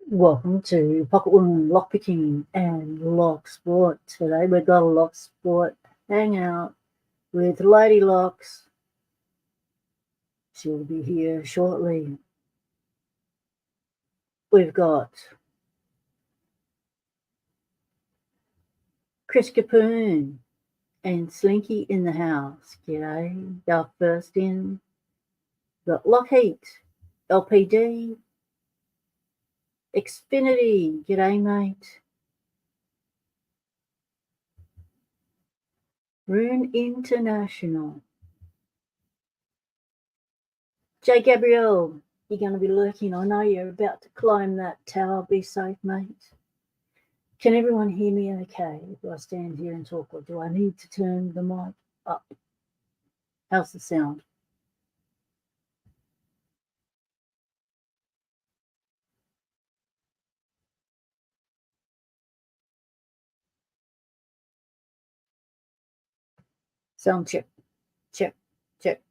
Welcome to Pocket Woman Lockpicking and Locksport. Today we've got a Locksport Hangout with Lady Locks. She'll be here shortly. We've got Chris Capoon and Slinky in the house. G'day. They're first in. Got Lockheat, LPD, Xfinity. G'day, mate. Rune International. Jay Gabriel, you're going to be lurking. I know you're about to climb that tower. Be safe, mate. Can everyone hear me okay if I stand here and talk, or do I need to turn the mic up? How's the sound? Sound check, check, check.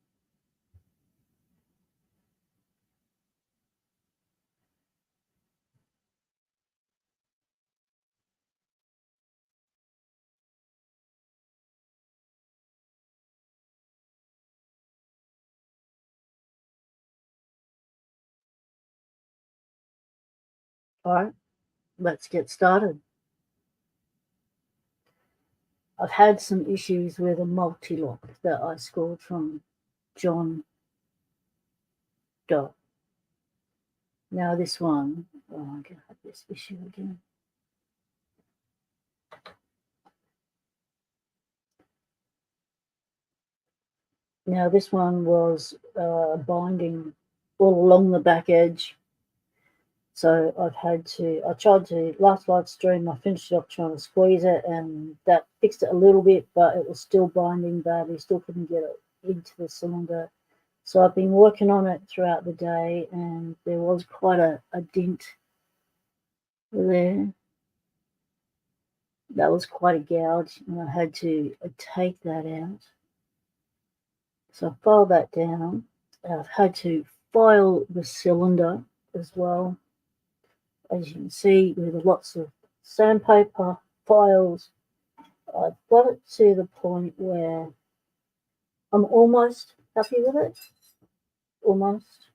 All right, let's get started. I've had some issues with a multi-lock that I scored from John Doe. Now this one, I'm going to have this issue again. Now this one was binding all along the back edge. So I tried to, last live stream, I finished it off trying to squeeze it, and that fixed it a little bit, but it was still binding badly, still couldn't get it into the cylinder. So I've been working on it throughout the day, and there was quite a dent there. That was quite a gouge, and I had to take that out. So I filed that down. I've had to file the cylinder as well. As you can see, with lots of sandpaper files, I've got it to the point where I'm almost happy with it. Almost.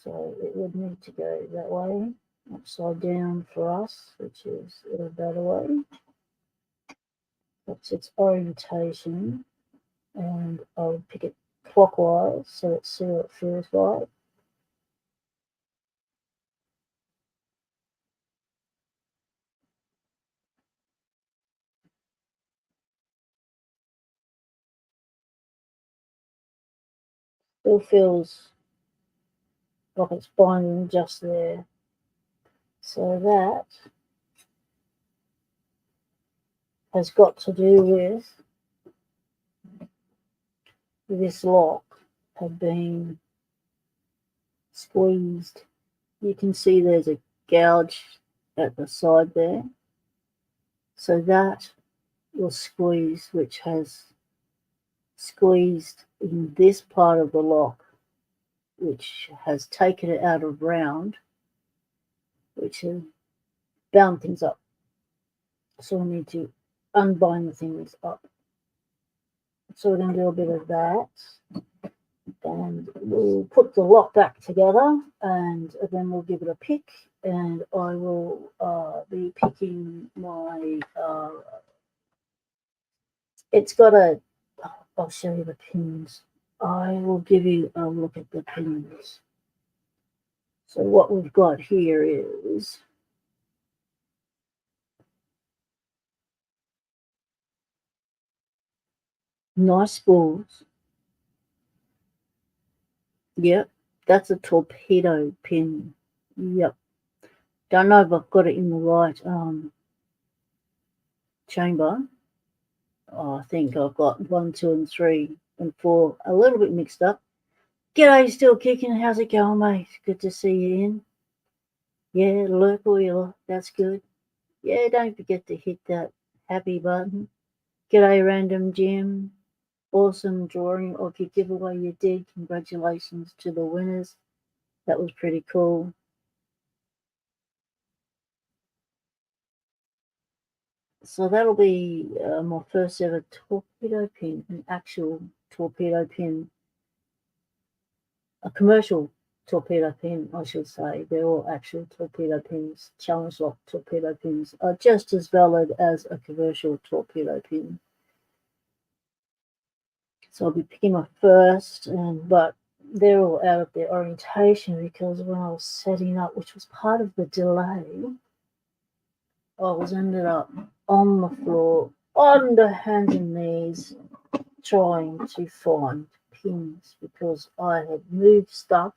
So it would need to go that way, upside down for us, which is a better way. That's its orientation, and I'll pick it clockwise so let's see what it feels like. Still feels like it's binding just there. So that has got to do with this lock had been squeezed. You can see there's a gouge at the side there. So that was squeezed, which has squeezed in this part of the lock, which has taken it out of round, which has bound things up. So we need to unbind the things up. So we're going to do a bit of that, and we'll put the lock back together, and then we'll give it a pick, and I will be picking my, it's got a, I'll show you the pins. I will give you a look at the pins. So what we've got here is nice spools. Yep, that's a torpedo pin. Yep. Don't know if I've got it in the right chamber. Oh, I think I've got 1, 2, and 3, and 4 a little bit mixed up. G'day, still kicking. How's it going, mate? Good to see you in. Yeah, lurk wheeler. That's good. Yeah, don't forget to hit that happy button. G'day, Random Jim. Awesome drawing of your giveaway you did. Congratulations to the winners. That was pretty cool. So that'll be my first ever torpedo pin, an actual torpedo pin, a commercial torpedo pin, I should say. They're all actual torpedo pins. Challenge lock torpedo pins are just as valid as a commercial torpedo pin. So I'll be picking my first, but they're all out of their orientation because when I was setting up, which was part of the delay, I was ended up on the floor, on the hands and knees, trying to find pins because I had moved stuff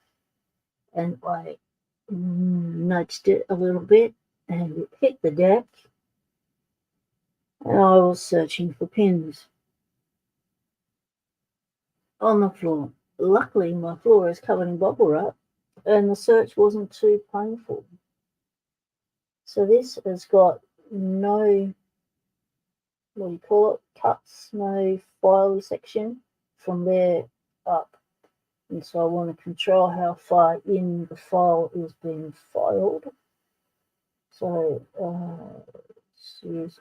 and I nudged it a little bit and it hit the deck and I was searching for pins on the floor. Luckily, my floor is covered in bubble wrap and the search wasn't too painful. So this has got no, what do you call it, cuts, no file section from there up. And so I want to control how far in the file is being filed. So let's use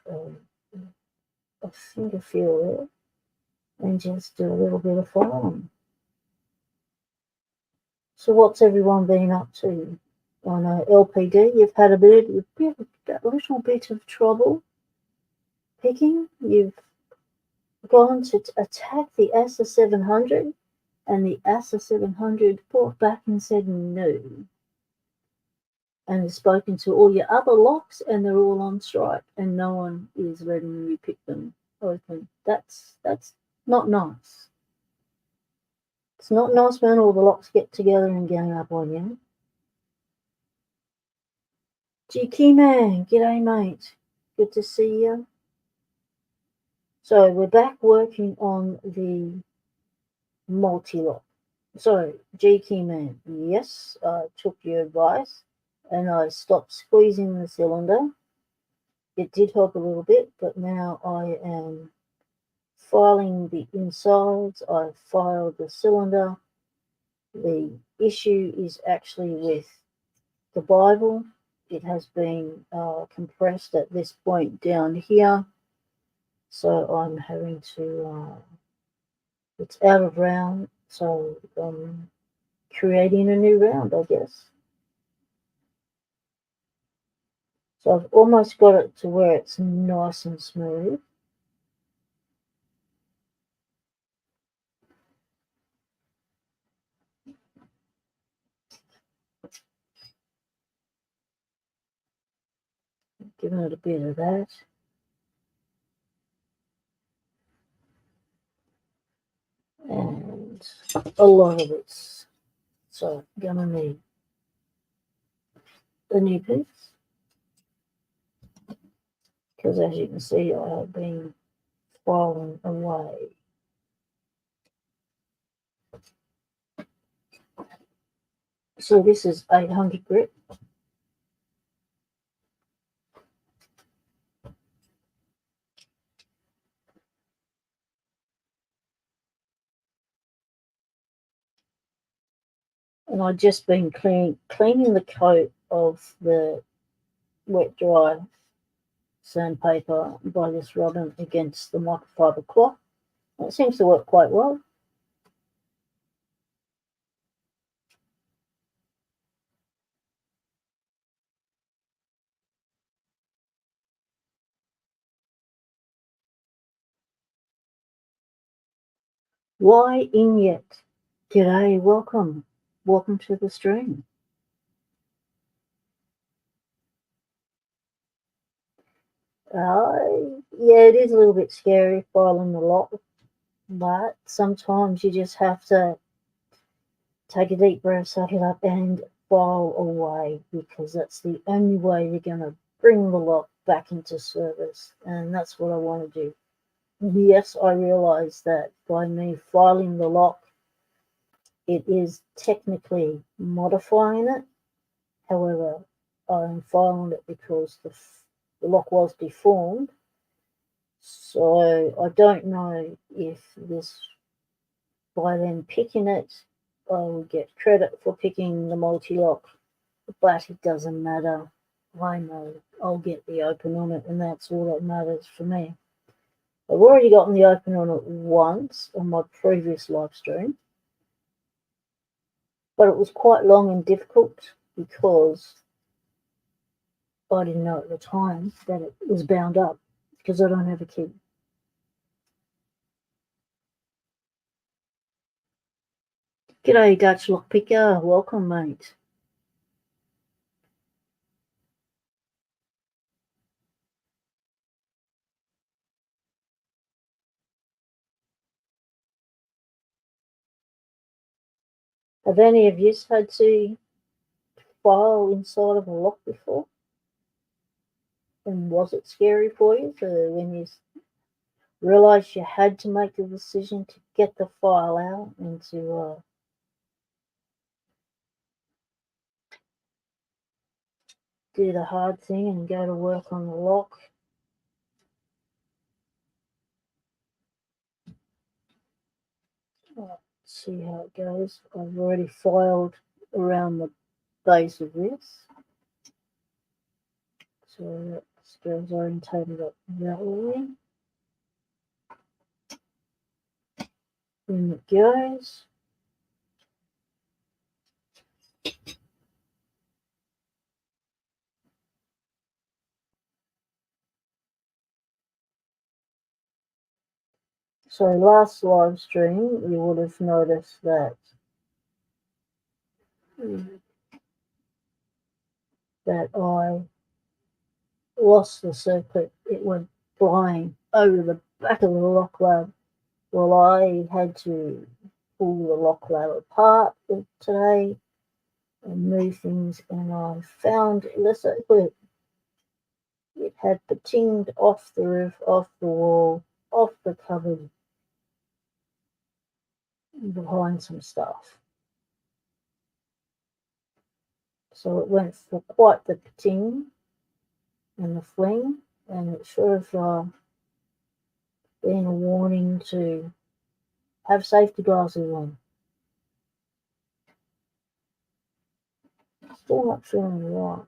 a finger feel there and just do a little bit of filing. So what's everyone been up to? I know LPD, you've had a little bit of trouble picking. You've gone to attack the ASA 700 and the ASA 700 fought back and said no. And has spoken to all your other locks and they're all on strike and no one is letting you pick them open. That's not nice. It's not nice when all the locks get together and gang up on you. GK man, g'day mate. Good to see you. So we're back working on the multi-lock. So GK man, yes, I took your advice and I stopped squeezing the cylinder. It did help a little bit, but now I am filing the insides. I've filed the cylinder. The issue is actually with the Bible. It has been compressed at this point down here. So I'm having to, it's out of round. So I'm creating a new round, I guess. So I've almost got it to where it's nice and smooth. Giving it a bit of that. And a lot of it's, so I'm gonna need a new piece. Because as you can see, I have been filing away. So this is 800 grit. And I've just been cleaning the coat of the wet dry sandpaper by just rubbing against the microfiber cloth. It seems to work quite well. Why in yet? G'day, welcome. Welcome to the stream. Yeah, it is a little bit scary filing the lock, but sometimes you just have to take a deep breath, suck it up, and file away because that's the only way you're going to bring the lock back into service, and that's what I want to do. Yes, I realise that by me filing the lock, it is technically modifying it. However, I'm filing it because the lock was deformed. So I don't know if this, by then picking it, I will get credit for picking the multi-lock, but it doesn't matter. I know I'll get the open on it, and that's all that matters for me. I've already gotten the open on it once on my previous live stream, but it was quite long and difficult because I didn't know at the time that it was bound up because I don't have a key. G'day, Dutch Lockpicker. Welcome, mate. Have any of you had to file inside of a lock before? And was it scary for you? So when you realised you had to make the decision to get the file out and to do the hard thing and go to work on the lock. Let's see how it goes. I've already filed around the base of this. So that goes orientated up that way. In it goes. So last live stream, you would have noticed that I lost the circuit. It went flying over the back of the lock lab. Well, I had to pull the lock lab apart today and move things, and I found the circuit. It had patinged off the roof, off the wall, off the cupboard, behind some stuff. So it went for quite the pating and the fling, and it should have been a warning to have safety glasses on. Still not feeling right.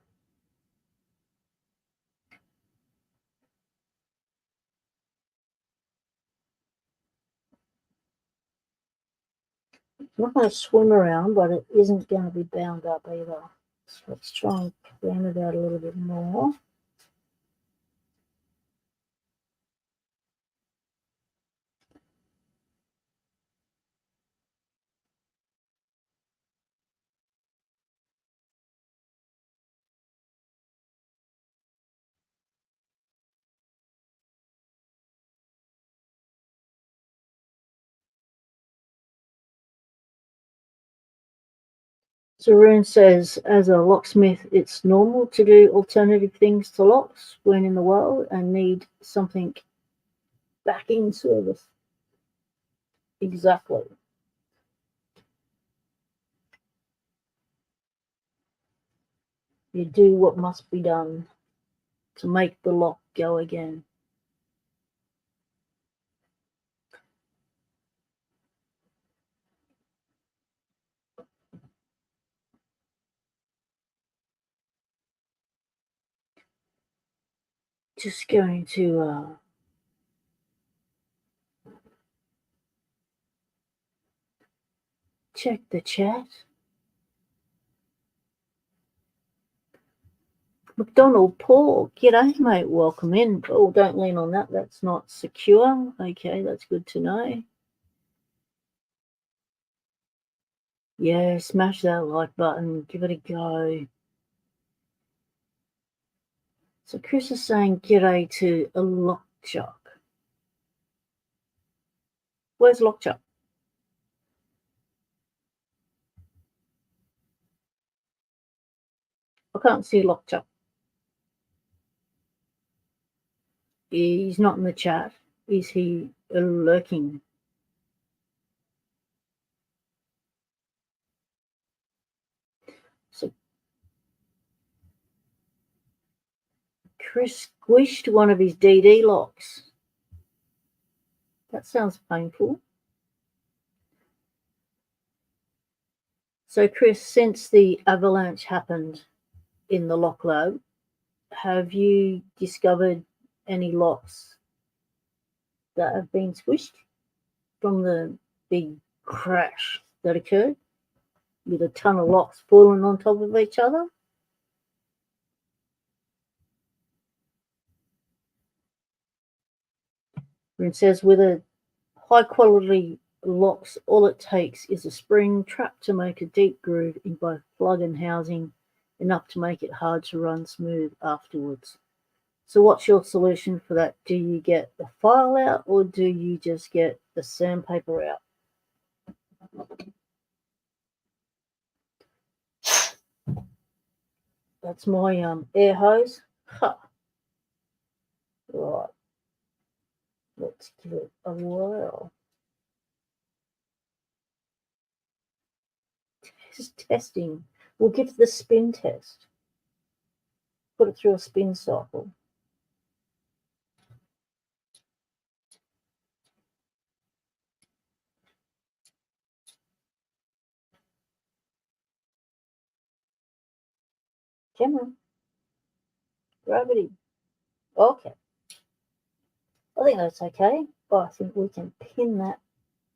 I'm not going to swim around, but it isn't going to be bound up either. So let's try and plan it out a little bit more. Sarun says, as a locksmith, it's normal to do alternative things to locks when in the world and need something back in service. Exactly. You do what must be done to make the lock go again. Just going to check the chat. McDonald Paul, g'day mate, welcome in. Oh, don't lean on that, that's not secure. Okay, that's good to know. Yeah, smash that like button, give it a go. So Chris is saying g'day to a Lockchuck. Where's Lockchuck? I can't see Lockchuck. He's not in the chat. Is he lurking? So Chris squished one of his DD locks. That sounds painful. So Chris, since the avalanche happened in the lock lab, have you discovered any locks that have been squished from the big crash that occurred with a ton of locks falling on top of each other? And it says with a high quality locks, all it takes is a spring trap to make a deep groove in both plug and housing, enough to make it hard to run smooth afterwards. So what's your solution for that? Do you get the file out or do you just get the sandpaper out? That's my air hose. Ha. Right. Let's give it a whirl. Just testing. We'll give the spin test. Put it through a spin cycle. Camera. Gravity. Okay. I think that's okay. I think we can pin that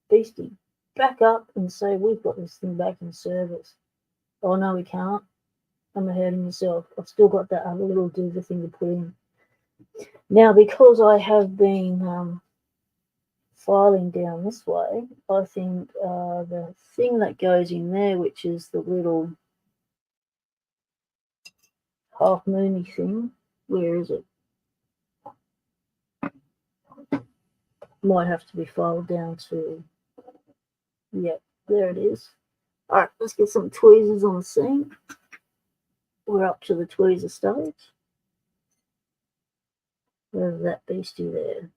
beastie back up and say we've got this thing back in service. Oh no, we can't. I'm ahead of myself. I've still got that other little doover thing to put in. Now, because I have been filing down this way, I think the thing that goes in there, which is the little half moony thing, where is it? Might have to be filed down to, yep, there it is. All right, let's get some tweezers on the scene. We're up to the tweezer stage. There's that beastie there.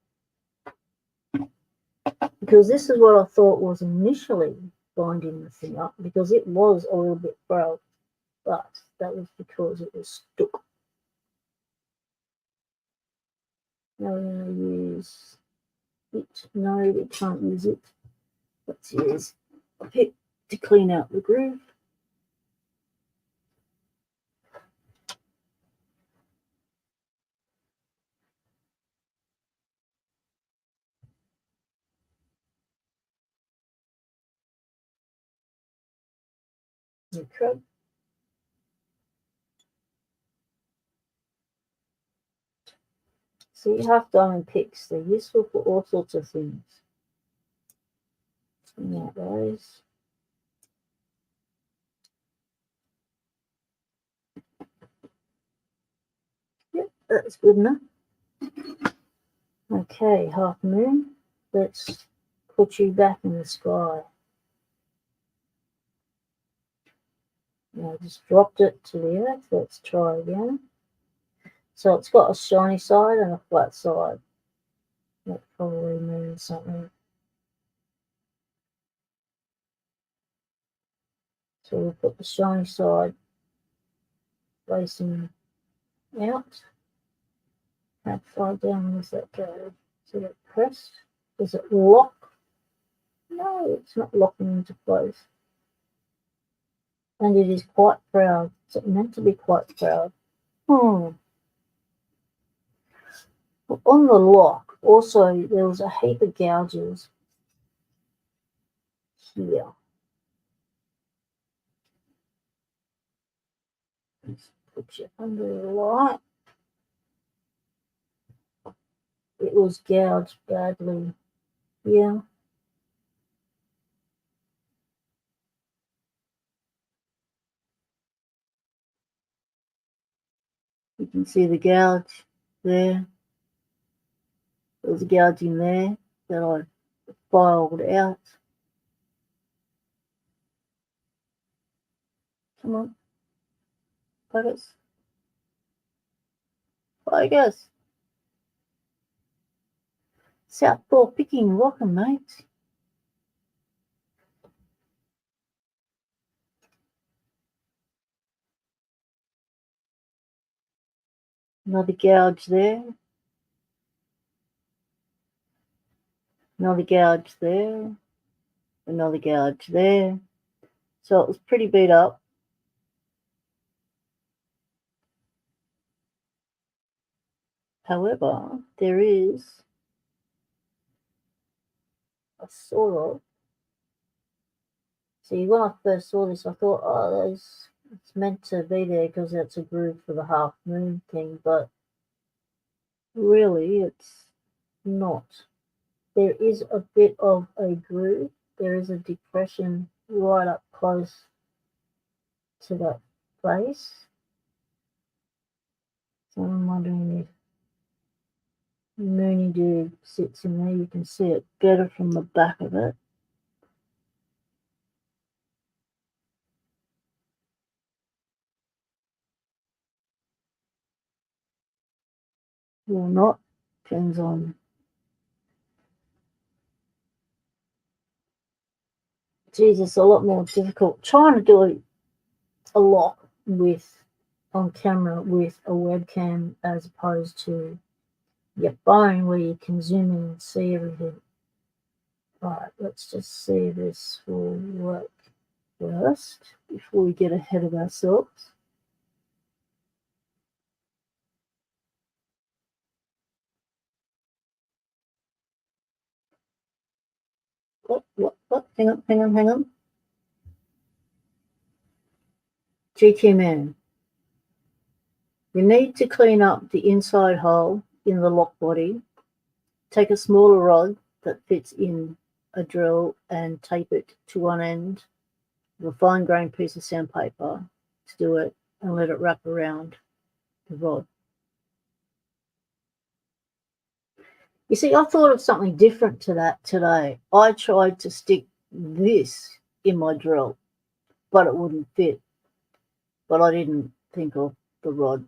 Because this is what I thought was initially binding the thing up, because it was a little bit frail, but that was because it was stuck. Now we're going to use it. No, we can't use it. Let's use a pick to clean out the groove. Okay. See, half diamond picks, they're useful for all sorts of things. Clean out those. Yep, that's good enough. Okay, half moon. Let's put you back in the sky. Now I just dropped it to the earth. Let's try again. So it's got a shiny side and a flat side. That probably means something. So we'll put the shiny side facing out. How far down does that go? Is it pressed? Does it lock? No, it's not locking into place. And it is quite proud. Is it meant to be quite proud? Well, on the lock, also, there was a heap of gouges here. Let's put you under the light. It was gouged badly. Yeah. You can see the gouge there. There was a gouge in there that I filed out. Come on. Focus. Focus. Southpaw picking, welcome, mate. Another gouge there. Another gouge there. Another gouge there. So it was pretty beat up. However, there is a sort of, see, when I first saw this, I thought, oh, it's meant to be there because it's a groove for the half moon thing, but really it's not. There is a bit of a groove. There is a depression right up close to that face. So I'm wondering if Moony Dude sits in there. You can see it better from the back of it. Or not. Depends on. Jesus, a lot more difficult. Trying to do a lot with on camera with a webcam as opposed to your phone where you can zoom in and see everything. Right, let's just see if this will work first before we get ahead of ourselves. What? Hang on. GT Man. You need to clean up the inside hole in the lock body. Take a smaller rod that fits in a drill and tape it to one end with a fine grained piece of sandpaper to do it and let it wrap around the rod. You see, I thought of something different to that today. I tried to stick this in my drill, but it wouldn't fit. But I didn't think of the rod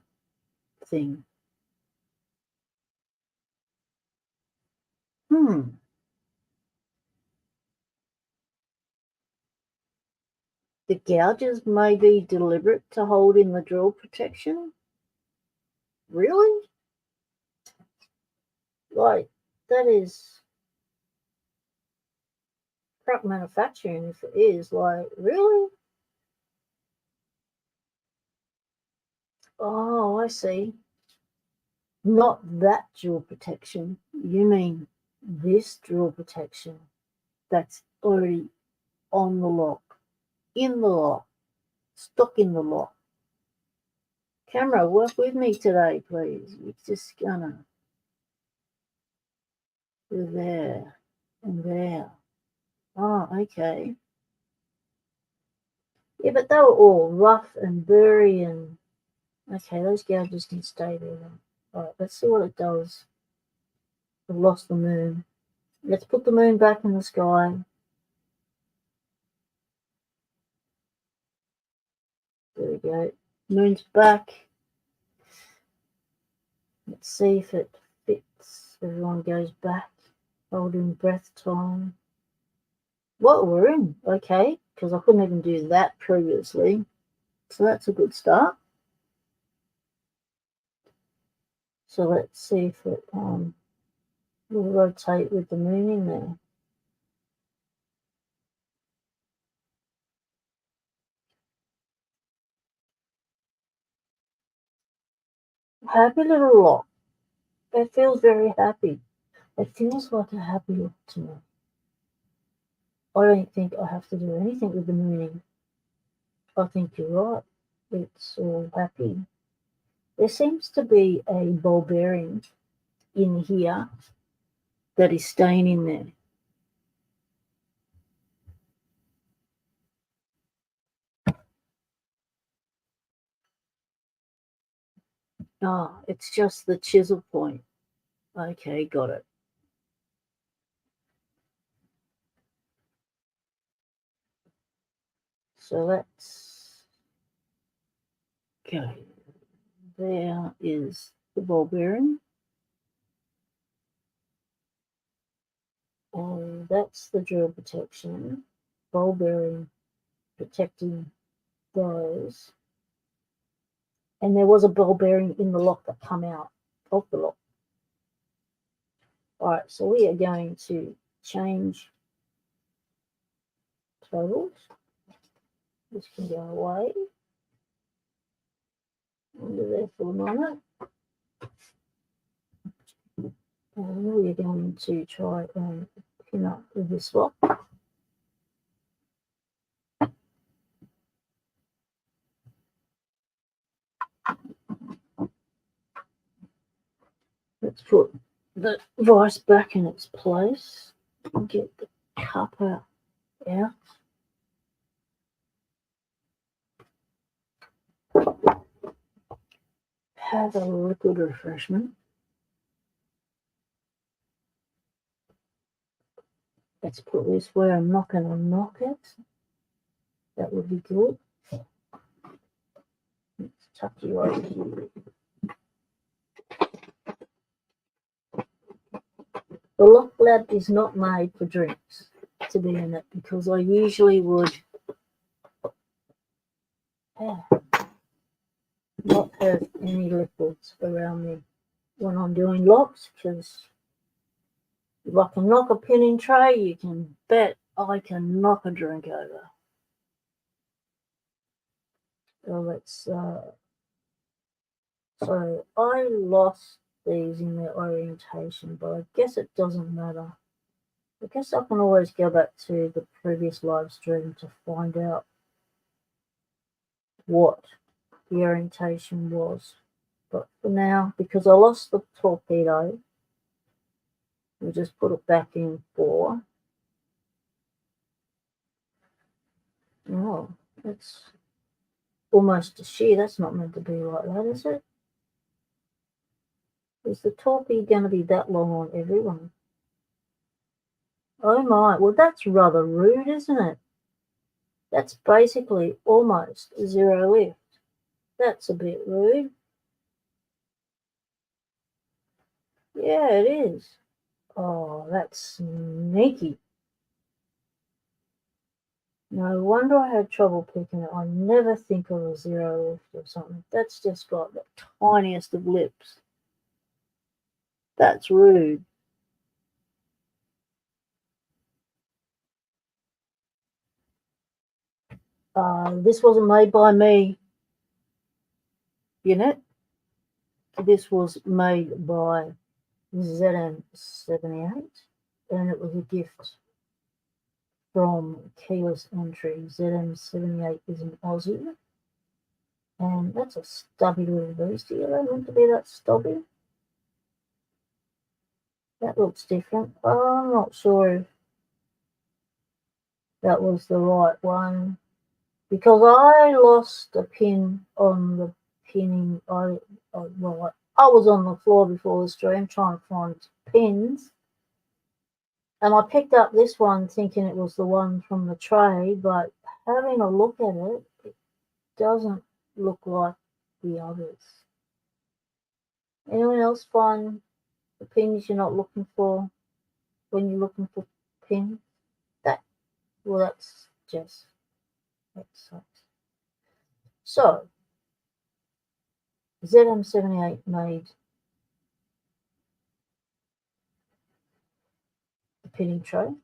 thing. The gouges may be deliberate to hold in the drill protection. Really? Like, that is crap manufacturing if it is. Like, really? Oh, I see. Not that drill protection. You mean this drill protection that's already on the lock, in the lock, stuck in the lock. Camera, work with me today, please. You're just gonna do there and there. Oh, okay. Yeah, but they were all rough and burry and okay, those gouges can stay there then. Alright, let's see what it does. I've lost the moon. Let's put the moon back in the sky. There we go. Moon's back. Let's see if it fits. Everyone goes back. Holding breath time. What we're in, okay, because I couldn't even do that previously. So that's a good start. So let's see if it will rotate with the moon in there. Happy little lock. It feels very happy. It feels like a happy lock to me. I don't think I have to do anything with the mooning. I think you're right. It's all happy. There seems to be a ball bearing in here that is staying in there. Ah, it's just the chisel point. Okay, got it. So let's go. There is the ball bearing. And that's the drill protection. Ball bearing protecting those. And there was a ball bearing in the lock that come out of the lock. All right, so we are going to change totals. This can go away. Under there for a moment. And we're going to try and pin up with this lock. Let's put the vice back in its place and get the cup out. Have a liquid refreshment. Let's put this where I'm not going to knock it. That would be good. Let's tuck you over here. The Lock Lab is not made for drinks to be in it, because I usually would not have any liquids around me when I'm doing locks, because if I can knock a pinning tray, you can bet I can knock a drink over. So let's so I lost these in their orientation, but I guess it doesn't matter. I guess I can always go back to the previous live stream to find out what the orientation was. But for now, because I lost the torpedo, we'll just put it back in 4. Oh, that's almost a shear. That's not meant to be like that, is it? Is the torpedo going to be that long on everyone? Oh my, well that's rather rude, isn't it? That's basically almost 0 lift. That's a bit rude. Yeah, it is. Oh, that's sneaky. No wonder I had trouble picking it. I never think of a 0 lift or something. That's just got the tiniest of lips. That's rude. This wasn't made by me, unit. This was made by ZM78, and it was a gift from Keyless Entry. ZM78 is an Aussie, and that's a stubby little beastie. Are they meant to be that stubby? That looks different. I'm not sure if that was the right one, because I lost a pin on the pinning. I was on the floor before the stream trying to find pins, and I picked up this one thinking it was the one from the tray, but having a look at it, it doesn't look like the others. Anyone else find the pins you're not looking for when you're looking for pins? That's just, that sucks. So ZM78 made the pinning tray.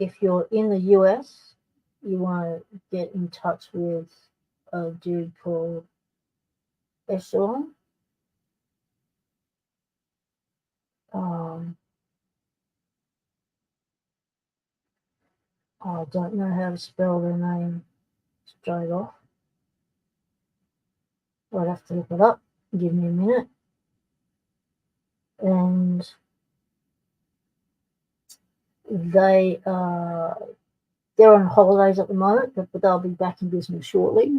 If you're in the US, you want to get in touch with a dude called Echelon. I don't know how to spell their name straight off. I'd have to look it up. Give me a minute. And they're on holidays at the moment, but they'll be back in business shortly,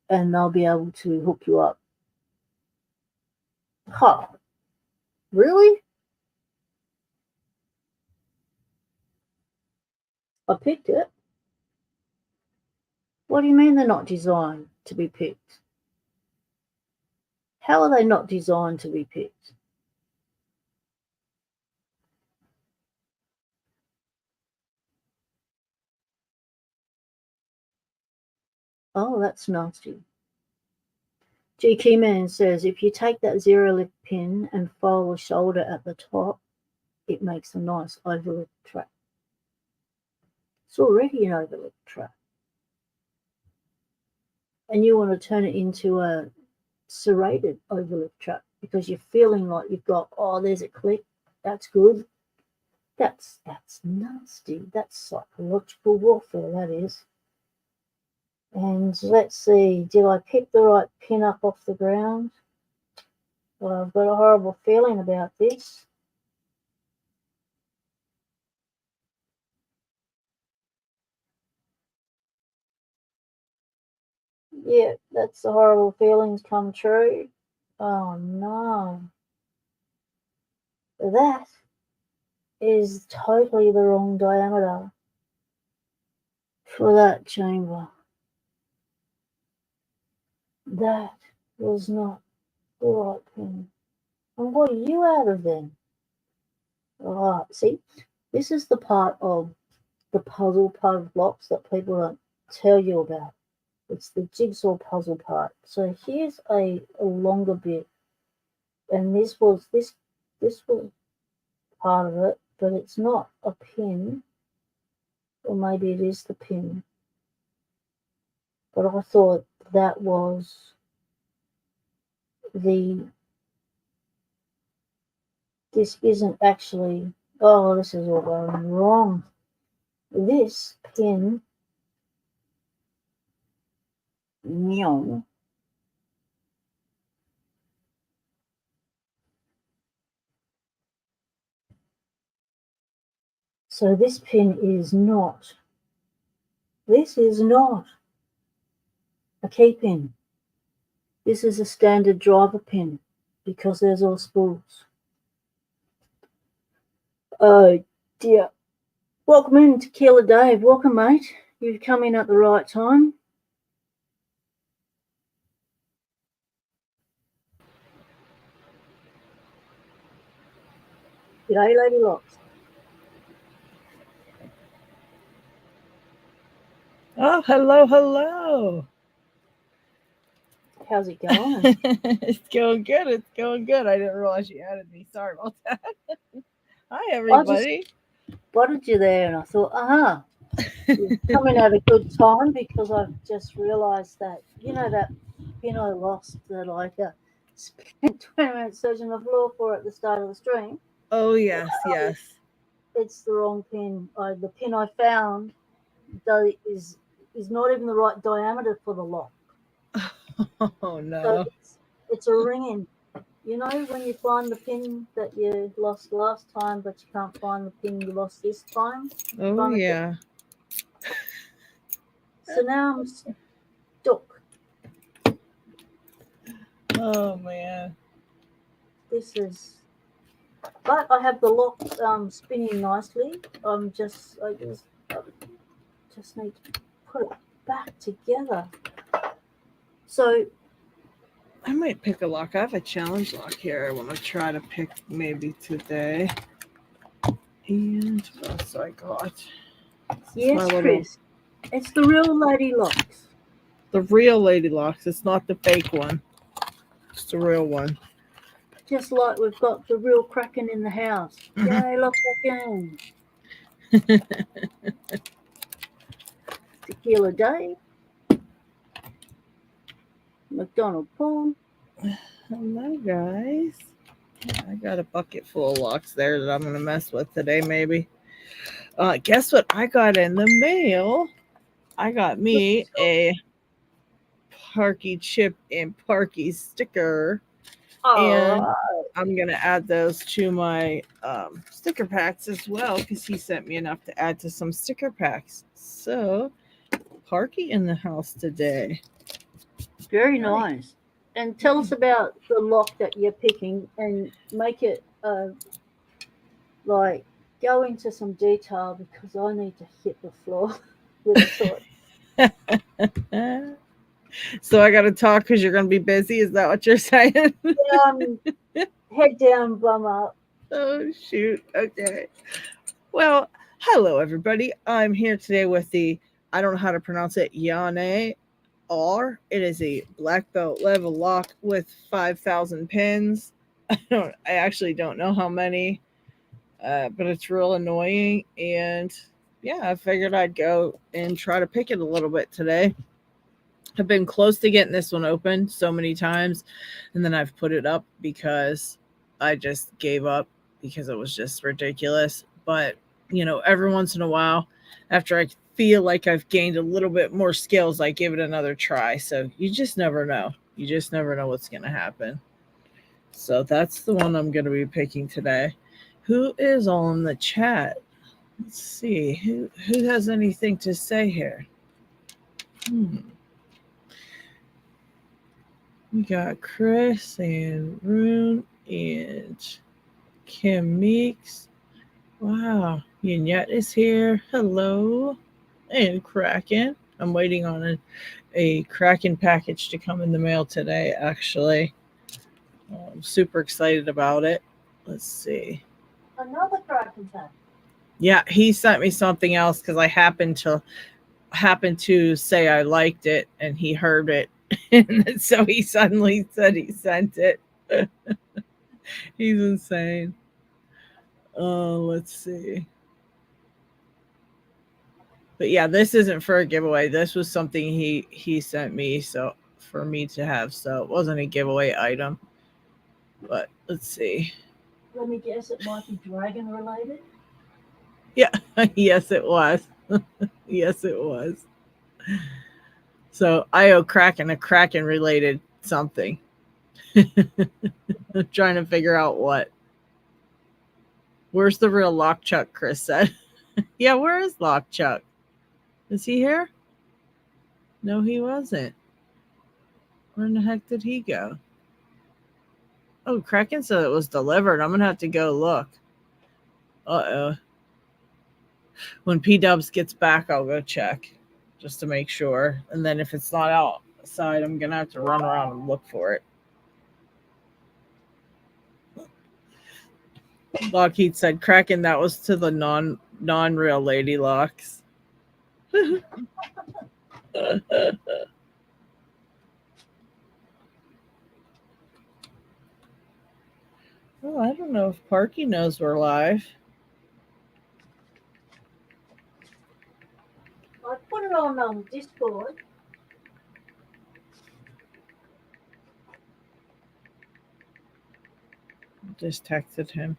and they'll be able to hook you up. Huh? Really? I picked it. What do you mean they're not designed to be picked? How are they not designed to be picked? Oh, that's nasty. G Keyman says, if you take that 0 lift pin and file the shoulder at the top, it makes a nice overlift track. It's already an overlift track. And you want to turn it into a serrated overlift trap because you're feeling like you've got, oh, there's a click, that's good. That's nasty. That's psychological warfare, that is. And let's see, did I pick the right pin up off the ground? Well, I've got a horrible feeling about this. Yeah, that's the horrible feelings come true. Oh no. That is totally the wrong diameter for that chamber. That was not the right pin. And what are you out of then? Oh, see, this is the part of the puzzle part of blocks that people don't tell you about. It's the jigsaw puzzle part. So here's a longer bit, and this was part of it, but it's not a pin, or maybe it is the pin. But I thought that was this isn't actually, oh, this is all going wrong. This pin, meow. So this pin is not, this is not a key pin. This is a standard driver pin because there's all spools. Oh dear. Welcome in, Tequila Dave. Welcome, mate. You've come in at the right time. G'day, Lady Locks. Oh, hello. How's it going? It's going good. I didn't realize you added me. Sorry about that. Hi, everybody. I just spotted you there and I thought, you're coming at a good time because I've just realised that, you know, that pin I lost that I spent 20 minutes searching the floor for at the start of the stream. Oh, yes. It's the wrong pin. The pin I found is not even the right diameter for the lock. Oh, no. So it's a ring-in. You know when you find the pin that you lost last time, but you can't find the pin you lost this time? Oh, yeah. So now I'm stuck. Oh, man. But I have the lock spinning nicely. I just need to put it back together. So I might pick a lock. I have a challenge lock here I want to try to pick maybe today. And what else do I got? Yes, Chris. It's the real Lady Locks. The real Lady Locks. It's not the fake one. It's the real one. Just like we've got the real Kraken in the house. Yay, lock again. Tequila Dave. McDonald Paul. Hello, guys. I got a bucket full of locks there that I'm going to mess with today, maybe. Guess what I got in the mail? I got me a Parky chip and Parky sticker. And I'm going to add those to my sticker packs as well because he sent me enough to add to some sticker packs. So, Parky in the house today. Very nice. And tell us about the lock that you're picking and make it go into some detail because I need to hit the floor with a sword. So I got to talk because you're going to be busy. Is that what you're saying? Head down, bum up. Oh, shoot. Okay. Well, hello, everybody. I'm here today with I don't know how to pronounce it, Yane R. It is a black belt level lock with 5,000 pins. I actually don't know how many, but it's real annoying. And yeah, I figured I'd go and try to pick it a little bit today. I've been close to getting this one open so many times, and then I've put it up because I just gave up because it was just ridiculous. But, every once in a while, after I feel like I've gained a little bit more skills, I give it another try. So you just never know. You just never know what's going to happen. So that's the one I'm going to be picking today. Who is on the chat? Let's see. Who has anything to say here? We got Chris and Rune and Kim Meeks. Wow. Yannette is here. Hello. And Kraken. I'm waiting on a Kraken package to come in the mail today, actually. I'm super excited about it. Let's see. Another Kraken package. Yeah, he sent me something else because I happened to say I liked it, and he heard it. And so he suddenly said he sent it. He's insane. Let's see. But yeah, this isn't for a giveaway. This was something he sent me so for me to have. So it wasn't a giveaway item. But let's see. Let me guess, it might be dragon related. Yeah, yes it was. Yes it was. So I owe Kraken a Kraken related something. I'm trying to figure out what. Where's the real Lockchuck? Chris said. Yeah, where is Lockchuck? Is he here? No, he wasn't. Where in the heck did he go? Oh, Kraken said it was delivered. I'm going to have to go look. Uh-oh. When P-Dubs gets back, I'll go check just to make sure. And then if it's not outside, I'm going to have to run around and look for it. Lockheed said, Kraken, that was to the non-real Lady Locks. Oh, I don't know if Parky knows we're live. I put it on Discord. Just texted him.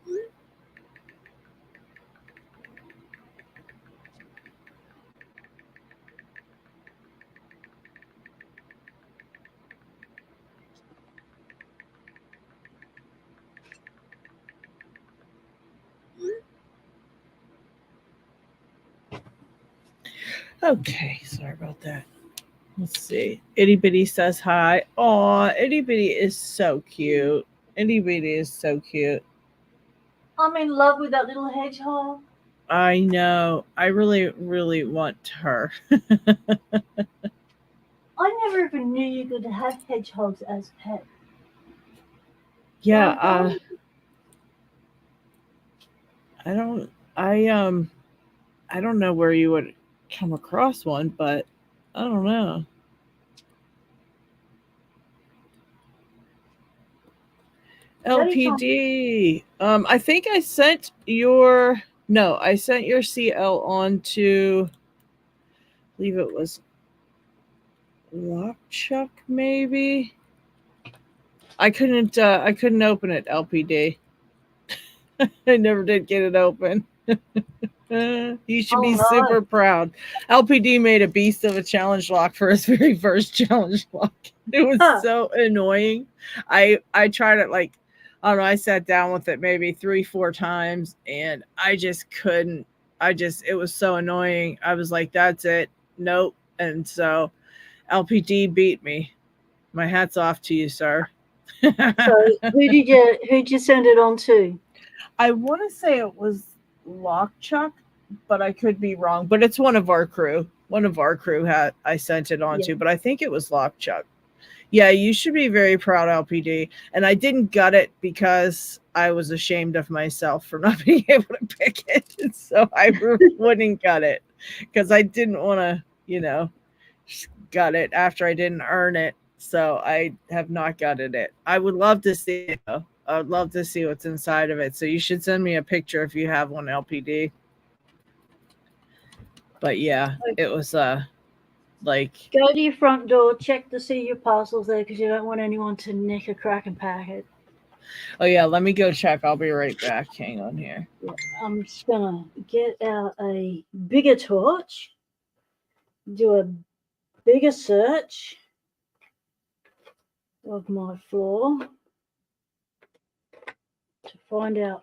Okay, sorry about that. Let's see. Itty Bitty says hi. Aw, Itty Bitty is so cute. Itty Bitty is so cute. I'm in love with that little hedgehog. I know. I really, really want her. I never even knew you could have hedgehogs as pets. Yeah, I don't know where you would come across one, but I don't know. LPD. I think I sent your CL on to, I believe it was Lockchuck, maybe. I couldn't open it, LPD. I never did get it open. You should be super proud. LPD made a beast of a challenge lock for his very first challenge lock. It was so annoying. I tried it like, I don't know, I sat down with it maybe 3-4 times and I just couldn't. It was so annoying. I was like, that's it. Nope. And so LPD beat me. My hat's off to you, sir. So who'd you send it on to? I want to say it was Lockchuck, but I could be wrong. But it's one of our crew. One of our crew had I sent it on to, but I think it was Lockchuck. Yeah, you should be very proud, LPD. And I didn't gut it because I was ashamed of myself for not being able to pick it. And so I wouldn't gut it because I didn't want to, gut it after I didn't earn it. So I have not gutted it. I would love to see it, though. I would love to see what's inside of it. So you should send me a picture if you have one, LPD. But yeah, it was like, Go to your front door, check to see your parcels there because you don't want anyone to nick a crack and packet. oh yeah, let me go check. I'll be right back. Hang on here. Yeah, I'm just gonna get out a bigger torch, do a bigger search of my floor to find out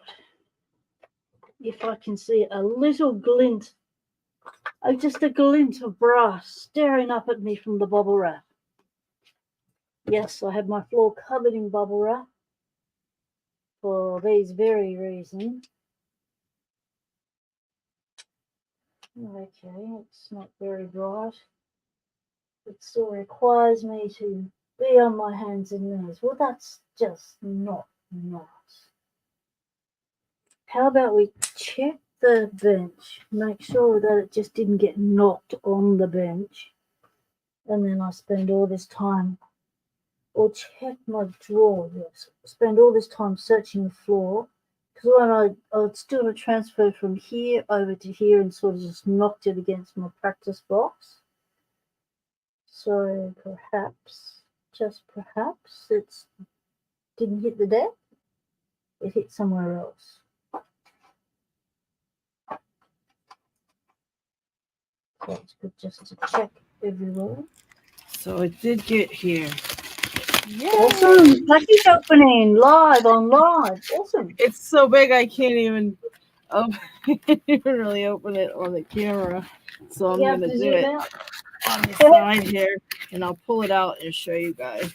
if I can see a little glint, just a glint of brass staring up at me from the bubble wrap. Yes, I have my floor covered in bubble wrap for these very reasons. Okay, it's not very bright. It still requires me to be on my hands and knees. Well, that's just not nice. How about we check the bench, make sure that it just didn't get knocked on the bench, and then I spend all this time, or check my drawer, yes, spend all this time searching the floor, because when I was doing a transfer from here over to here and sort of just knocked it against my practice box. So perhaps, just perhaps, it didn't hit the deck, it hit somewhere else. So it's good just to check everywhere. So it did get here. Yeah. Awesome. Package opening live on live. Awesome. It's so big I can't even really open it on the camera. So I'm going to do it on the side here, and I'll pull it out and show you guys.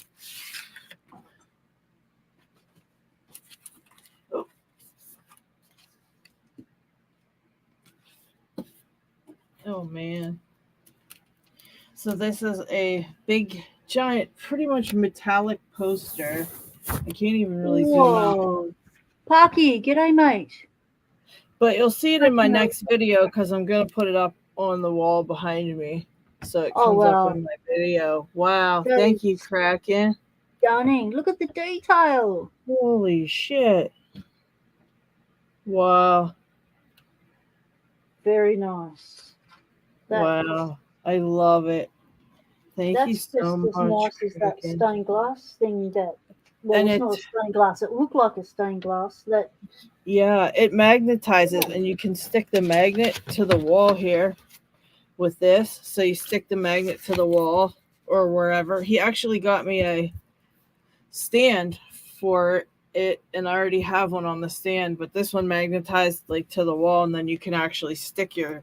Oh. Oh man. So this is a big, giant, pretty much metallic poster. I can't even really zoom out. Parky, g'day, mate. But you'll see it in my next video because I'm going to put it up on the wall behind me. So it comes up in my video. Wow. Thank you, Kraken. Stunning. Look at the detail. Holy shit. Wow. Very nice. Wow. I love it. Thank you so much. That's just as nice as that stained glass thing that, well, it's not a stained glass. It looked like a stained glass. Yeah, it magnetizes, and you can stick the magnet to the wall here with this. So you stick the magnet to the wall or wherever. He actually got me a stand for it, and I already have one on the stand, but this one magnetized like to the wall, and then you can actually stick your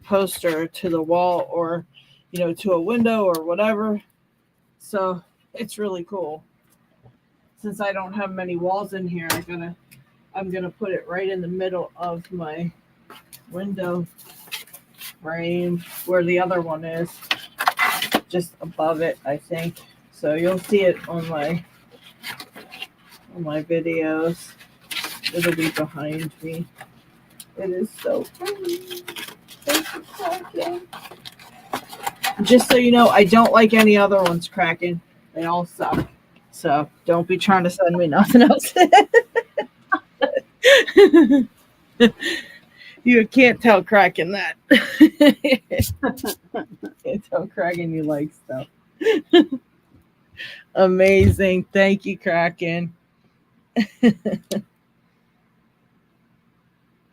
poster to the wall or, you know, to a window or whatever. So it's really cool. Since I don't have many walls in here, I'm gonna put it right in the middle of my window frame where the other one is, just above it, I think. So you'll see it on my videos. It'll be behind me. It is so pretty. Just so you know, I don't like any other ones cracking. They all suck. So don't be trying to send me nothing else. You can't tell Kraken that. Can't tell Kraken you like stuff. Amazing. Thank you, Kraken.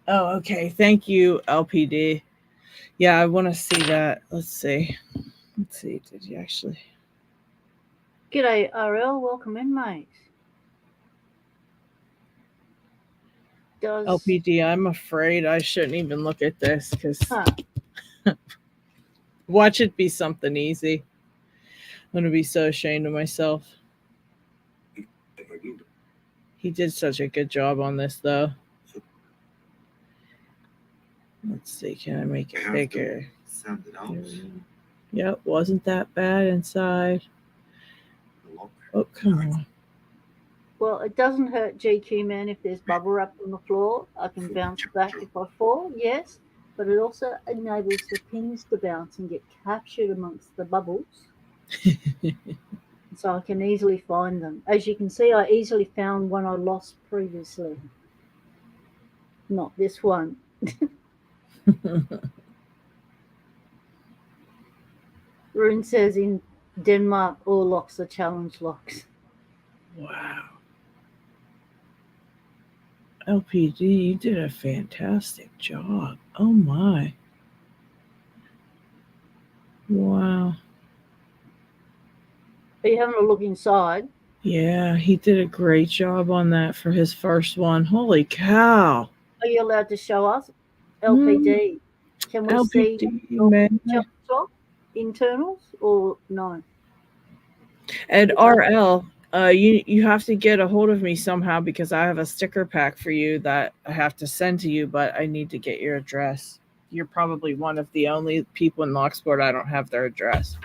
Oh, okay. Thank you, LPD. Yeah, I want to see that. Let's see. Did you actually? G'day, RL. Welcome in, mate. LPD, I'm afraid I shouldn't even look at this because watch it be something easy. I'm going to be so ashamed of myself. He did such a good job on this, though. Let's see. Can I make it bigger? Yep, wasn't that bad inside. Oh, come on. Well, it doesn't hurt GQ, man, if there's bubble wrap on the floor. I can bounce back if I fall, yes. But it also enables the pins to bounce and get captured amongst the bubbles. So I can easily find them. As you can see, I easily found one I lost previously. Not this one. Rune says in Denmark, all locks are challenge locks. Wow. LPD, you did a fantastic job. Oh my. Wow. Are you having a look inside? Yeah, he did a great job on that for his first one. Holy cow. Are you allowed to show us? Hmm. LPD. Can we see LPD, your man. challenge lock internals or no? And Is that RL, you have to get a hold of me somehow because I have a sticker pack for you that I have to send to you, but I need to get your address. You're probably one of the only people in Locksport I don't have their address.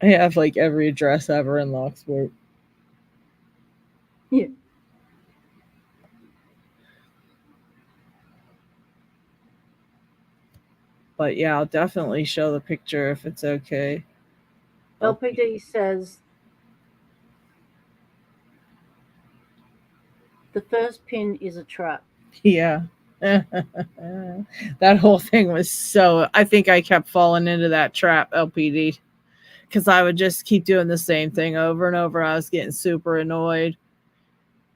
I have like every address ever in Locksport. yeah? But yeah, I'll definitely show the picture if it's okay. LPD says the first pin is a trap. Yeah. That whole thing was so. I think I kept falling into that trap, LPD, because I would just keep doing the same thing over and over. I was getting super annoyed.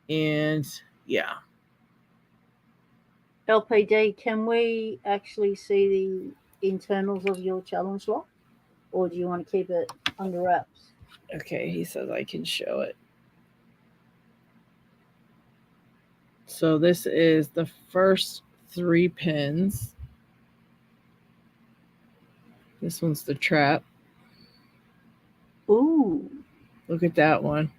And yeah. LPD, can we actually see the internals of your challenge lock? Or do you want to keep it under wraps? Okay, he says I can show it. So this is the first 3 pins. This one's the trap. Ooh. Look at that one.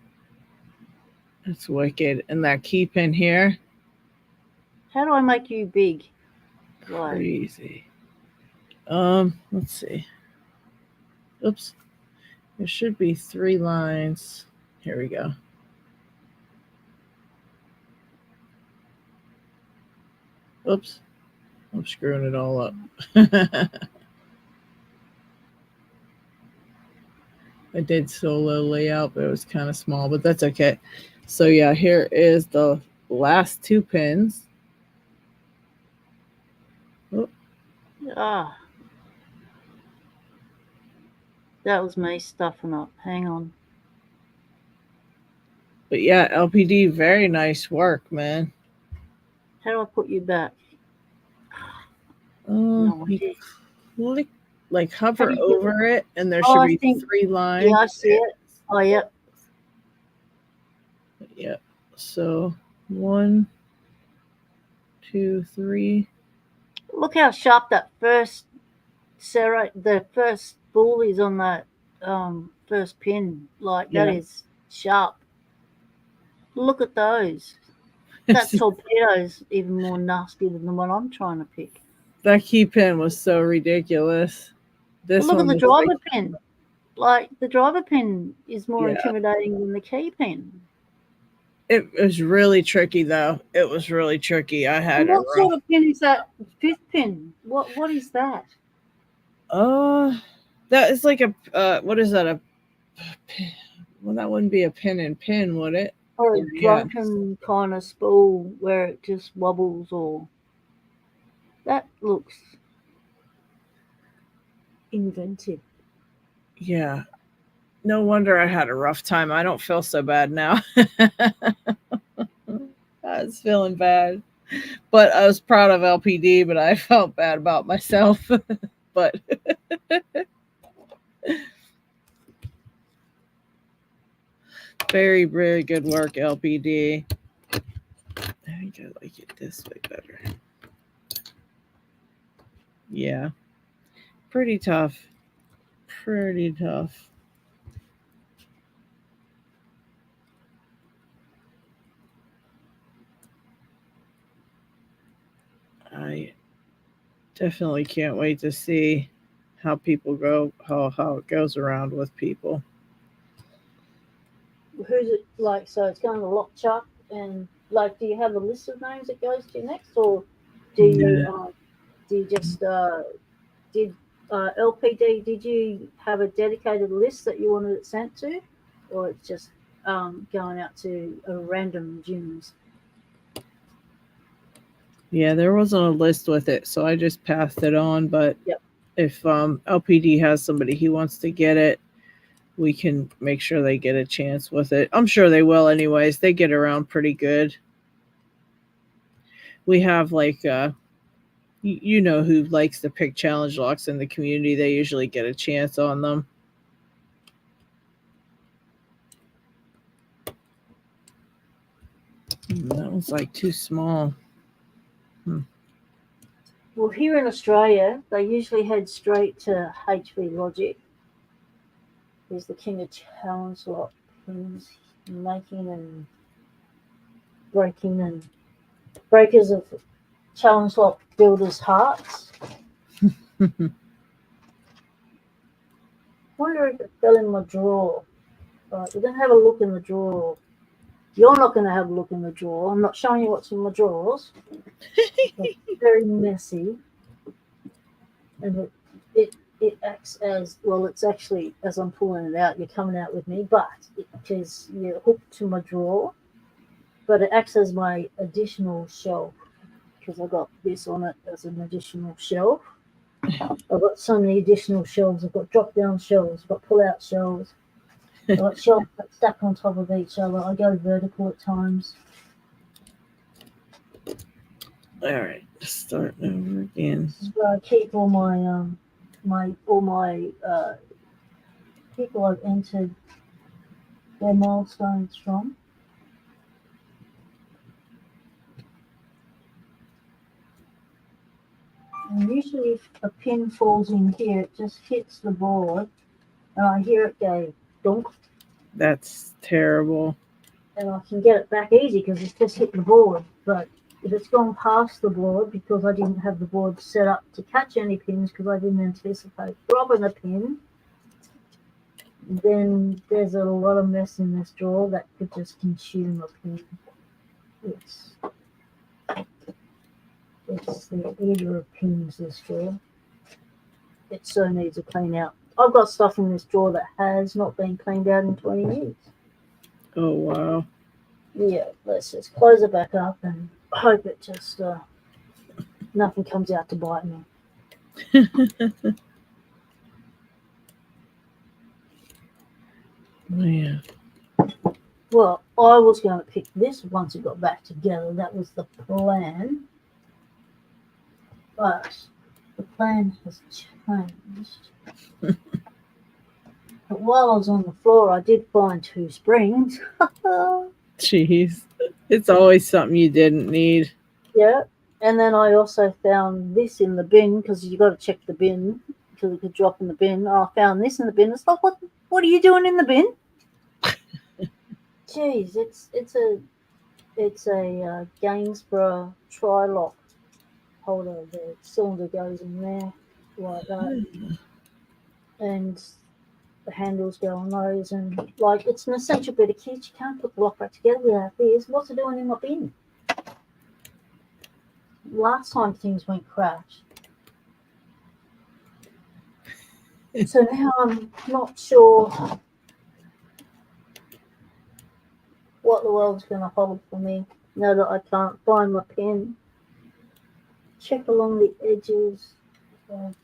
That's wicked. And that key pin here. How do I make you big? Like, Crazy. Let's see. Oops. There should be 3 lines. Here we go. Oops. I'm screwing it all up. I did solo layout, but it was kind of small, but that's okay. So yeah, here is the last 2 pins. Oh, ah, that was me stuffing up. Hang on. but yeah, LPD, very nice work, man. How do I put you back? No You idea. click, like How hover do you get? over it, and there Oh, should I be think. 3 Yeah, lines. I see it. Oh, yeah. Yeah. So 1, 2, 3. Look how sharp that first the first spool is on that first pin. Like that Yeah. is sharp. Look at those. That torpedo's even more nasty than the one I'm trying to pick. That key pin was so ridiculous. But This look at one the was like, driver pin. Like the driver pin is more yeah. intimidating than the key pin. It was really tricky though. It was really tricky. I had And a what rough. sort of pin is that fifth pin? What is that? Uh, that is like a what is that? Well, that wouldn't be a pin and pin, would it? Or a Or yeah, drunken kind of spool where it just wobbles or that looks inventive. yeah. No wonder I had a rough time. I don't feel so bad now. I was feeling bad, but I was proud of LPD. But I felt bad about myself. But very, very good work, LPD. I think I like it this way better. Yeah, pretty tough. Pretty tough. I definitely can't wait to see how people go, how it goes around with people. Who's it like? So it's going to Lock Chuck, and like, do you have a list of names it goes to next, or Yeah. do you just did LPD? Did you have a dedicated list that you wanted it sent to, or it's just going out to a random gyms? Yeah, there wasn't a list with it, so I just passed it on. But Yep. if LPD has somebody he wants to get it, we can make sure they get a chance with it. I'm sure they will anyways. They get around pretty good. We have like you know who likes to pick challenge locks in the community. They usually get a chance on them. That was like too small. Well, here in Australia, they usually head straight to HV Logic. He's the king of challenge lock pins, making and breakers of challenge lock builders' hearts. Wonder if it fell in my drawer. Right, we're going to have a look in the drawer. You're not going to have a look in the drawer. I'm not showing you what's in my drawers. It's very messy. And it acts as, well, it's actually, as I'm pulling it out, you're coming out with me, but because you're hooked to my drawer, but it acts as my additional shelf because I got this on it as an additional shelf. I've got so many additional shelves. I've got drop-down shelves. I've got pull-out shelves. I've got shelves that stack on top of each other. I go vertical at times. All right, start over again. This is where I keep all my people I've entered their milestones from. And usually if a pin falls in here, it just hits the board, and I hear it go donk, That's terrible. and I can get it back easy because it's just hit the board. But if it's gone past the board because I didn't have the board set up to catch any pins because I didn't anticipate dropping a pin, then there's a lot of mess in this drawer that could just consume a pin. It's the eater of pins, this drawer. It so needs a clean out. I've got stuff in this drawer that has not been cleaned out in 20 years. Oh, wow. Yeah, let's just close it back up and hope it just, nothing comes out to bite me. Yeah. Well, I was going to pick this once it got back together. That was the plan. But the plan has changed. But while I was on the floor, I did find 2 springs. Jeez. It's always something you didn't need. Yeah. And then I also found this in the bin because you got to check the bin because it could drop in the bin. I found this in the bin. It's like, what are you doing in the bin? Jeez, it's a Gainsborough tri-lock holder. The cylinder goes in there like that, and the handles go on those. And like, it's an essential bit of kit. You can't put the lock back together without this. What's it doing in my bin? Last time things went crash. So now I'm not sure what the world's going to hold for me now that I can't find my pin. Check along the edges of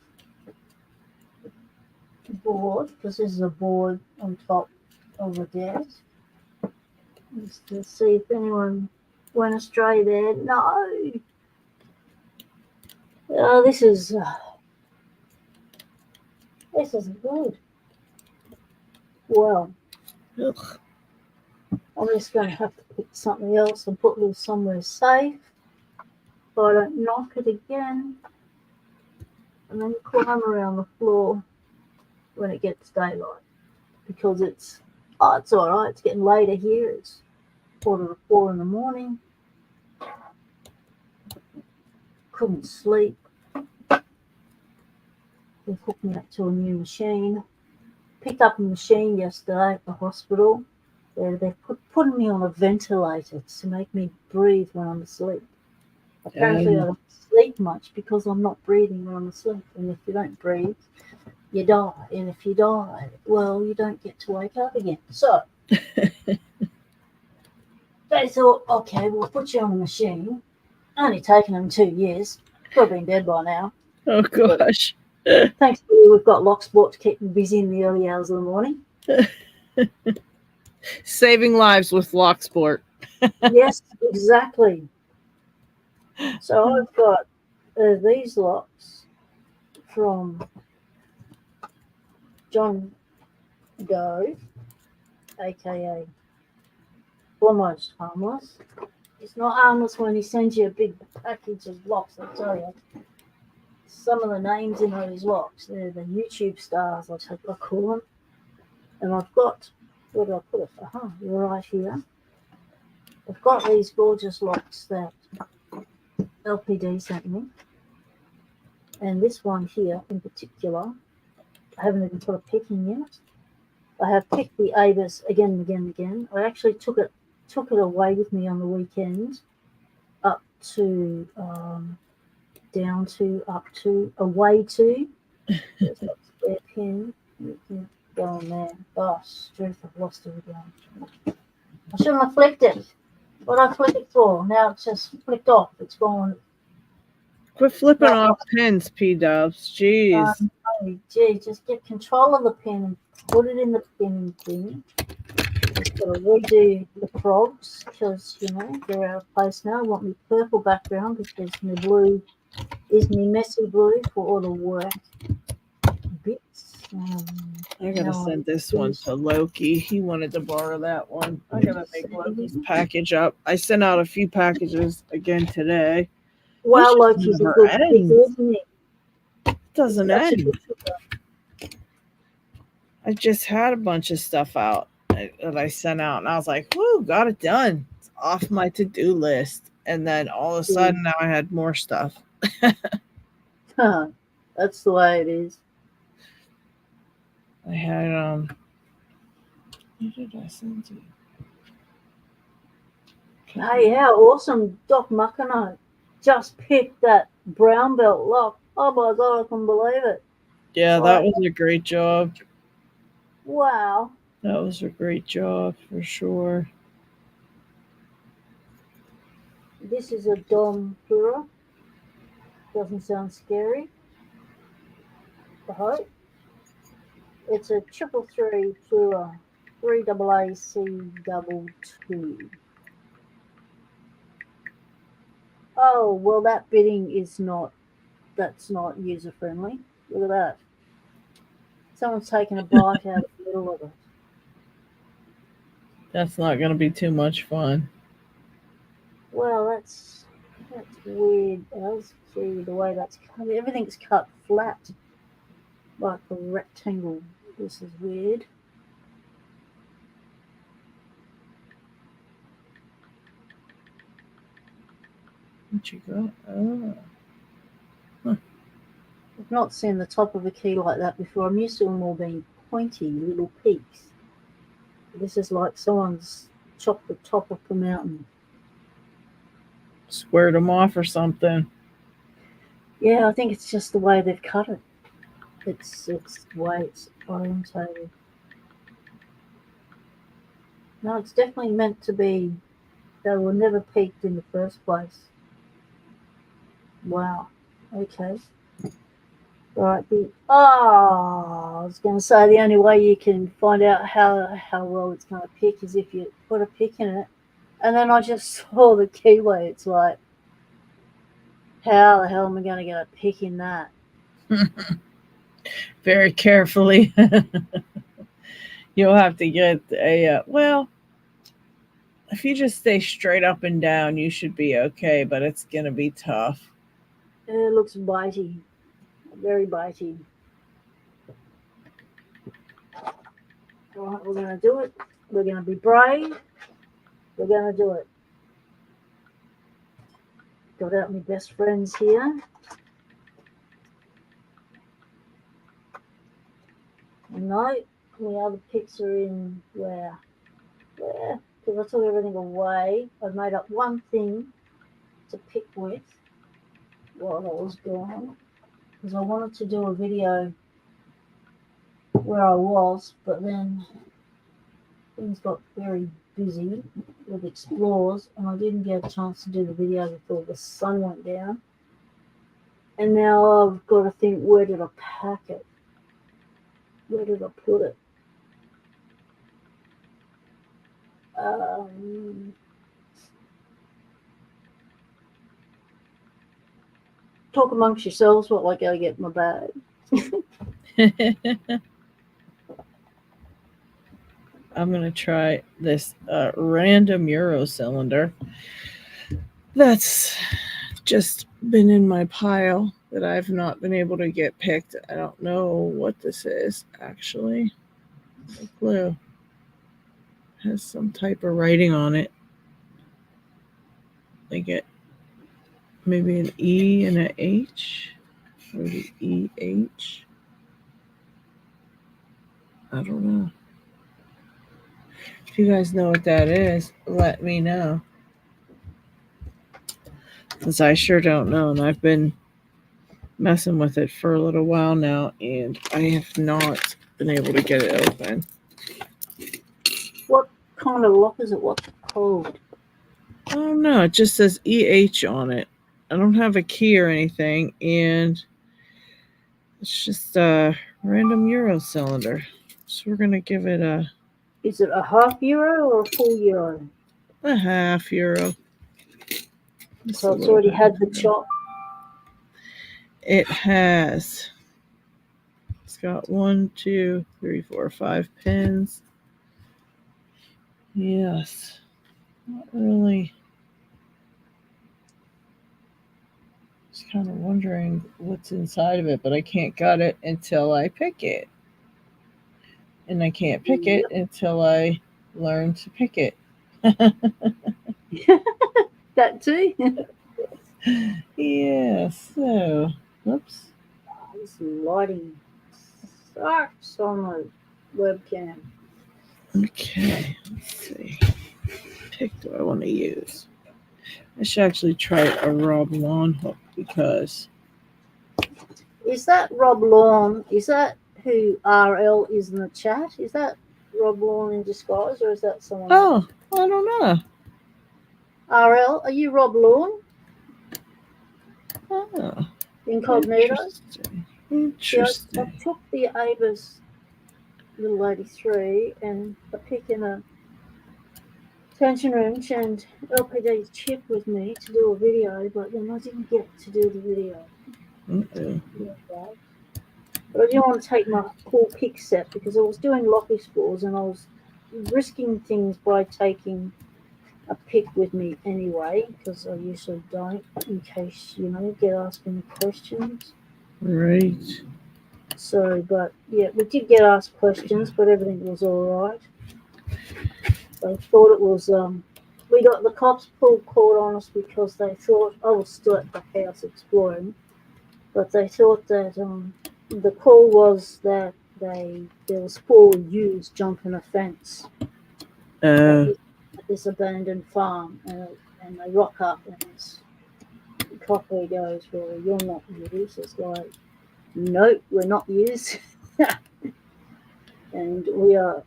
the board because this is a board on top of the desk. Just to see if anyone went astray there. No. Oh, this isn't good. Well, Ugh. I'm just going to have to pick something else and put this somewhere safe so I don't knock it again. And then climb around the floor when it gets daylight because it's all right. It's getting later here. It's 3:45 in the morning. Couldn't sleep. They hooked me up to a new machine. Picked up a machine yesterday at the hospital. They're putting me on a ventilator to make me breathe when I'm asleep. Apparently I don't sleep much because I'm not breathing when I'm asleep. And if you don't breathe, you die. And if you die, well, you don't get to wake up again. So they thought, okay, we'll put you on a machine Only taken them 2 years. Could have been dead by now. Oh But gosh. thankfully, we've got Locksport to keep me busy in the early hours of the morning. Saving lives with Locksport. Yes, exactly. So I've got these locks from John Doe, aka Almost Harmless. It's not harmless when he sends you a big package of locks, I tell you. Some of the names in those locks, they're the YouTube stars, I call them. And I've got, where did I put it? Right here. I've got these gorgeous locks that LPD sent me. And this one here in particular, I haven't even put a pick in yet. I have picked the Avis again and again and again. I actually took it away with me on the weekend, up to down to up to away to. There's got a spare pin. You can go on there. Gosh, truth, I've lost it again. I shouldn't have flicked it. What I flick it for? Now it's just flicked off. It's gone. Quit flipping off pins, P-Dubs. Jeez. Gee, just get control of the pin and put it in the pin thing. Just got to redo the frogs because, they're out of place now. I want me purple background because my blue is me messy blue for all the work bits. I gotta send this one to Loki. He wanted to borrow that one. I gotta make Loki's package up. I sent out a few packages again today. Wow, Loki's a good picker, isn't he? It doesn't end. I just had a bunch of stuff out that I sent out, and I was like, "Whoo, got it done! It's off my to-do list." And then all of a sudden, now I had more stuff. That's the way it is. I had what did I send you? Hey, how awesome! Doc Muckano just picked that brown belt lock. Oh my god, I can't believe it. Yeah, that was a great job. Wow. That was a great job for sure. This is a Dom Pura. Doesn't sound scary. I hope. It's a 333 Pura 3AAC22. Oh, well, that bitting is that's not user friendly. Look at that. Someone's taken a bite out of the middle of it. That's not going to be too much fun. Well, that's weird. As gee, the way that's cut, everything's cut flat, like a rectangle. This is weird. What you got? Oh. I've not seen the top of a key like that before. I'm used to them all being pointy little peaks. This is like someone's chopped the top of the mountain. Squared them off or something. Yeah, I think it's just the way they've cut it. It's the way it's orientated. No, it's definitely meant to be. They were never peaked in the first place. Wow. Okay. Right. I was going to say the only way you can find out how well it's going to pick is if you put a pick in it. And then I just saw the keyway. It's like, how the hell am I going to get a pick in that? Very carefully. You'll have to get well, if you just stay straight up and down, you should be okay, but it's going to be tough. It looks bitey. Very bitey. All right, we're going to do it. We're going to be brave. We're going to do it. Got out my best friends here. No, the other picks are in where? Because I took everything away. I made up one thing to pick with while I was gone. Because I wanted to do a video where I was, but then things got very busy with explorers, and I didn't get a chance to do the video before the sun went down. And now I've got to think, where did I pack it? Where did I put it? Talk amongst yourselves while I go get my bag. I'm going to try this random Euro cylinder that's just been in my pile that I've not been able to get picked. I don't know what this is, actually. No clue. It has some type of writing on it. Like it, maybe an E and an H, or the EH. I don't know. If you guys know what that is, let me know. Because I sure don't know, and I've been messing with it for a little while now, and I have not been able to get it open. What kind of lock is it? What's it called? Oh no, it just says EH on it. I don't have a key or anything, and it's just a random Euro cylinder. So we're gonna give it a Is it a €0.5 or a full euro? a half euro. So it's already had the chop. It has. It's got 1, 2, 3, 4, 5 pins. Yes. Not really. Just kind of wondering what's inside of it, but I can't get it until I pick it. And I can't pick it until I learn to pick it. That too? Yeah, so, whoops. This lighting sucks on the webcam. Okay, let's see. Pick do I want to use? I should actually try a Rob Lawn hook because. Is that Rob Lawn? Is that who RL is in the chat? Is that Rob Lawn in disguise, or is that someone else? Oh, I don't know. RL, are you Rob Lawn? Oh, Incognito? Interesting. I took the Avis little lady 3 and I picked in a tension wrench and LPD's chip with me to do a video, but then I didn't get to do the video. Uh-oh. But I didn't want to take my full pick set because I was doing lock explores and I was risking things by taking a pick with me anyway, because I usually don't, in case, get asked any questions. Right. So, but yeah, we did get asked questions, but everything was all right. They thought it was, we got the cops pulled court on us because they thought, I was still at the house exploring, but they thought that the call was that there was 4 ewes jumping a fence at this abandoned farm, and they rock up and this cocker goes, well, you're not ewes. It's like, nope, we're not ewes. And we are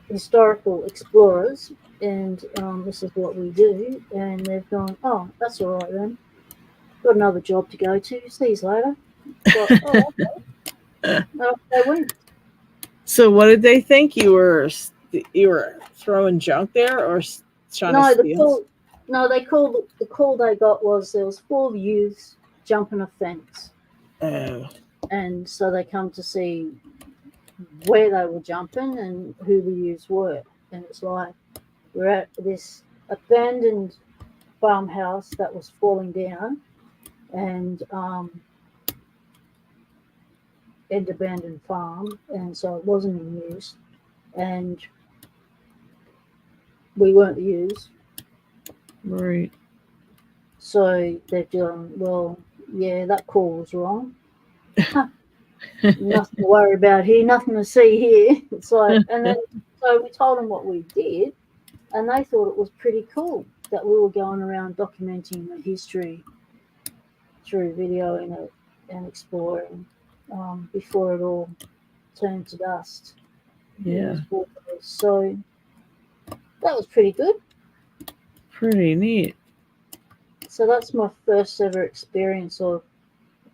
historical explorers, and this is what we do. And they've gone, oh, that's all right then. Got another job to go to. See you later. But, oh, okay. They went. So what did they think? You were throwing junk there, or trying to steal? The call they got was there was 4 youths jumping a fence. Oh. And so they come to see where they were jumping and who the youths were. And it's like, we're at this abandoned farmhouse that was falling down, and abandoned farm, and so it wasn't in use, and we weren't used. Right. So they've done, well, yeah, that call was wrong. Nothing to worry about here, nothing to see here. It's like, and then so we told them what we did, and they thought it was pretty cool that we were going around documenting the history through video and exploring before it all turned to dust. Yeah. So that was pretty good. Pretty neat. So that's my first ever experience of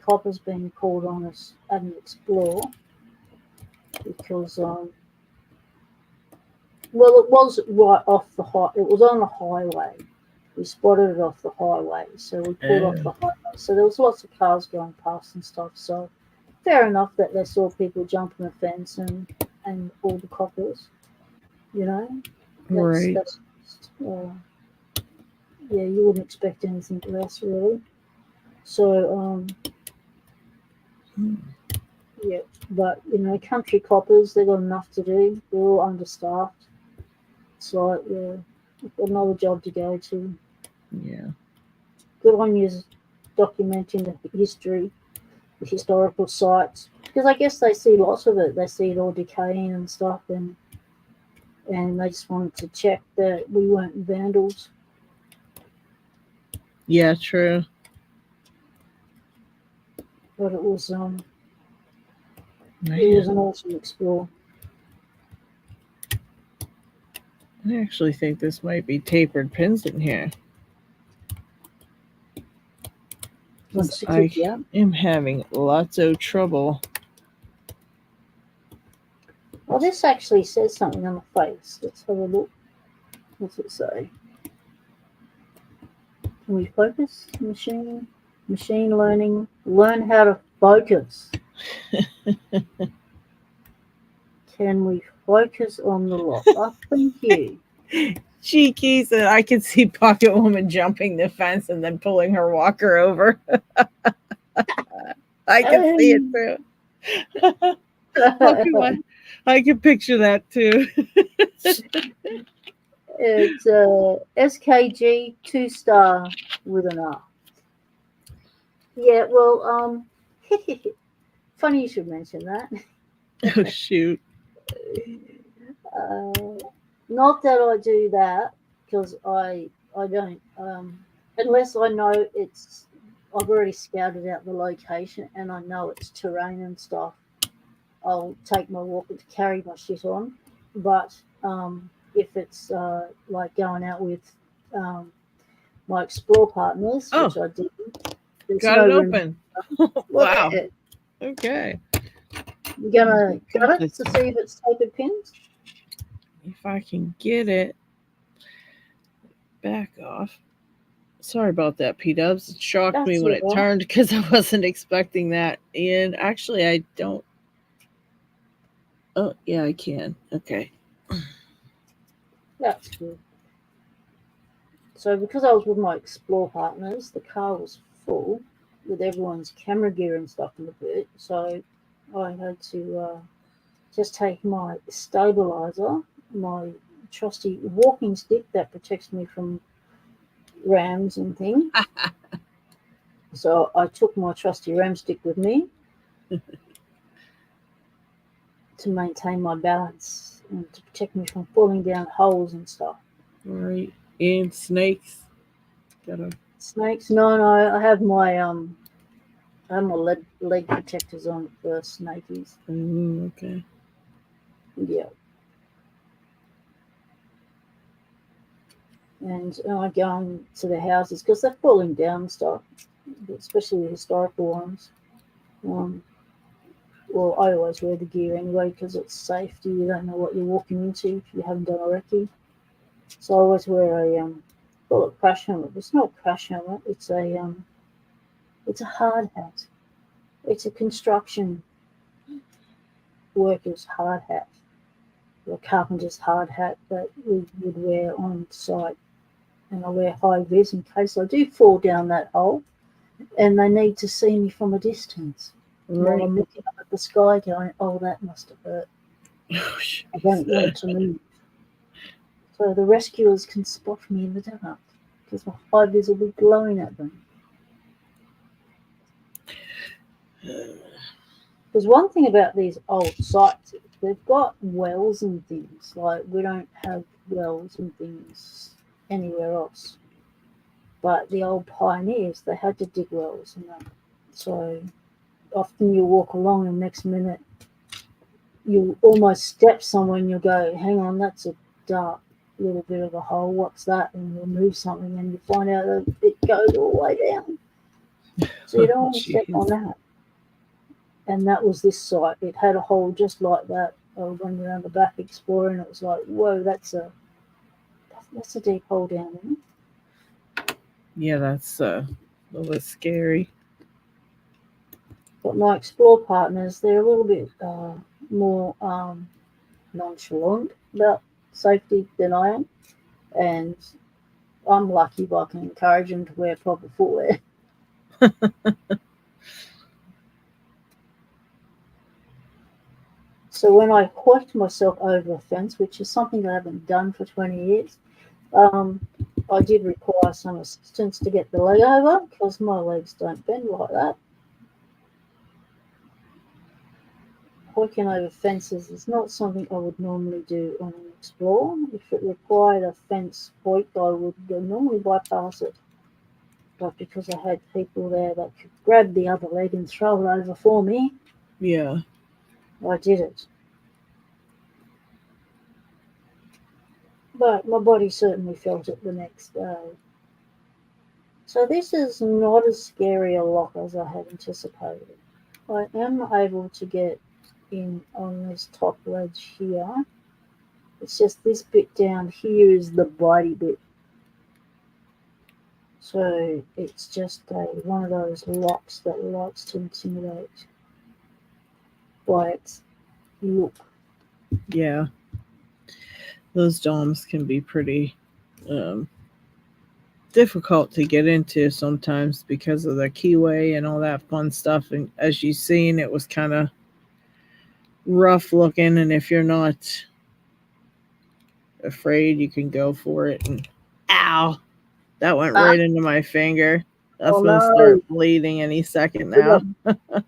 coppers being pulled on us at an explore, because well, it was right off the high. It was on the highway. We spotted it off the highway, so we pulled off the highway. So there was lots of cars going past and stuff. So fair enough that they saw people jumping the fence and all the coppers. You know, Right. That's yeah, you wouldn't expect anything less, really. So yeah, but country coppers, they've got enough to do. They're all understaffed. So yeah, they've got another job to go to. Yeah. Good on you documenting the history, the historical sites, because I guess they see lots of it. They see it all decaying and stuff, and they just wanted to check that we weren't vandals. Yeah, true. But it was Man. an awesome explore. I actually think this might be tapered pins in here. I am having lots of trouble. Well, this actually says something on the face. Let's have a look. What's it say? Can we focus? Machine learning. Learn how to focus. Can we focus on the lock? Oh, thank you. Cheeky said I could see Pocket Woman jumping the fence and then pulling her walker over. I can see it too. I can picture that too. It's SKG 2-star with an R. Yeah, well, funny you should mention that. Oh shoot. Not that I do that, because I don't, unless I know I've already scouted out the location and I know it's terrain and stuff. I'll take my walker to carry my shit on. But if it's like going out with my explore partners, which I did, got it open. Wow. Okay. You're gonna cut it to see if it's tapered pins? If I can get it. Back off. Sorry about that, P-Dubs. It shocked me when it turned because I wasn't expecting that. And actually, I don't. Oh, yeah, I can. Okay. That's good. So because I was with my explore partners, the car was full with everyone's camera gear and stuff in the boot. So I had to just take my stabilizer, my trusty walking stick that protects me from rams and things. So I took my trusty ram stick with me to maintain my balance and to protect me from falling down holes and stuff. Right. And snakes. Snakes? No, I have my leg protectors on for snakies. Okay. Yeah. And I go into the houses because they're falling down and stuff, especially the historical ones. Well, I always wear the gear anyway because it's safety. You don't know what you're walking into if you haven't done a recce. So I always wear a bullet crash helmet. It's not a crash helmet. It's a hard hat. It's a construction worker's hard hat, or a carpenter's hard hat that we would wear on site. And I wear high vis in case I do fall down that hole and they need to see me from a distance. Right. While I'm looking up at the sky going, oh, that must have hurt. I don't want to move. So the rescuers can spot me in the dark because my high vis will be glowing at them. There's one thing about these old sites, they've got wells and things. Like we don't have wells and things anywhere else. But the old pioneers, they had to dig wells and that. So often you walk along and next minute you almost step somewhere and you'll go, hang on, that's a dark little bit of a hole. What's that? And you'll move something and you find out that it goes all the way down. So you don't want to step on that. And that was this site. It had a hole just like that. I went around the back exploring. It was like, whoa, that's a deep hole down there. Yeah, that's a little bit scary. But my explore partners, they're a little bit more nonchalant about safety than I am. And I'm lucky if I can encourage them to wear proper footwear. So when I hoiked myself over a fence, which is something I haven't done for 20 years, I did require some assistance to get the leg over because my legs don't bend like that. Hoiking over fences is not something I would normally do on an explore. If it required a fence hoik, I would normally bypass it. But because I had people there that could grab the other leg and throw it over for me, yeah, I did it. But my body certainly felt it the next day. So this is not as scary a lock as I had anticipated. I am able to get in on this top ledge here. It's just this bit down here is the bitey bit. So it's just one of those locks that likes to intimidate by its look. Yeah. Those domes can be pretty difficult to get into sometimes because of the keyway and all that fun stuff. And as you've seen, it was kind of rough looking. And if you're not afraid, you can go for it. And ow, that went right into my finger. That's going to start bleeding any second now.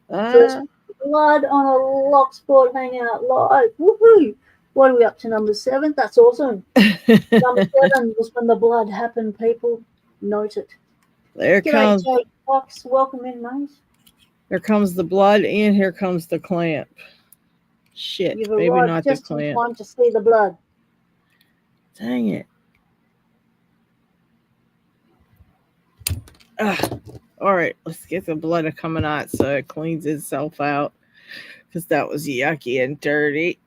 First blood on a Locksport Hangout live. Woohoo! What are we up to, number 7? That's awesome. Number 7 was when the blood happened, people. Note it. There comes Jake Fox. Welcome in, mate. Here comes the blood, and here comes the clamp. Shit, You've maybe arrived not just the clamp. in time to see the blood. Dang it. All right, let's get the blood coming out so it cleans itself out, because that was yucky and dirty.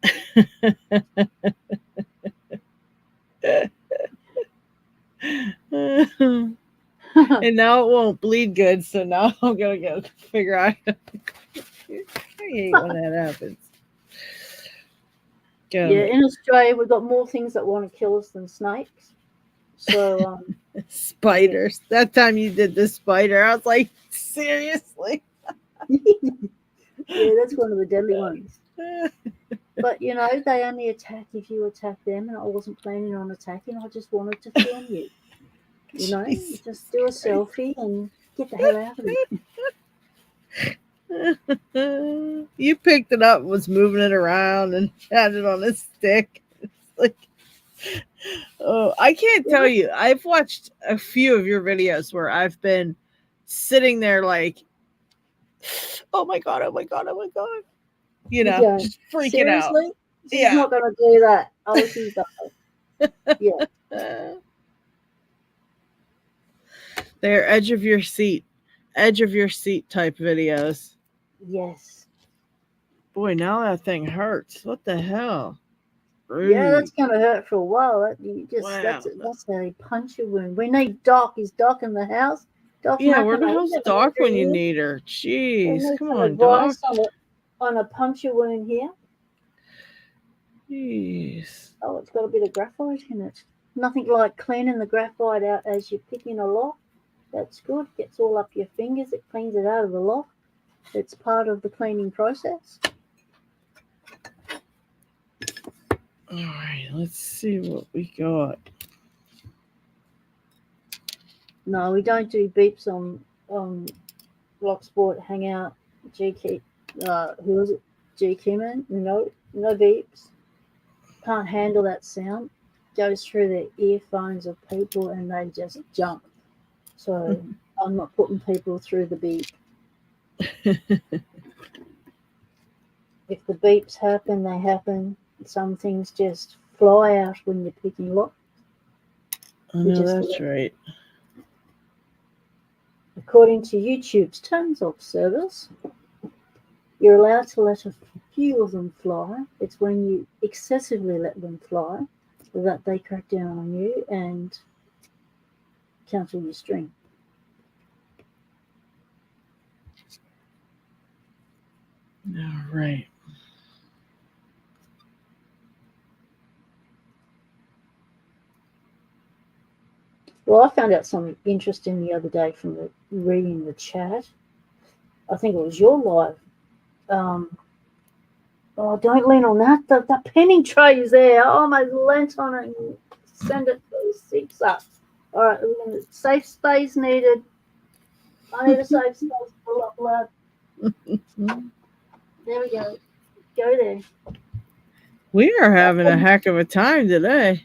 And now it won't bleed good, so now I'm gonna go figure out. I hate when that happens. Yeah, in Australia we've got more things that want to kill us than snakes. So spiders. Yeah. That time you did the spider, I was like, seriously? Yeah, that's one of the deadly ones. But you know, they only attack if you attack them, and I wasn't planning on attacking. I just wanted to film you. You know, Jesus just do a selfie and get the hell out of it. You picked it up, was moving it around, and had it on a stick. It's like, oh, I can't tell you. I've watched a few of your videos where I've been sitting there like, oh my god, oh my god, oh my god. You know, just freaking seriously? out. She's not going to do that. Oh, she's done. Yeah. They're edge of your seat type videos. Yes. Boy, now that thing hurts. What the hell? Rude. Yeah, that's going to hurt for a while. That's a puncture wound. We need Doc. Is Doc in the house? Doc, yeah, where the hell's Doc when you need her? Jeez, come on, Doc. On a puncture wound here. Jeez. Oh, it's got a bit of graphite in it. Nothing like cleaning the graphite out as you're picking a lock. That's good. Gets all up your fingers. It cleans it out of the lock. It's part of the cleaning process. All right, let's see what we got. No, we don't do beeps on Locksport Hangout. Who is it? G-Kimman? No beeps. Can't handle that sound. Goes through the earphones of people and they just jump. So I'm not putting people through the beep. If the beeps happen, they happen. Some things just fly out when you're picking locks. I know that's right. According to YouTube's terms of service, you're allowed to let a few of them fly. It's when you excessively let them fly that they crack down on you and cancel your stream. All right. Well, I found out something interesting the other day from reading the chat. I think it was your live. Oh, don't lean on that. The penny tray is there. I almost leant on it and send it to 6 up. All right, safe space needed. I need a safe space for a lot of blood. There we go. Go there. We are having a heck of a time today.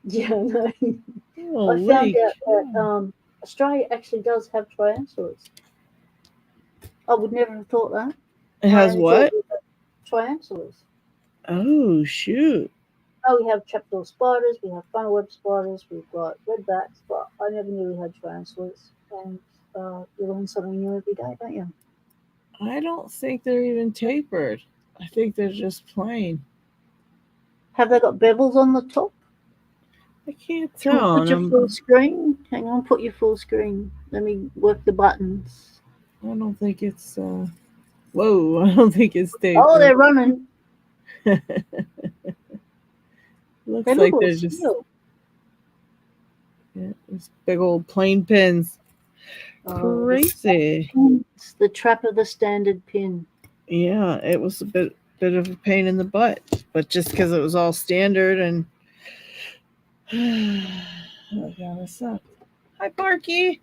Yeah, no. Holy I found out that Australia actually does have triannulas. I would never have thought that. It has what? Triannulas. Oh, shoot. Oh, we have trapdoor spiders, we have funnel web spiders, we've got redbacks, but I never knew we had tarantulas. And you learn something new every day, don't you? I don't think they're even tapered. I think they're just plain. Have they got bevels on the top? I can't tell. Put your full screen. Hang on, put your full screen. Let me work the buttons. I don't think it's. Whoa! I don't think it's tapered. Oh, they're running. Looks like they're just. Yeah, it's big old plain pins. Crazy. The trap of the standard pin. Yeah, it was a bit of a pain in the butt, but just because it was all standard and. Oh god, it sucked. Hi, Barky.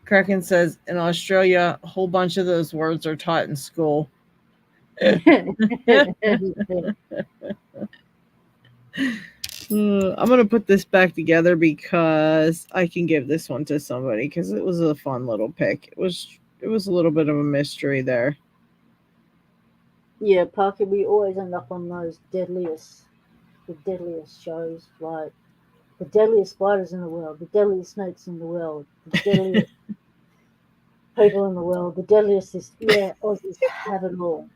Kraken says in Australia, a whole bunch of those words are taught in school. I'm going to put this back together because I can give this one to somebody because it was a fun little pick. It was a little bit of a mystery there. Yeah, Parker, we always end up on those the deadliest shows, like the deadliest spiders in the world, the deadliest snakes in the world, the deadliest people in the world, the deadliest Aussies have it all.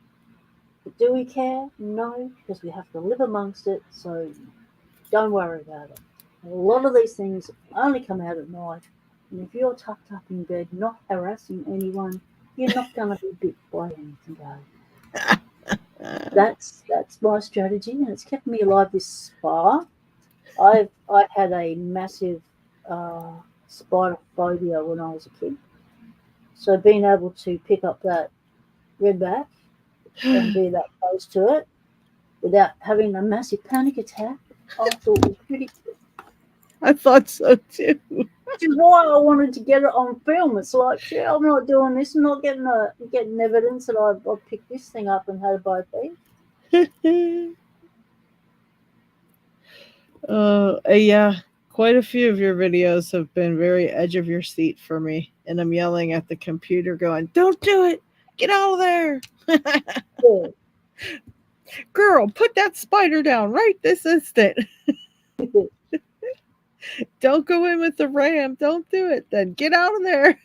But do we care? No, because we have to live amongst it, so don't worry about it. A lot of these things only come out at night, and if you're tucked up in bed, not harassing anyone, you're not going to be bit by anything, guys. That's my strategy, and it's kept me alive this far. I've had a massive spider phobia when I was a kid, so being able to pick up that redback and be that close to it without having a massive panic attack, I thought was pretty good. I thought so too. Which is why I wanted to get it on film. It's like, yeah, I'm not doing this. I'm not getting evidence that I picked this thing up and had a both eat. Yeah, quite a few of your videos have been very edge of your seat for me, and I'm yelling at the computer going, don't do it, get out of there. Yeah. Girl, put that spider down right this instant. Don't go in with the ram, don't do it, then get out of there.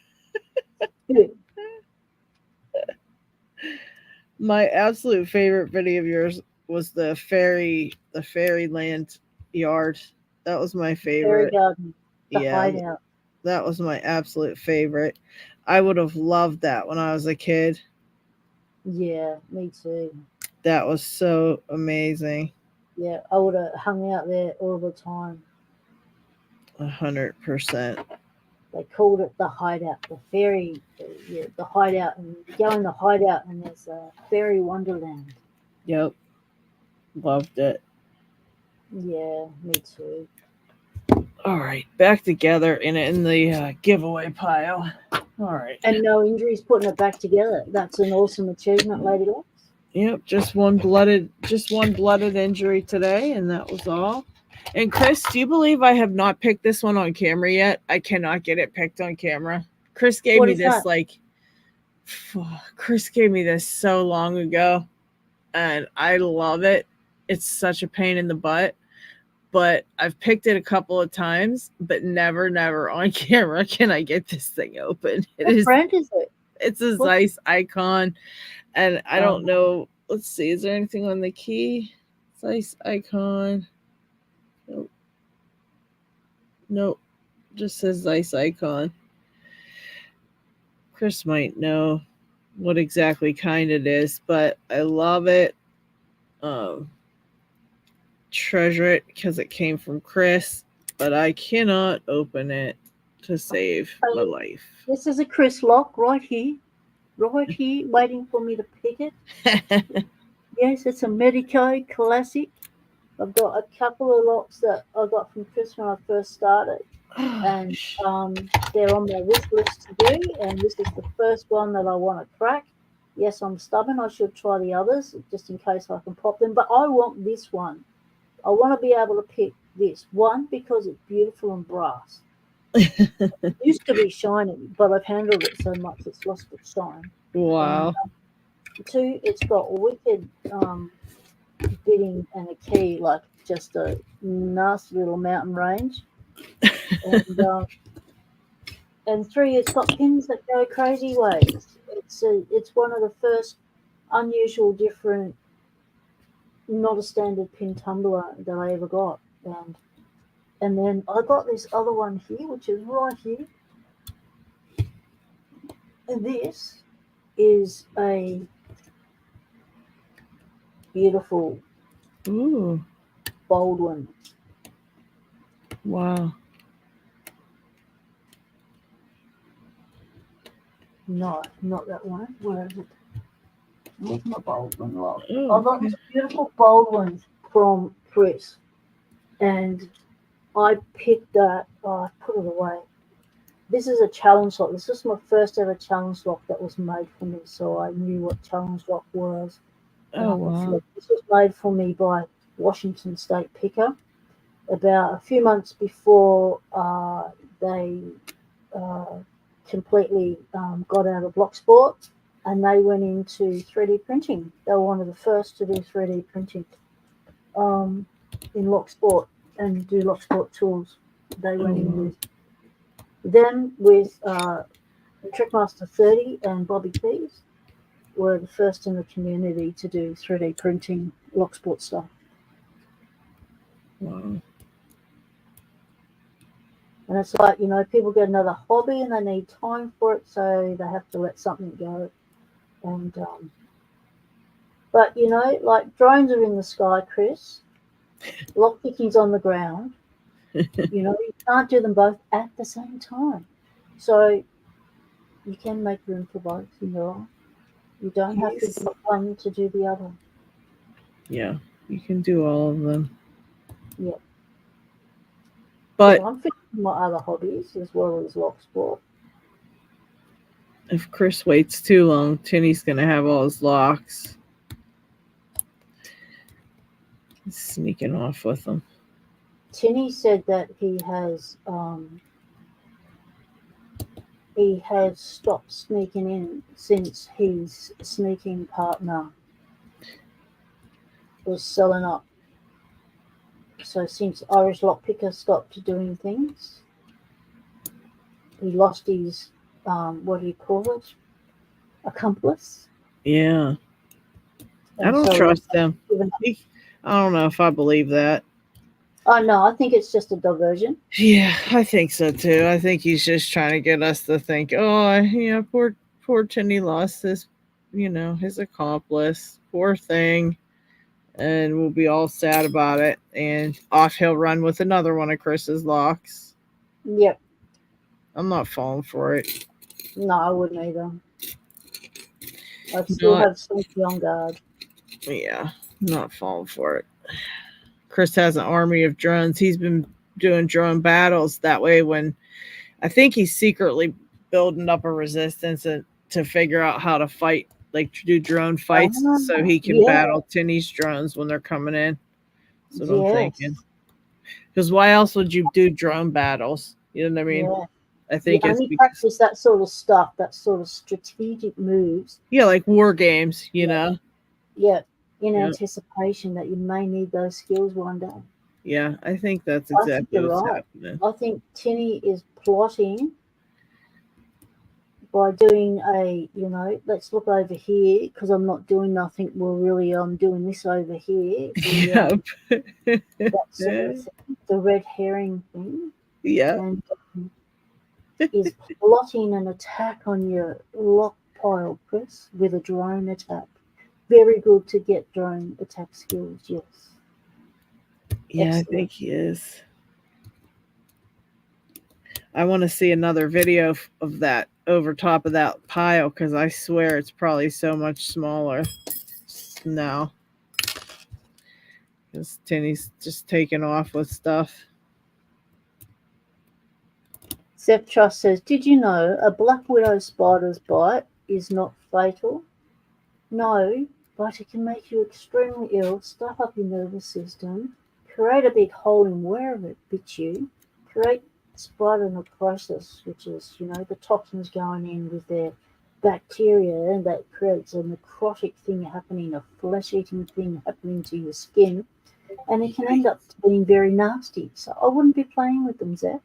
My absolute favorite video of yours was the fairyland yard. That was my favorite. Fairy garden, the hideout. That was my absolute favorite. I would have loved that when I was a kid. Yeah, me too. That was so amazing. Yeah, I would have hung out there all the time. 100%. They called it the hideout, the hideout, and you go in the hideout and there's a fairy wonderland. Yep. Loved it. Yeah, me too. All right, back together in the giveaway pile. All right. And no injuries putting it back together. That's an awesome achievement, Lady Lux. Yep, just one blooded injury today, and that was all. And Chris, do you believe I have not picked this one on camera yet? I cannot get it picked on camera. Chris gave me this Chris gave me this so long ago, and I love it. it's such a pain in the butt. But I've picked it a couple of times, but never on camera can I get this thing open. What brand is it? It's a What? Zeiss Icon, and I don't Um, know. Let's see, is there anything on the key? Zeiss Icon. Nope. Nope. Just says Zeiss Icon. Chris might know what exactly kind it is, but I love it. Treasure it because it came from Chris, but I cannot open it to save my life. This is a Chris lock right here, waiting for me to pick it. Yes, it's a Medico Classic. I've got a couple of locks that I got from Chris when I first started, and they're on my wish list to do. And this is the first one that I want to crack. Yes, I'm stubborn. I should try the others just in case I can pop them. But I want this one. I want to be able to pick this one because it's beautiful and brass. It used to be shiny, but I've handled it so much it's lost its shine. Wow. And, two, it's got wicked bidding and a key, like just a nasty little mountain range. And three, it's got pins that go crazy ways. It's one of the first unusual, different, not a standard pin tumbler that I ever got. And then I got this other one here, which is right here. And this is a beautiful bold one. Wow. No, not that one. Where is it? Where's my bold one? Well, Oh, I got this beautiful bold one from Chris. And I picked that. I put it away. This is a challenge lock. This was my first ever challenge lock that was made for me, so I knew what challenge lock was. Oh, wow. This was made for me by Washington State Picker about a few months before they completely got out of Locksport, and they went into 3D printing. They were one of the first to do 3D printing in Locksport and do Locksport tools. They went in with them with Trickmaster 30 and Bobby Keys were the first in the community to do 3D printing Locksport stuff. Wow. And it's like, people get another hobby and they need time for it, so they have to let something go. And but like drones are in the sky, Chris. Lock picking's on the ground. You can't do them both at the same time. So you can make room for both in your life. You don't have to do one to do the other. Yeah, you can do all of them. Yeah. But I'm fixing my other hobbies as well as Locksport. If Chris waits too long, Tinny's going to have all his locks. He's sneaking off with them. Tinny said that he has stopped sneaking in since his sneaking partner was selling up. So since Irish Lockpicker stopped doing things, he lost his, what do you call it? Accomplice. Yeah. I don't trust them. I don't know if I believe that. Oh, no, I think it's just a diversion. Yeah, I think so too. I think he's just trying to get us to think, oh, poor Tinny lost his, his accomplice. Poor thing. And we'll be all sad about it. And off he'll run with another one of Chris's locks. Yep. I'm not falling for it. No, I wouldn't either. I'd still have Slinky on guard. Yeah, not falling for it. Chris has an army of drones. He's been doing drone battles that way. When I think he's secretly building up a resistance to figure out how to fight, like to do drone fights, so he can battle Tinny's drones when they're coming in. That's what I'm thinking. Because why else would you do drone battles? You know what I mean? Yeah. I think you it's only practice that sort of stuff, that sort of strategic moves. Yeah, like war games, you know. Yeah. in Yeah. anticipation that you may need those skills one day. Yeah, I think that's I think exactly you're what's right. happening. I think Tinny is plotting by doing a, let's look over here because I'm not doing nothing. Well, really, I'm doing this over here. Yep. That sort of thing, the red herring thing, Yeah. and is plotting an attack on your lock pile, Chris, with a drone attack. Very good to get drone attack skills. Yes, Yeah, I excellent. think he is. I want to see another video of that over top of that pile because I swear it's probably so much smaller now. Because Tinny's just taking off with stuff. Zeph Trust says, "Did you know a black widow spider's bite is not fatal? No, but it can make you extremely ill, stuff up your nervous system, create a big hole in wherever it bit you, create spider necrosis, which is, the toxins going in with their bacteria, and that creates a necrotic thing happening, a flesh-eating thing happening to your skin, and it can end up being very nasty. So I wouldn't be playing with them, Zeph."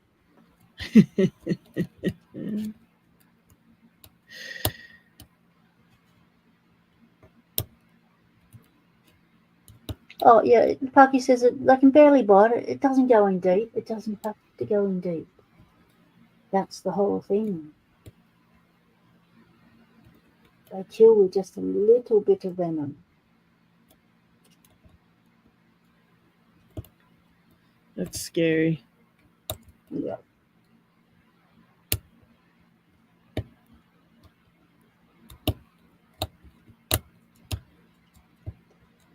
Oh yeah, Parky says that they can barely bite it. It doesn't go in deep. It doesn't have to go in deep. That's the whole thing. They kill with just a little bit of venom. That's scary. Yeah.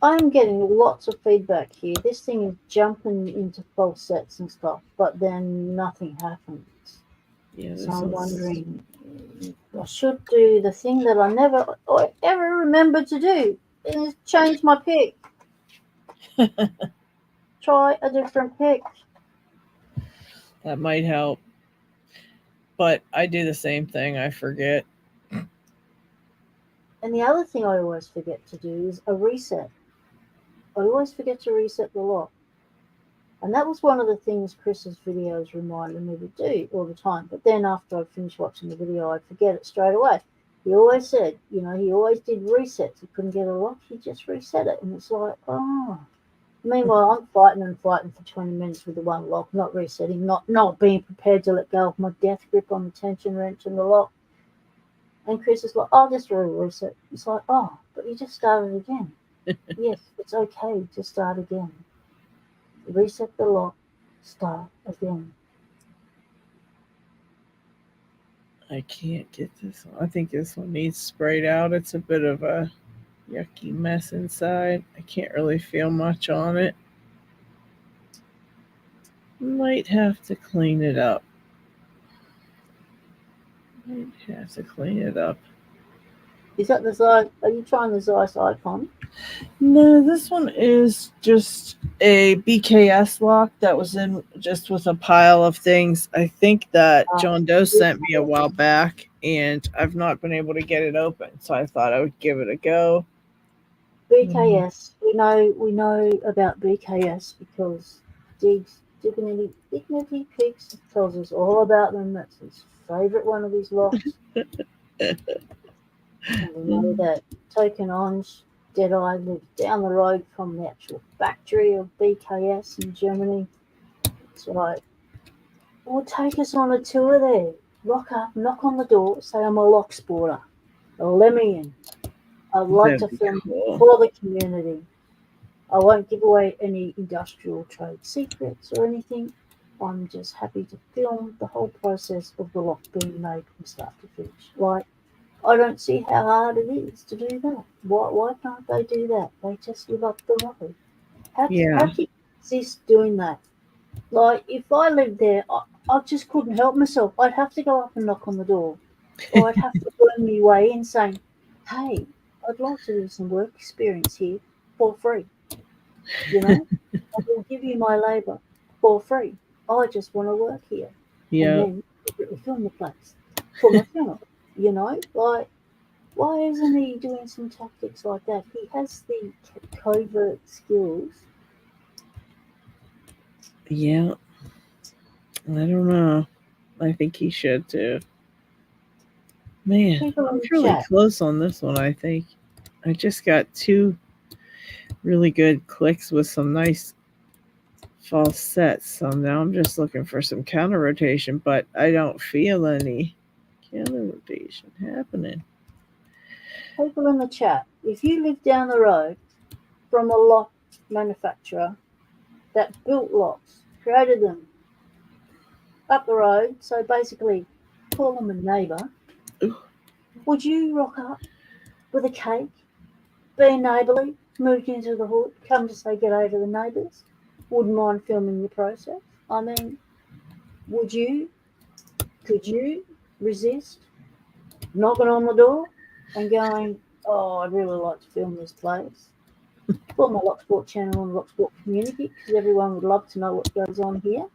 I'm getting lots of feedback here. This thing is jumping into false sets and stuff, but then nothing happens. Yeah, So this I'm one's wondering, I should do the thing that I never or ever remember to do, and is change my pick. Try a different pick. that might help. But I do the same thing. I forget. And the other thing I always forget to do is a reset. I always forget to reset the lock. And that was one of the things Chris's videos reminded me to do all the time. But then after I finished watching the video, I'd forget it straight away. He always said, he always did resets. He couldn't get a lock, he just reset it. And it's like, oh. Meanwhile, I'm fighting and fighting for 20 minutes with the one lock, not resetting, not being prepared to let go of my death grip on the tension wrench and the lock. And Chris is like, "I'll just reset." It's like, oh, but you just started again. Yes, it's okay to start again. Reset the lock, start again. I can't get this one. I think this one needs sprayed out. It's a bit of a yucky mess inside. I can't really feel much on it. Might have to clean it up. Might have to clean it up. Is that the Zeiss? Are you trying the Zeiss icon? No, this one is just a BKS lock that was in just with a pile of things. I think that John Doe sent me a while back, and I've not been able to get it open. So I thought I would give it a go. BKS. We know about BKS because Dignity Picks tells us all about them. That's his favourite one of his locks. And we know that Token Orange Deadeye lives down the road from the actual factory of BKS in Germany. It's like, well, take us on a tour there. Rock up, knock on the door, say I'm a Locksporter. Let me in. I'd like to film Cool. for the community. I won't give away any industrial trade secrets or anything. I'm just happy to film the whole process of the lock being made from start to finish. Like, I don't see how hard it is to do that. Why can't they do that? They just live up the road. How Yeah. can you exist doing that? Like, if I lived there, I just couldn't help myself. I'd have to go up and knock on the door. Or I'd have to burn my way in saying, hey, I'd like to do some work experience here for free. I will give you my labour for free. I just want to work here. And Yeah. then secretly film the place for my funeral. Like, Why isn't he doing some tactics like that? He has the covert skills. Yeah, I don't know. I think he should too. Man, People I'm in the really chat. close on this one, I think. I just got 2 really good clicks with some nice false sets. So now I'm just looking for some counter rotation, but I don't feel any counter rotation happening. People in the chat. If you live down the road from a lock manufacturer that built locks, created them up the road, so basically call them a neighbour, Ooh. would you rock up with a cake, be neighbourly, moved into the hood, come to say g'day to the neighbours, wouldn't mind filming the process? I mean, would you, could you resist knocking on the door and going, oh, I'd really like to film this place? Put my Locksport channel on Locksport Community because everyone would love to know what goes on here.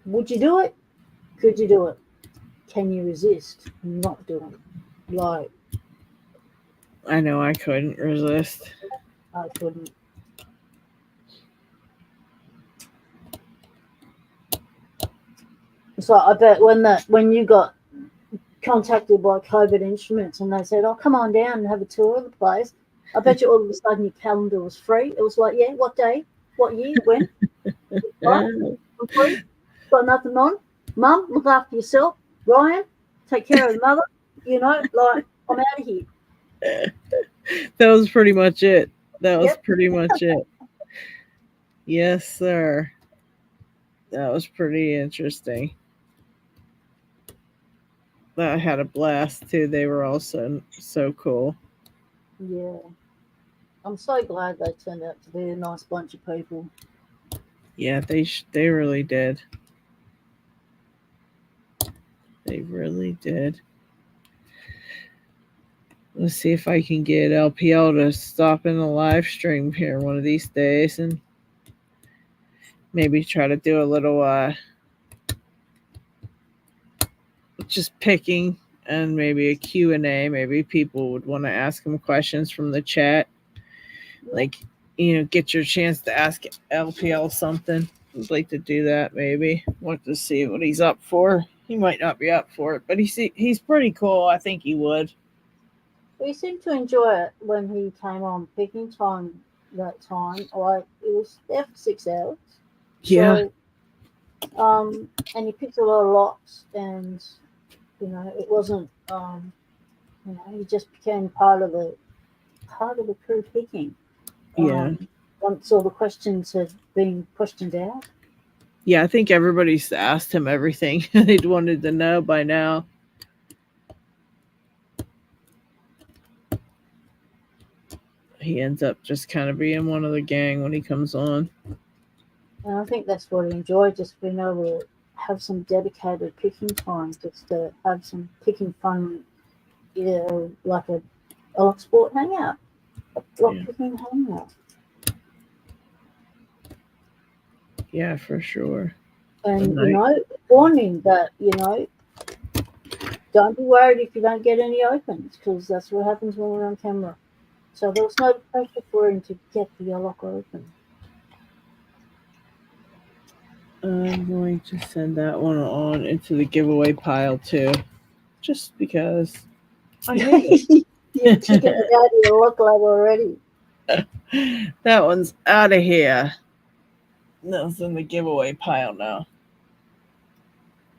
Would you do it? Could you do it? Can you resist not doing it? Like, I know I couldn't resist. I couldn't. So I bet when you got contacted by COVID Instruments and they said, "Oh, come on down and have a tour of the place," I bet you all of a sudden your calendar was free. It was like, "Yeah, what day, what year, when? Right, I'm free. Got nothing on. Mum, look after yourself. Ryan, take care of the mother. You know, like I'm out of here." That was pretty much it. That was Yep. pretty much it. Yes, sir. That was pretty interesting. I had a blast too. They were all so cool. Yeah. I'm so glad they turned out to be a nice bunch of people. Yeah, they really did. They really did. Let's see if I can get LPL to stop in the live stream here one of these days and maybe try to do a little just picking and maybe a Q&A. Maybe people would want to ask him questions from the chat. Like, get your chance to ask LPL something. I'd like to do that maybe. Want to see what he's up for. He might not be up for it, but he's pretty cool. I think he would. We seemed to enjoy it when he came on picking time that time. Like it was there for 6 hours. Yeah. So, and he picked a lot of locks, and it wasn't. He just became part of the crew picking. Yeah. Once all the questions had been questioned out. Yeah, I think everybody's asked him everything they'd wanted to know by now. He ends up just kind of being one of the gang when he comes on. And I think that's what he enjoyed, just being able to have some dedicated picking time, just to have some picking fun, like a Locksport hangout, a lock picking hangout. Yeah, for sure. And, warning that, don't be worried if you don't get any opens, because that's what happens when we're on camera. So there was no pressure for him to get the lock open. I'm going to send that one on into the giveaway pile too, just because I hate it. You're kicking it out of your lock lab already. That one's out of here. That's in the giveaway pile now.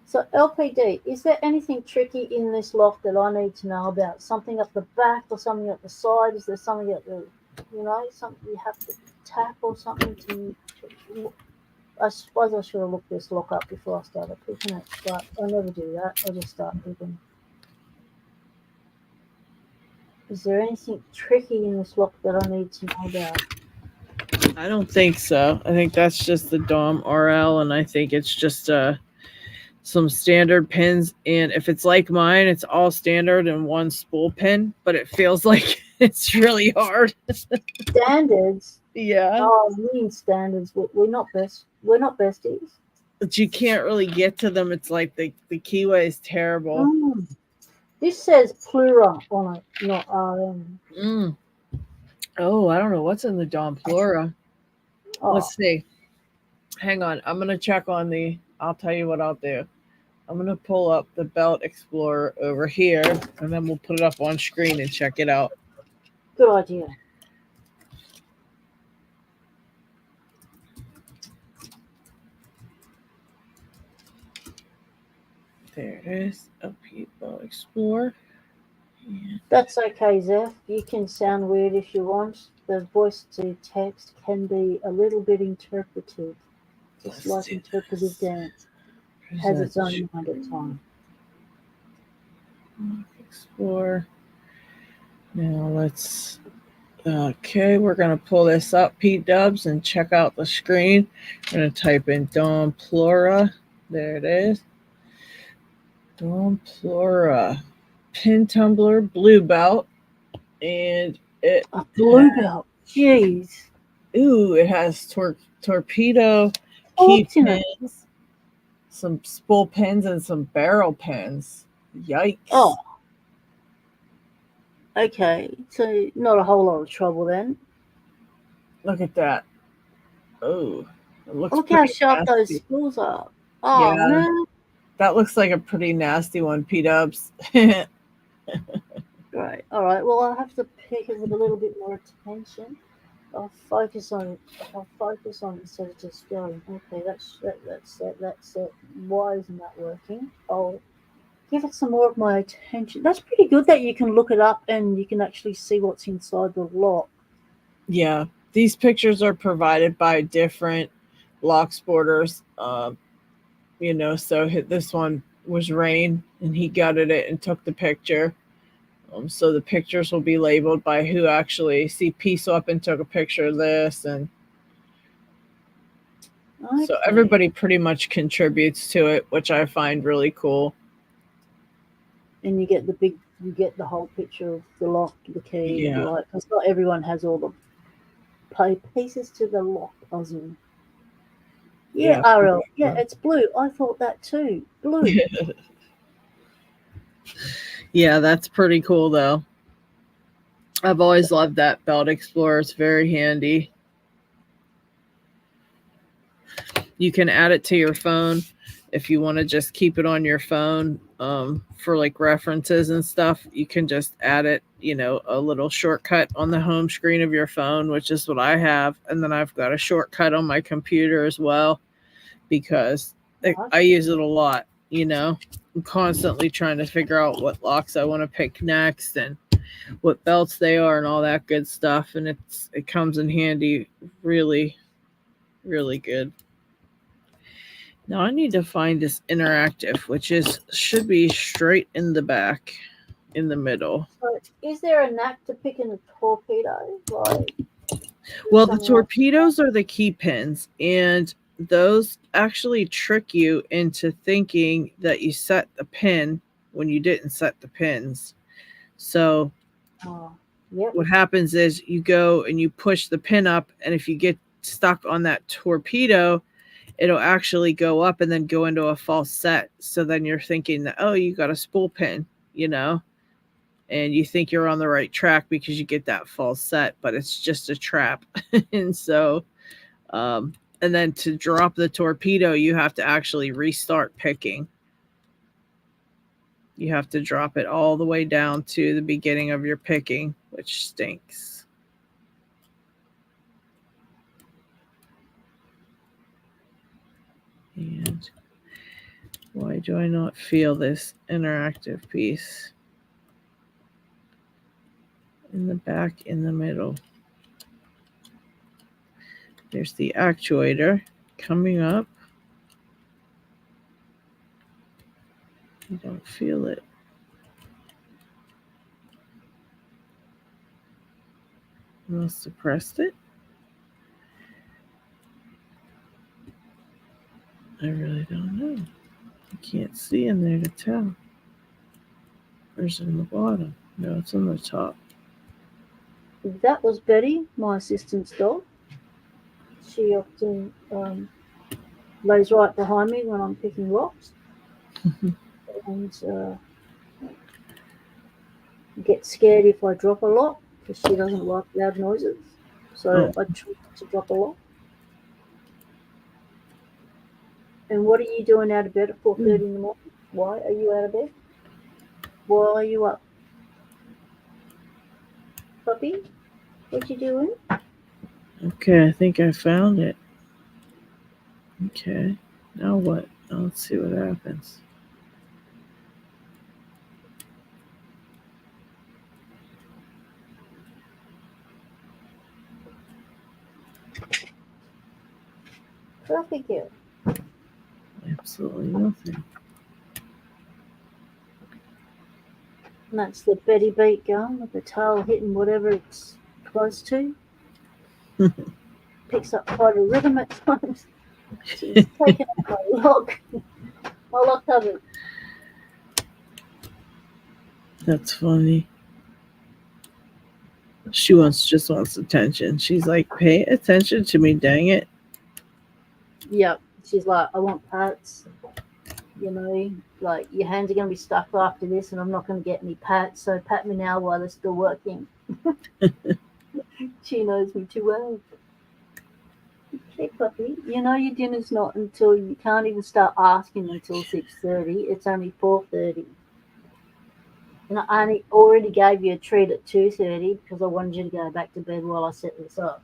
So LPD, is there anything tricky in this lock that I need to know about? Something up the back or something up the side? Is there something at the, something you have to tap or something to I suppose I should have looked this lock up before I started picking it, but I never do that. I just start picking. Is there anything tricky in this lock that I need to know about? I don't think so. I think that's just the DOM RL, and I think it's just some standard pins. And if it's like mine, it's all standard and one spool pin, but it feels like it's really hard. Standards? Yeah. Oh, I mean standards. We're not besties. But you can't really get to them. It's like the keyway is terrible. This says plural on it, not RM. Mm. Oh, I don't know what's in the Dom Flora. Oh, Let's see. Hang on. I'm going to check on the. I'll tell you what I'll do. I'm going to pull up the Belt Explorer over here, and then we'll put it up on screen and check it out. good idea. There it is. Up here, Belt Explorer. Yeah. That's okay, Zeph. You can sound weird if you want. The voice to text can be a little bit interpretive, just Let's like do interpretive this. dance. It has its Present own mind at time. Explore. Now let's. Okay, we're gonna pull this up, Pete Dubs, and check out the screen. I'm gonna type in Dom Flora. There it is. Dom Flora. Pin tumbler, blue belt, and it. A blue belt. Jeez. Ooh, it has torpedo Oh, key what's in it? pins, some spool pins, and some barrel pins. Yikes! Oh, okay. So not a whole lot of trouble then. Look at that. Oh, it looks Look how pretty sharp those nasty. spools are. Oh Yeah, no. that looks like a pretty nasty one, P Dubs. Yeah, Right. All right. Well, I'll have to pick it with a little bit more attention. I'll focus on it. I'll focus on it instead of just going. Okay, that's it. Why isn't that working? I'll give it some more of my attention. That's pretty good that you can look it up and you can actually see what's inside the lock. these pictures are provided by different lock sporters. So this one was Rain, and he gutted it and took the picture. So the pictures will be labeled by who actually. See, Peace Up and took a picture of this, and so Okay. everybody pretty much contributes to it, which I find really cool. And you get the whole picture of the lock, the key, the Yeah, light, because not everyone has all the pieces to the lock puzzle. Yeah, yeah, for RL. Yeah, sure. it's blue. I thought that too. Blue. Yeah, that's pretty cool though. I've always loved that Belt Explorer. It's very handy. You can add it to your phone if you want to just keep it on your phone for like references and stuff. You can just add it, a little shortcut on the home screen of your phone, which is what I have. And then I've got a shortcut on my computer as well because I use it a lot. I'm constantly trying to figure out what locks I want to pick next and what belts they are and all that good stuff. And it comes in handy really, really good. Now I need to find this interactive, which should be straight in the back, in the middle. So is there a knack to picking a torpedo? Like, Well, the something like torpedoes are the key pins, and those actually trick you into thinking that you set the pin when you didn't set the pins. So oh, yep. what happens is you go and you push the pin up, and if you get stuck on that torpedo, it'll actually go up and then go into a false set. So then you're thinking that, oh, you got a spool pin, and you think you're on the right track because you get that false set, but it's just a trap. And so, and then to drop the torpedo, you have to actually restart picking. You have to drop it all the way down to the beginning of your picking, which stinks. And why do I not feel this interactive piece? In the back, in the middle. There's the actuator coming up. I don't feel it. I must have pressed it. I really don't know. I can't see in there to tell. Where's it in the bottom? No, it's on the top. That was Betty, my assistant's dog. She often lays right behind me when I'm picking locks. And gets scared if I drop a lot because she doesn't like loud noises. So Oh, I try not to drop a lot. And what are you doing out of bed at 4:30 in the morning? Why are you out of bed? Why are you up, puppy? What you doing? okay. I think I found it. Okay. Now what? Now let's see what happens. Perfect girl. Absolutely nothing. And that's the Betty beat going with the tail hitting whatever it's close to. Picks up quite a rhythm at times. She's taken up my lock cupboard. That's funny. She just wants attention. She's like, pay attention to me, dang it. Yep. She's like, I want pats. You know, like your hands are going to be stuck after this, and I'm not going to get any pats. So pat me now while they're still working. She knows me too well. Okay, puppy. You know your dinner's not until you can't even start asking until 6:30. It's only 4:30. And I already gave you a treat at 2:30 because I wanted you to go back to bed while I set this up.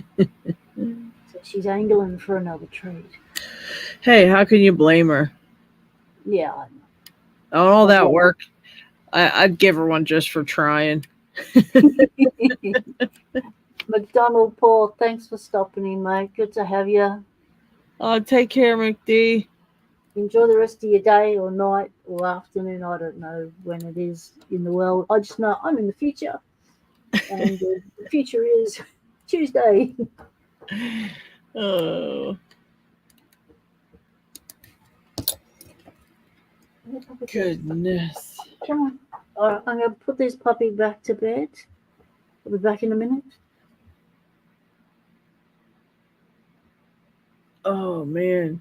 So she's angling for another treat. Hey, how can you blame her? Yeah, All that yeah. work. I'd give her one just for trying. McDonald Paul, thanks for stopping in, mate. Good to have you. Oh, take care, McD. Enjoy the rest of your day or night or afternoon. I don't know when it is in the world. I just know I'm in the future. And the future is Tuesday. Oh, goodness. Come on. All right, I'm going to put this puppy back to bed. I'll be back in a minute. Oh, man.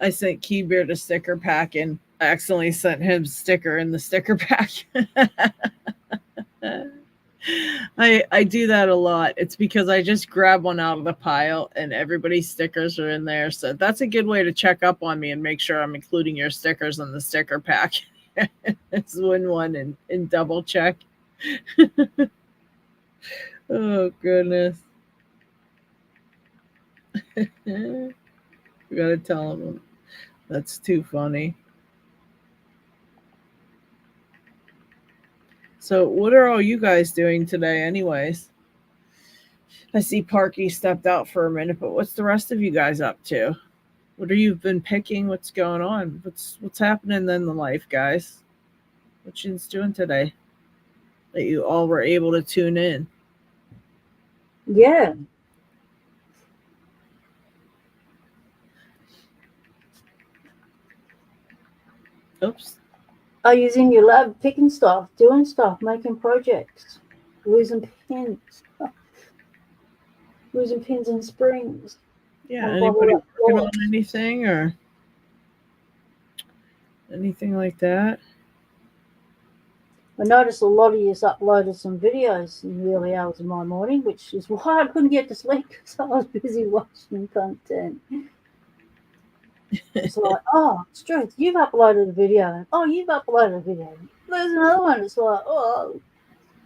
I sent Key Bear the sticker pack and I accidentally sent him sticker in the sticker pack. I do that a lot. It's because I just grab one out of the pile and everybody's stickers are in there. So that's a good way to check up on me and make sure I'm including your stickers in the sticker pack. It's win one and double check. Oh goodness. You gotta tell them that's too funny. So what are all you guys doing today anyways? I see Parky stepped out for a minute, but what's the rest of you guys up to? What have you been picking? What's going on? What's happening in the life, guys? What you doing today? That you all were able to tune in. Yeah. Oops. Are you in your lab picking stuff, doing stuff, making projects, losing pins, losing pins and springs? Yeah, On anybody bottle working up on anything or anything like that? I noticed a lot of you uploaded some videos in the early hours of my morning, which is why I couldn't get to sleep because I was busy watching content. It's like, oh, it's true. You've uploaded a video. Oh, you've uploaded a video. There's another one. It's like, oh,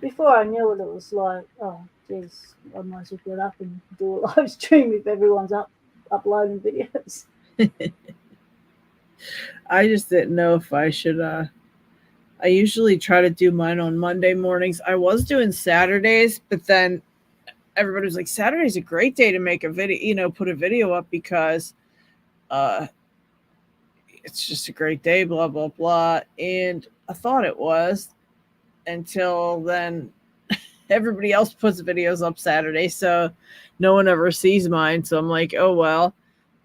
before I knew it, it was like, oh, geez, I might as well get up and do a live stream if everyone's uploading videos. I just didn't know if I should I usually try to do mine on Monday mornings. I was doing Saturdays, but then everybody was like, Saturday's a great day to make a video, put a video up because it's just a great day, blah, blah, blah. And I thought it was until then everybody else puts videos up Saturday. So no one ever sees mine. So I'm like, oh, well.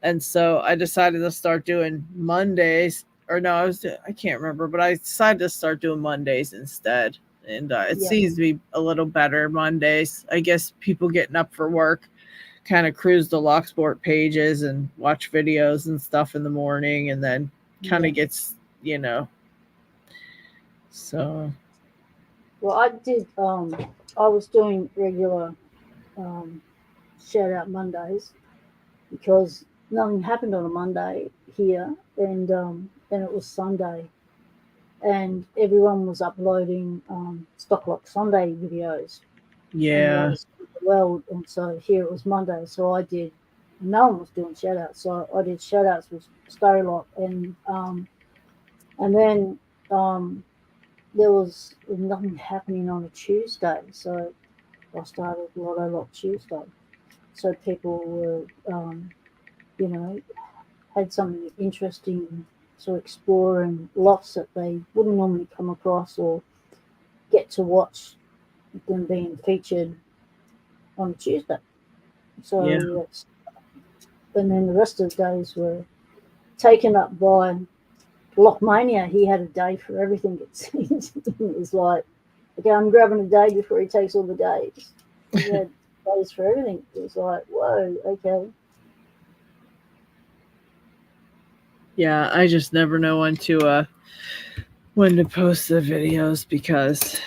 And so I decided to start doing Mondays. or no, I can't remember, but I decided to start doing Mondays instead. And it Yeah. seems to be a little better Mondays. I guess people getting up for work kind of cruise the Locksport pages and watch videos and stuff in the morning, and then kind of gets, so. Well, I did. I was doing regular shout out Mondays because nothing happened on a Monday here, and it was Sunday, and everyone was uploading Stock Lock Sunday videos and the Yeah. other side of the world, and so here it was Monday, so I did. No one was doing shout outs, so I did shout outs with Story Lock, and then there was nothing happening on a Tuesday, so I started Lotto Lock Tuesday. So people were, you know, had something interesting to explore and lots that they wouldn't normally come across or get to watch them being featured on Tuesday. Yeah. So that's, and then the rest of the days were taken up by Lockmania. He had a day for everything, it seems. It was like, okay, I'm grabbing a day before he takes all the days. He had days for everything. It was like, whoa, okay. Yeah, I just never know when to post the videos because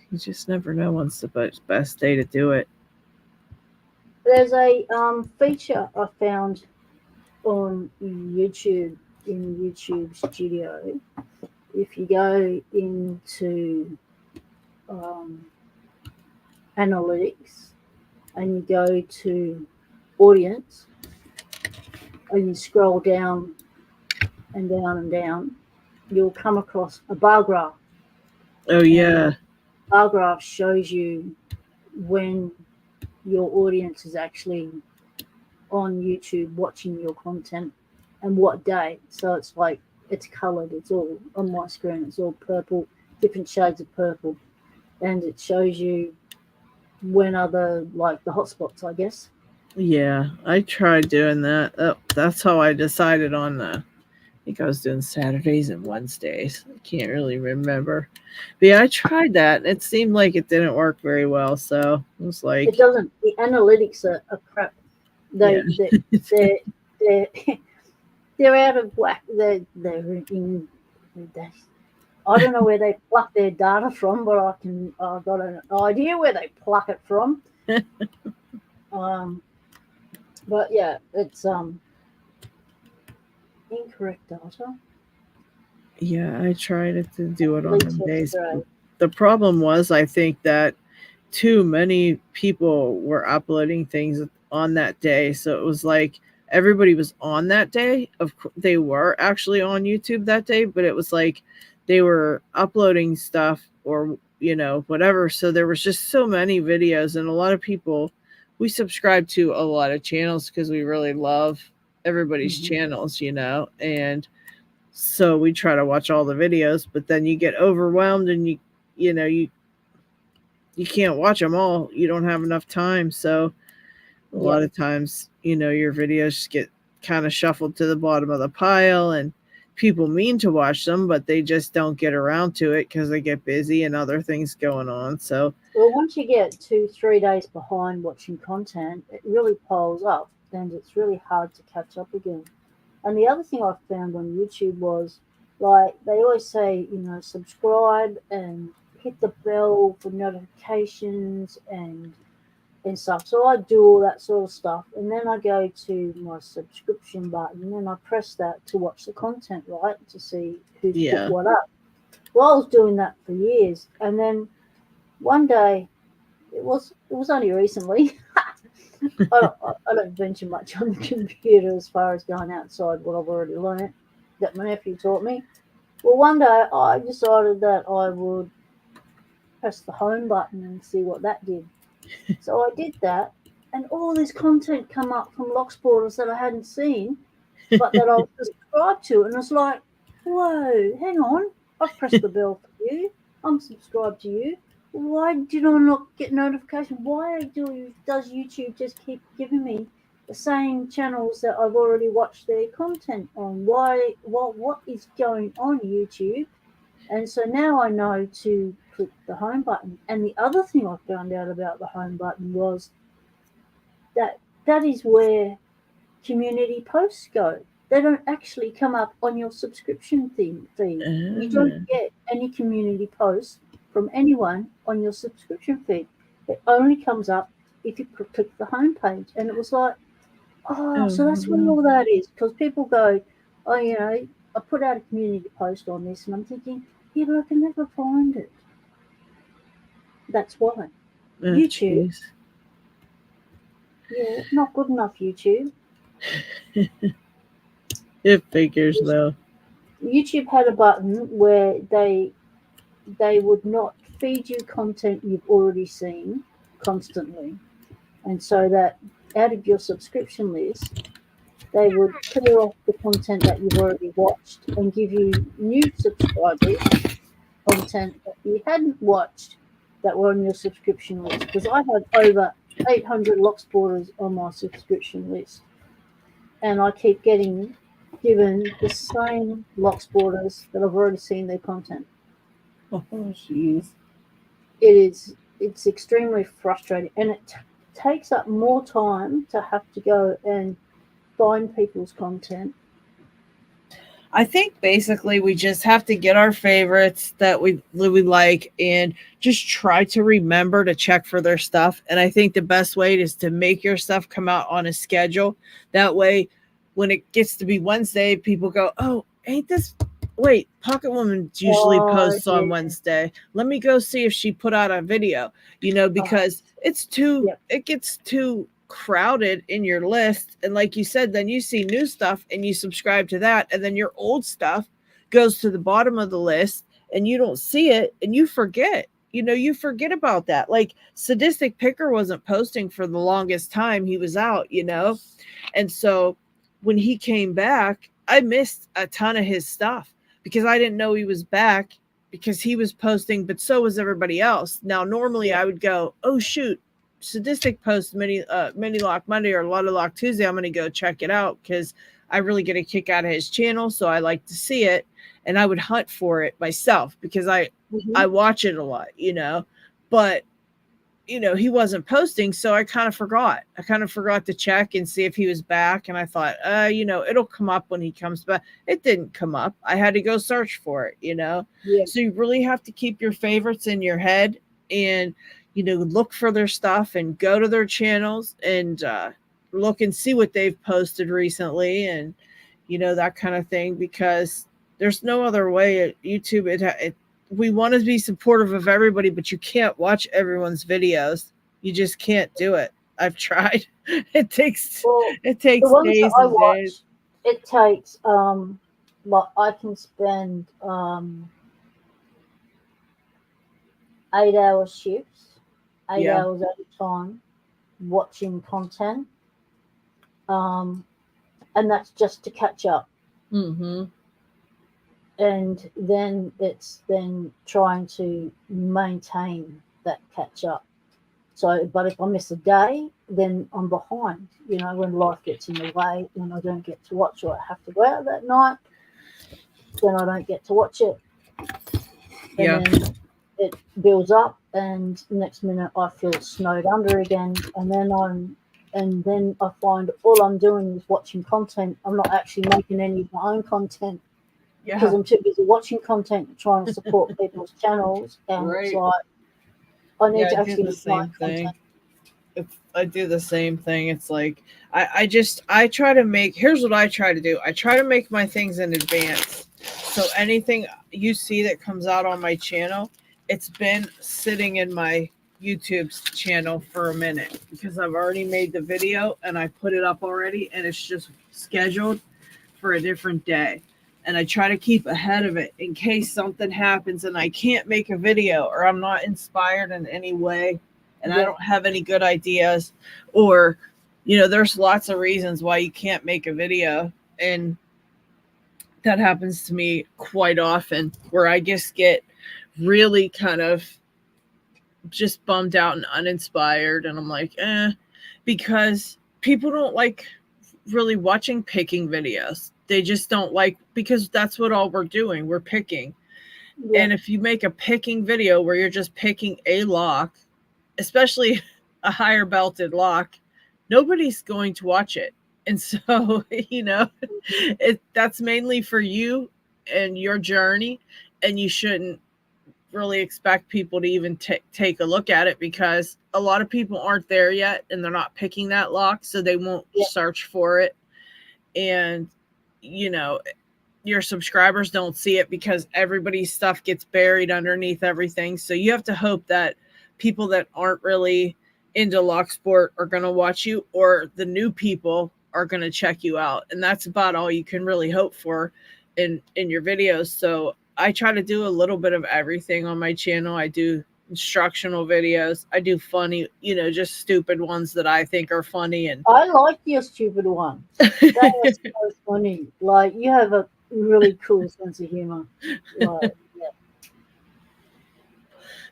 you just never know when's the best day to do it. There's a feature I found on YouTube in YouTube Studio. If you go into um, analytics and you go to audience and you scroll down and down and down, you'll come across a bar graph. Oh yeah. Bar graph shows you when your audience is actually on YouTube watching your content and what day. So it's like it's colored. It's all on my screen. It's all purple, different shades of purple, and it shows you when are the hotspots, I guess. Yeah, I tried doing that. That's how I decided on I think I was doing Saturdays and Wednesdays. I can't really remember. But yeah, I tried that. It seemed like it didn't work very well. So it was like, It doesn't. The analytics are crap. yeah. They're they're they're out of whack. They're in. They, I don't know where they pluck their data from, but I've got an idea where they pluck it from. But yeah, it's incorrect data. Yeah, I tried to do it on them Latest days. grade. The problem was, I think that too many people were uploading things on that day. So it was like everybody was on that day. They were actually on YouTube that day, but it was like they were uploading stuff or, whatever. So there was just so many videos, and a lot of people, we subscribe to a lot of channels because we really love everybody's channels, and so we try to watch all the videos, but then you get overwhelmed and you know, you can't watch them all. You don't have enough time. So a lot of times, your videos just get kind of shuffled to the bottom of the pile, and people mean to watch them, but they just don't get around to it because they get busy and other things going on. So, Well, once you get 2-3 days behind watching content, it really piles up and it's really hard to catch up again. And the other thing I found on YouTube was like they always say, subscribe and hit the bell for notifications and stuff. So I do all that sort of stuff, and then I go to my subscription button, and then I press that to watch the content, right, to see who's put what up. Well, I was doing that for years, and then one day, it was only recently. I don't venture much on the computer as far as going outside what I've already learned that my nephew taught me. Well, one day I decided that I would press the home button and see what that did. So I did that, and all this content come up from Locksporters that I hadn't seen, but that I was subscribed to, and it's like, whoa, hang on, I've pressed the bell for you, I'm subscribed to you. Why did I not get notification? Why does YouTube just keep giving me the same channels that I've already watched their content on. Why? What is going on YouTube? And so now I know to click the home button. And the other thing I found out about the home button was that that is where community posts go. They don't actually come up on your subscription feed. You don't get any community posts from anyone on your subscription feed. It only comes up if you click the home page. And it was like, oh, so that's where all that is. Because people go, oh, I put out a community post on this, and I'm thinking, yeah, but I can never find it. That's why. YouTube. Geez. Yeah, not good enough, YouTube. It figures though. YouTube had a button where they would not feed you content you've already seen constantly. And so that out of your subscription list, they would clear off the content that you've already watched and give you new subscribers content that you hadn't watched that were on your subscription list. Because I had over 800 Locksporters on my subscription list. And I keep getting given the same Locksporters that I've already seen their content. Oh, jeez. It's extremely frustrating, and it takes up more time to have to go and find people's content. I think basically we just have to get our favorites that we like and just try to remember to check for their stuff. And I think the best way is to make your stuff come out on a schedule. That way, when it gets to be Wednesday, people go, oh, ain't this... Wait, Pocket Woman usually posts on Wednesday. Let me go see if she put out a video, because it gets too crowded in your list. And like you said, then you see new stuff and you subscribe to that. And then your old stuff goes to the bottom of the list and you don't see it and you forget. You forget about that. Like Sadistic Picker wasn't posting for the longest time he was out, And so when he came back, I missed a ton of his stuff because I didn't know he was back because he was posting, but so was everybody else. Now, normally I would go, oh, shoot, Sadistic posts Mini Lock Monday or a lot of Lock Tuesday. I'm going to go check it out because I really get a kick out of his channel. So I like to see it. And I would hunt for it myself because I watch it a lot, but he wasn't posting. So I kind of forgot. To check and see if he was back. And I thought, it'll come up when he comes back. It didn't come up. I had to go search for it, Yeah. So you really have to keep your favorites in your head and, look for their stuff and go to their channels and look and see what they've posted recently and, that kind of thing, because there's no other way at YouTube. We want to be supportive of everybody, but you can't watch everyone's videos. You just can't do it. I've tried. It takes days and days. It takes I can spend 8-hour shifts, 8 hours at a time watching content. And that's just to catch up. Mm-hmm. And then it's trying to maintain that catch up. So, but if I miss a day, then I'm behind, when life gets in the way, when I don't get to watch or I have to go out that night, then I don't get to watch it. And then it builds up and next minute I feel snowed under again. And then I find all I'm doing is watching content. I'm not actually making any of my own content. Because I'm too busy watching content and trying to support people's channels. And it's like, I need to actually make my content. I do the same thing. It's like, I try to make, here's what I try to do. I try to make my things in advance. So anything you see that comes out on my channel, it's been sitting in my YouTube's channel for a minute because I've already made the video and I put it up already and it's just scheduled for a different day. And I try to keep ahead of it in case something happens and I can't make a video or I'm not inspired in any way and I don't have any good ideas or, there's lots of reasons why you can't make a video. And that happens to me quite often where I just get really kind of just bummed out and uninspired. And I'm like, because people don't like really watching picking videos. They just don't like, because that's what all we're doing. We're picking. Yeah. And if you make a picking video where you're just picking a lock, especially a higher belted lock, nobody's going to watch it. And so, that's mainly for you and your journey. And you shouldn't really expect people to even take a look at it, because a lot of people aren't there yet and they're not picking that lock, so they won't search for it. And your subscribers don't see it because everybody's stuff gets buried underneath everything. So you have to hope that people that aren't really into Locksport are going to watch you, or the new people are going to check you out. And that's about all you can really hope for in your videos. So I try to do a little bit of everything on my channel. I do instructional videos. I do funny, just stupid ones that I think are funny. And I like your stupid one. That was so funny. Like, you have a really cool sense of humor. Like, yeah.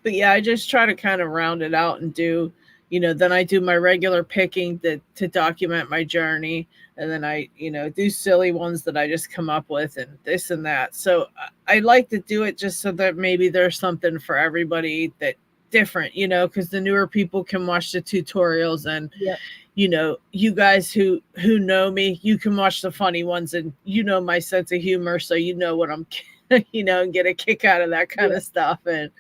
But yeah, I just try to kind of round it out and do, then I do my regular picking to document my journey. And then I, do silly ones that I just come up with and this and that. So I like to do it just so that maybe there's something for everybody that different, because the newer people can watch the tutorials, and, you guys who know me, you can watch the funny ones, and my sense of humor. So what I'm, and get a kick out of that kind of stuff. And,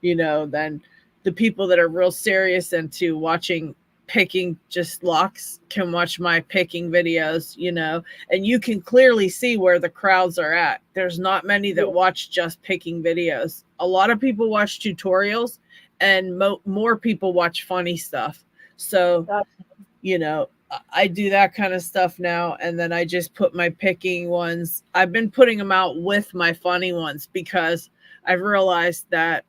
then the people that are real serious into watching picking just locks can watch my picking videos, and you can clearly see where the crowds are at. There's not many that watch just picking videos. A lot of people watch tutorials, and more people watch funny stuff. So, I do that kind of stuff now. And then I just put my picking ones. I've been putting them out with my funny ones, because I've realized that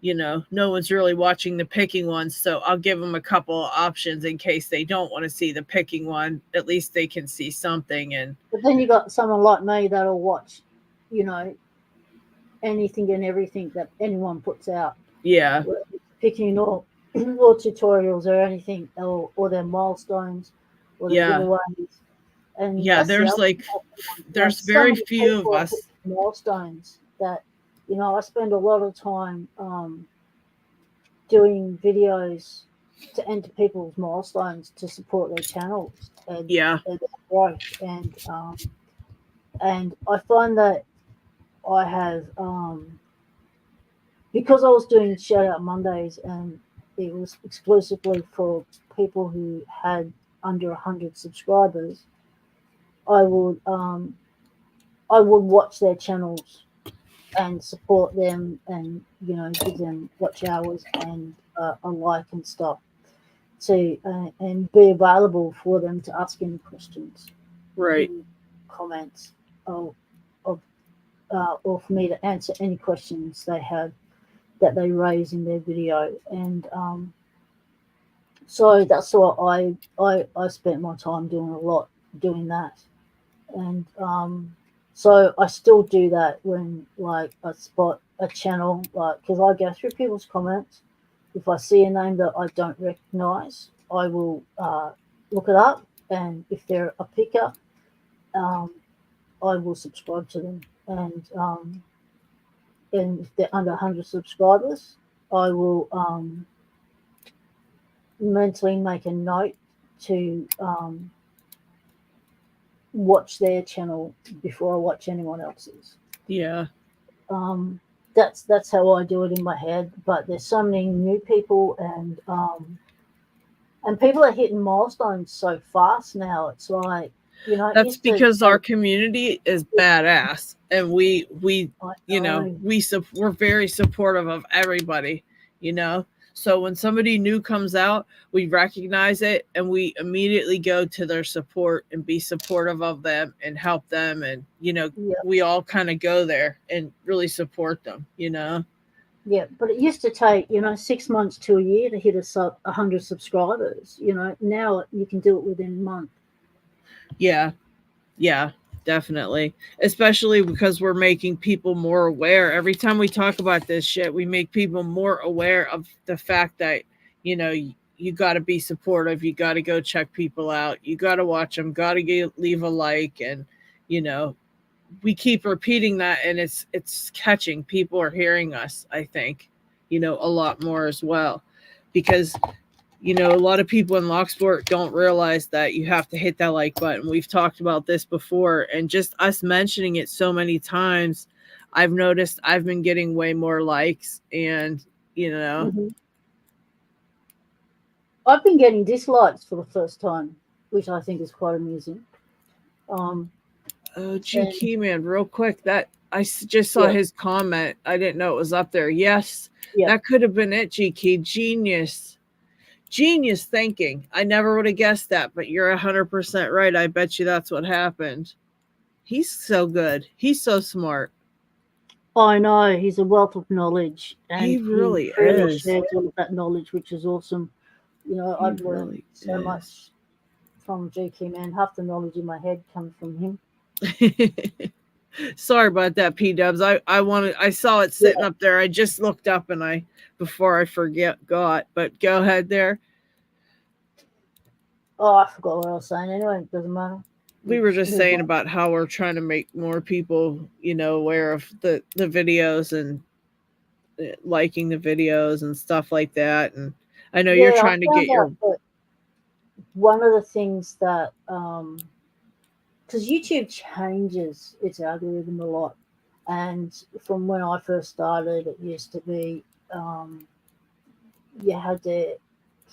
no one's really watching the picking ones. So I'll give them a couple of options in case they don't want to see the picking one. At least they can see something. But then you got someone like me that'll watch, anything and everything that anyone puts out. Yeah. Picking or tutorials or anything, or their milestones or their giveaways. And there's very few of us milestones that, I spend a lot of time doing videos to enter people's milestones to support their channels and their growth. And I find that I have, because I was doing Shout Out Mondays, and it was exclusively for people who had under 100 subscribers, I would watch their channels and support them, and give them watch hours and a like and stuff, and be available for them to ask any questions, right, comments, or for me to answer any questions they have that they raise in their video. And so that's what I spent my time doing that. And so I still do that when, like, I spot a channel, like, because I go through people's comments. If I see a name that I don't recognize, I will look it up, and if they're a picker, I will subscribe to them. And if they're under 100 subscribers, I will mentally make a note to watch their channel before I watch anyone else's. Yeah. That's how I do it in my head. But there's so many new people, and people are hitting milestones so fast now. It's like, that's because our community is badass, and we're very supportive of everybody, So when somebody new comes out, we recognize it, and we immediately go to their support and be supportive of them and help them. And, we all kind of go there and really support them, Yeah, but it used to take, 6 months to a year to hit 100 subscribers. Now you can do it within a month. Yeah, definitely. Especially because we're making people more aware. Every time we talk about this shit, we make people more aware of the fact that, you got to be supportive. You got to go check people out. You got to watch them. Got to leave a like, and you know, we keep repeating that, and it's catching. People are hearing us, I think, you know, a lot more as well, because you know, a lot of people in Locksport don't realize that you have to hit that like button. We've talked about this before, and just us mentioning it so many times, I've noticed I've been getting way more likes, and you know, I've been getting dislikes for the first time, which I think is quite amusing. oh, G Keyman, real quick, that just saw Yeah. his comment. I didn't know it was up there. Yes, Yeah. that could have been it, G Key. Genius thinking. I never would have guessed that, but you're 100% right. I bet you that's what happened. He's so good. He's so smart. I know he's a wealth of knowledge, He and he really freely is. shares all of that knowledge, which is awesome. You know, He I've learned really so is. much from GK, man. Half the knowledge in my head comes from him. Sorry about that, P Dubs. I saw it sitting up there. I just looked up and before I got. But go ahead there. Oh, I forgot what I was saying. Anyway, it doesn't matter. We were just saying about how we're trying to make more people, you know, aware of the videos and liking the videos and stuff like that. And I know you're trying to get your. One of the things that, because YouTube changes its algorithm a lot, and from when I first started, it used to be you had to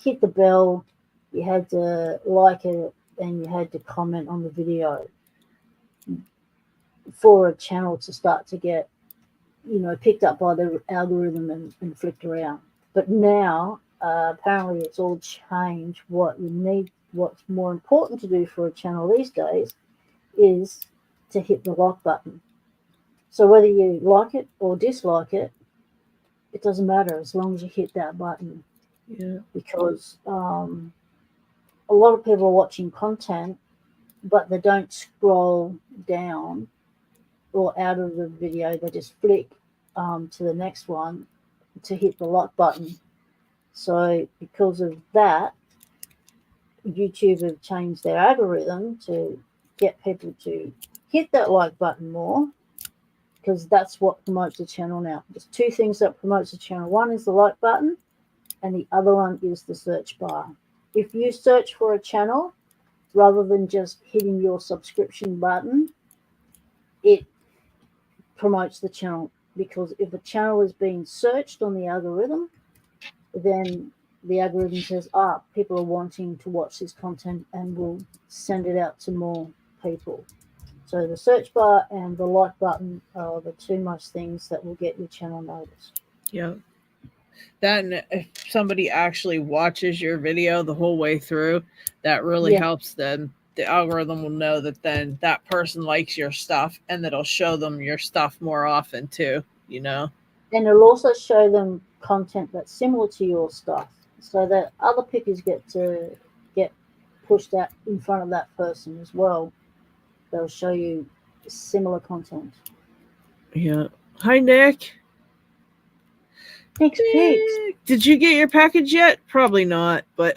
hit the bell, you had to like it, and you had to comment on the video for a channel to start to get, you know, picked up by the algorithm and flipped around. But now, apparently, it's all changed. What you need, what's more important to do for a channel these days, is to hit the like button. So whether you like it or dislike it, it doesn't matter as long as you hit that button. Yeah. Because a lot of people are watching content, but they don't scroll down or out of the video. They just flick to the next one to hit the like button. So because of that, YouTube have changed their algorithm to get people to hit that like button more, because that's what promotes the channel now. There's two things that promotes the channel. One is the like button, and the other one is the search bar. If you search for a channel, rather than just hitting your subscription button, it promotes the channel, because if a channel is being searched on the algorithm, then the algorithm says, people are wanting to watch this content, and will send it out to more people. So the search bar and the like button are the two most things that will get your channel noticed. Yeah. That, and if somebody actually watches your video the whole way through, that really helps them. The algorithm will know that then that person likes your stuff, and that'll show them your stuff more often too, you know? And it'll also show them content that's similar to your stuff, so that other pickers get pushed out in front of that person as well. They'll show you similar content. Yeah. Hi, Nick. Thanks, pigs. Did you get your package yet? Probably not, but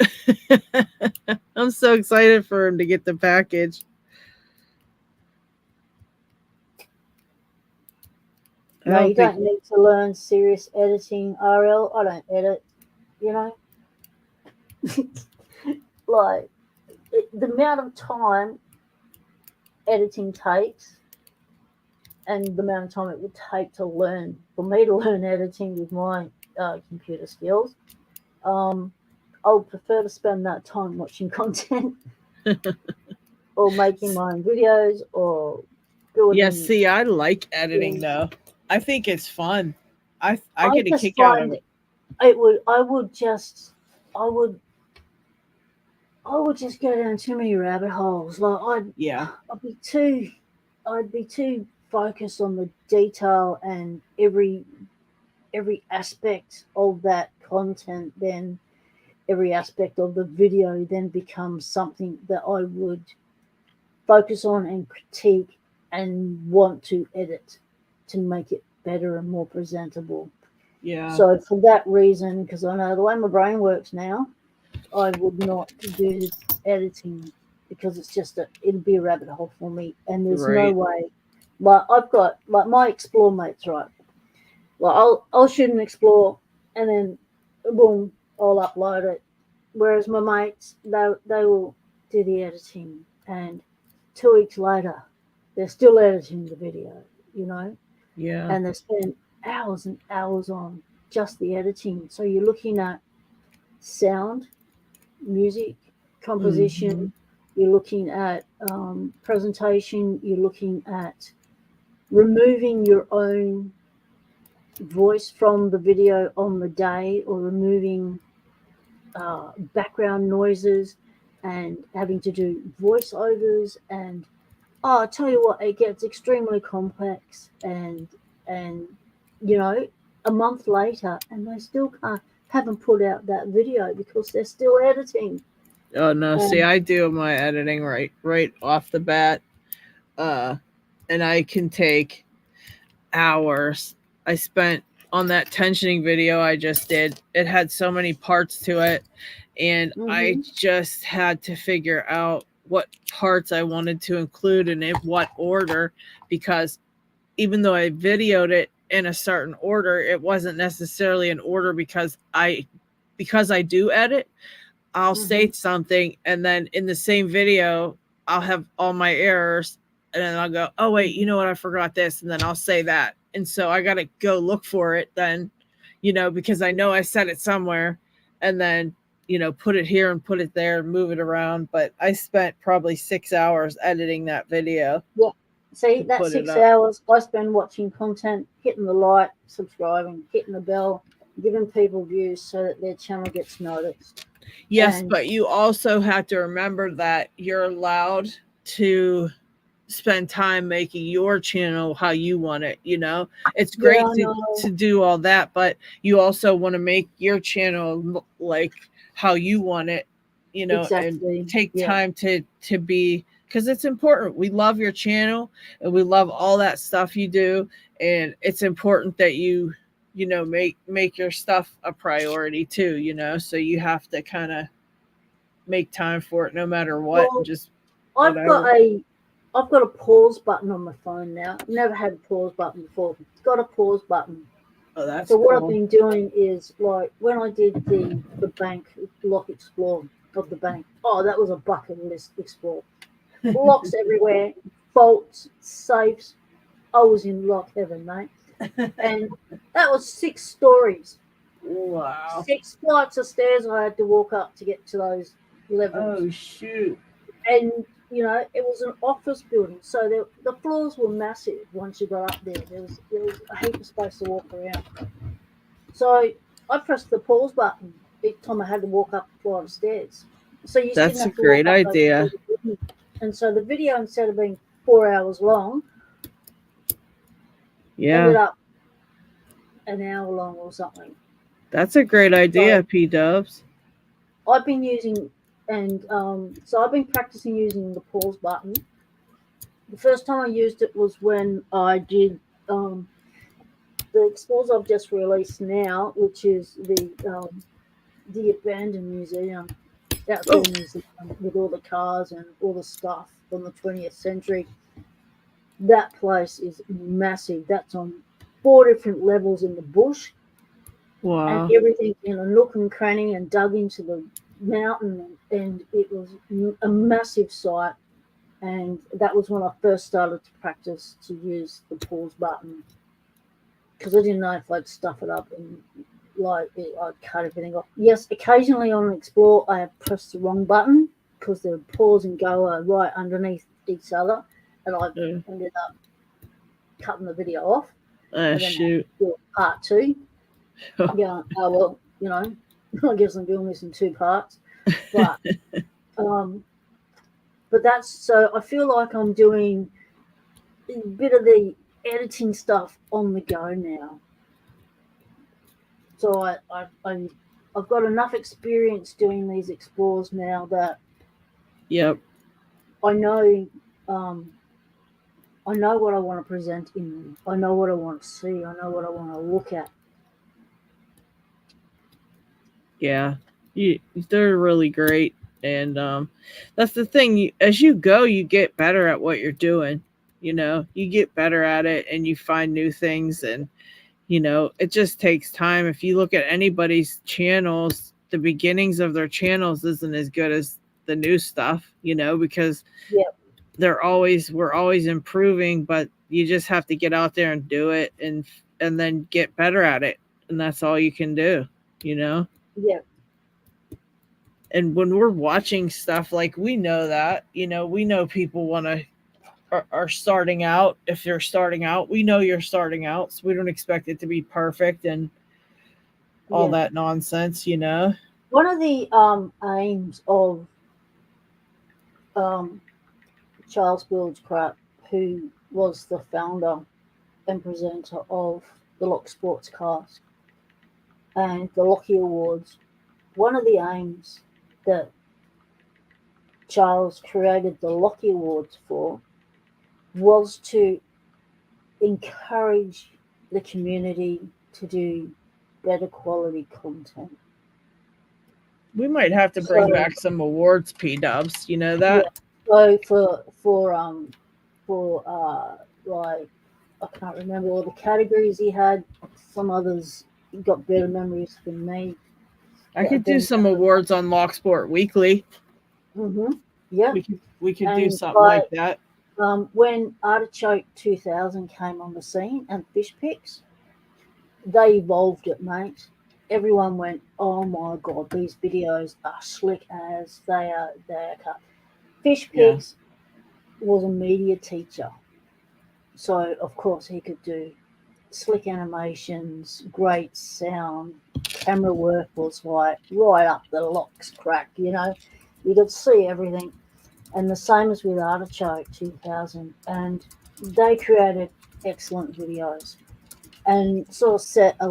I'm so excited for him to get the package. No, you don't need to learn serious editing, RL. I don't edit, you know. Like, the amount of time editing takes, and the amount of time it would take to learn, for me to learn editing with my computer skills, I would prefer to spend that time watching content or making my own videos or building. Yeah, see, I like editing though. I think it's fun. I get a kick out of it. I would just go down too many rabbit holes. Like I'd be too focused on the detail and every aspect of that content. Then every aspect of the video then becomes something that I would focus on and critique and want to edit to make it better and more presentable. Yeah. So for that reason, because I know the way my brain works now, I would not do the editing because it's just it'd be a rabbit hole for me, and there's no Right. way. Like I've got like my explore mates, right? Well, I'll shoot and explore, and then boom, I'll upload it. Whereas my mates, they will do the editing, and 2 weeks later, they're still editing the video, you know, Yeah. and they spend hours and hours on just the editing. So you're looking at sound, music, Hmm. composition. You're looking at presentation. You're looking at removing your own voice from the video on the day, or removing background noises, and having to do voiceovers. And oh, I tell you what, it gets extremely complex. And you know, a month later, and they still haven't put out that video because they're still editing. Oh no, see, And I do my editing right off the bat. Uh and I can take hours. I spent on that tensioning video I just did. It had so many parts to it, and I hmm just had to figure out what parts I wanted to include and in what order, because even though I videoed it in a certain order, it wasn't necessarily an order because I do edit. I'll hmm state something, and then in the same video I'll have all my errors, and then I'll go, oh wait, you know what, I forgot this, and then I'll say that. And so I gotta go look for it then, because I know I said it somewhere, and then put it here and put it there and move it around. But I spent probably 6 hours editing that video yeah. See, to that put it six up. hours I spend watching content, hitting the like, subscribing, hitting the bell, giving people views so that their channel gets noticed. Yes, And but you also have to remember that you're allowed to spend time making your channel how you want it. It's yeah, great I to know do all that, but you also want to make your channel like how you want it, and exactly. take Yeah. time to be, because it's important. We love your channel, and we love all that stuff you do, and it's important that you make your stuff a priority too, so you have to kind of make time for it no matter what, and Well, just I've got whatever. a I've got a pause button on my phone now. Never had a pause button before. It's got a pause button. Oh, that's So what I've cool. been doing is, like, when I did the bank lock explore of the bank. Oh, that was a bucket list explore. Locks everywhere, bolts, safes. I was in lock heaven, mate. And that was 6 stories, Wow. 6 flights of stairs I had to walk up to get to those levels. Oh shoot. And it was an office building, so the floors were massive. Once you got up there, there was a heap of space to walk around. So I pressed the pause button each time I had to walk up a flight of stairs, so you didn't That's a have to walk great up those idea. stairs again. And so the video, instead of being 4 hours long, ended Yeah, up an hour long or something. that's a great So idea, P Dubs. I've been using, and so I've been practicing using the pause button. The first time I used it was when I did the explores I've just released now, which is the abandoned museum, Oh, outdoor museum with all the cars and all the stuff from the 20th century. That place is massive. That's on 4 different levels in the bush, and wow. everything in a nook and cranny and dug into the mountain. And it was a massive site. And that was when I first started to practice to use the pause button, because I didn't know if I'd stuff it up and I'd cut everything off. Yes, occasionally on an explore I have pressed the wrong button because the pause and go are right underneath each other, and I've Uh, ended up cutting the video off and then had to shoot. do part two. Yeah, oh well, I guess I'm doing this in 2 parts, but um, that's so I feel like I'm doing a bit of the editing stuff on the go now. So I've got enough experience doing these explores now that Yep. I know um, I know what I want to present in them. I know what I want to see. I know what I want to look at. Yeah. They're really great. And that's the thing. As you go, you get better at what you're doing. You get better at it and you find new things. And, it just takes time. If you look at anybody's channels, the beginnings of their channels isn't as good as the new stuff, because Yeah. we're always improving, but you just have to get out there and do it and then get better at it. And that's all you can do, you know? Yeah. And when we're watching stuff, like, we know that, we know people are starting out. If you're starting out, we know you're starting out, so we don't expect it to be perfect and all Yeah. that nonsense. One of the aims of Charles Bilgecraft, who was the founder and presenter of the Locksport cast and the Lockie Awards, one of the aims that Charles created the Lockie Awards for was to encourage the community to do better quality content. We might have to bring back some awards, P-dubs. You know that? Yeah. So like, I can't remember all the categories he had. Some others got better memories than me. I could do some awards on Locksport Weekly. Mm-hmm. Yeah. We could do something like that. When Artichoke 2000 came on the scene and Fish Picks, they evolved it, mate. Everyone went, "Oh my god, these videos are slick as they are cut." Fish Picks was a media teacher, so of course he could do slick animations, great sound, camera work was like right up the locks crack. You could see everything. And the same as with Artichoke 2000, and they created excellent videos and sort of set a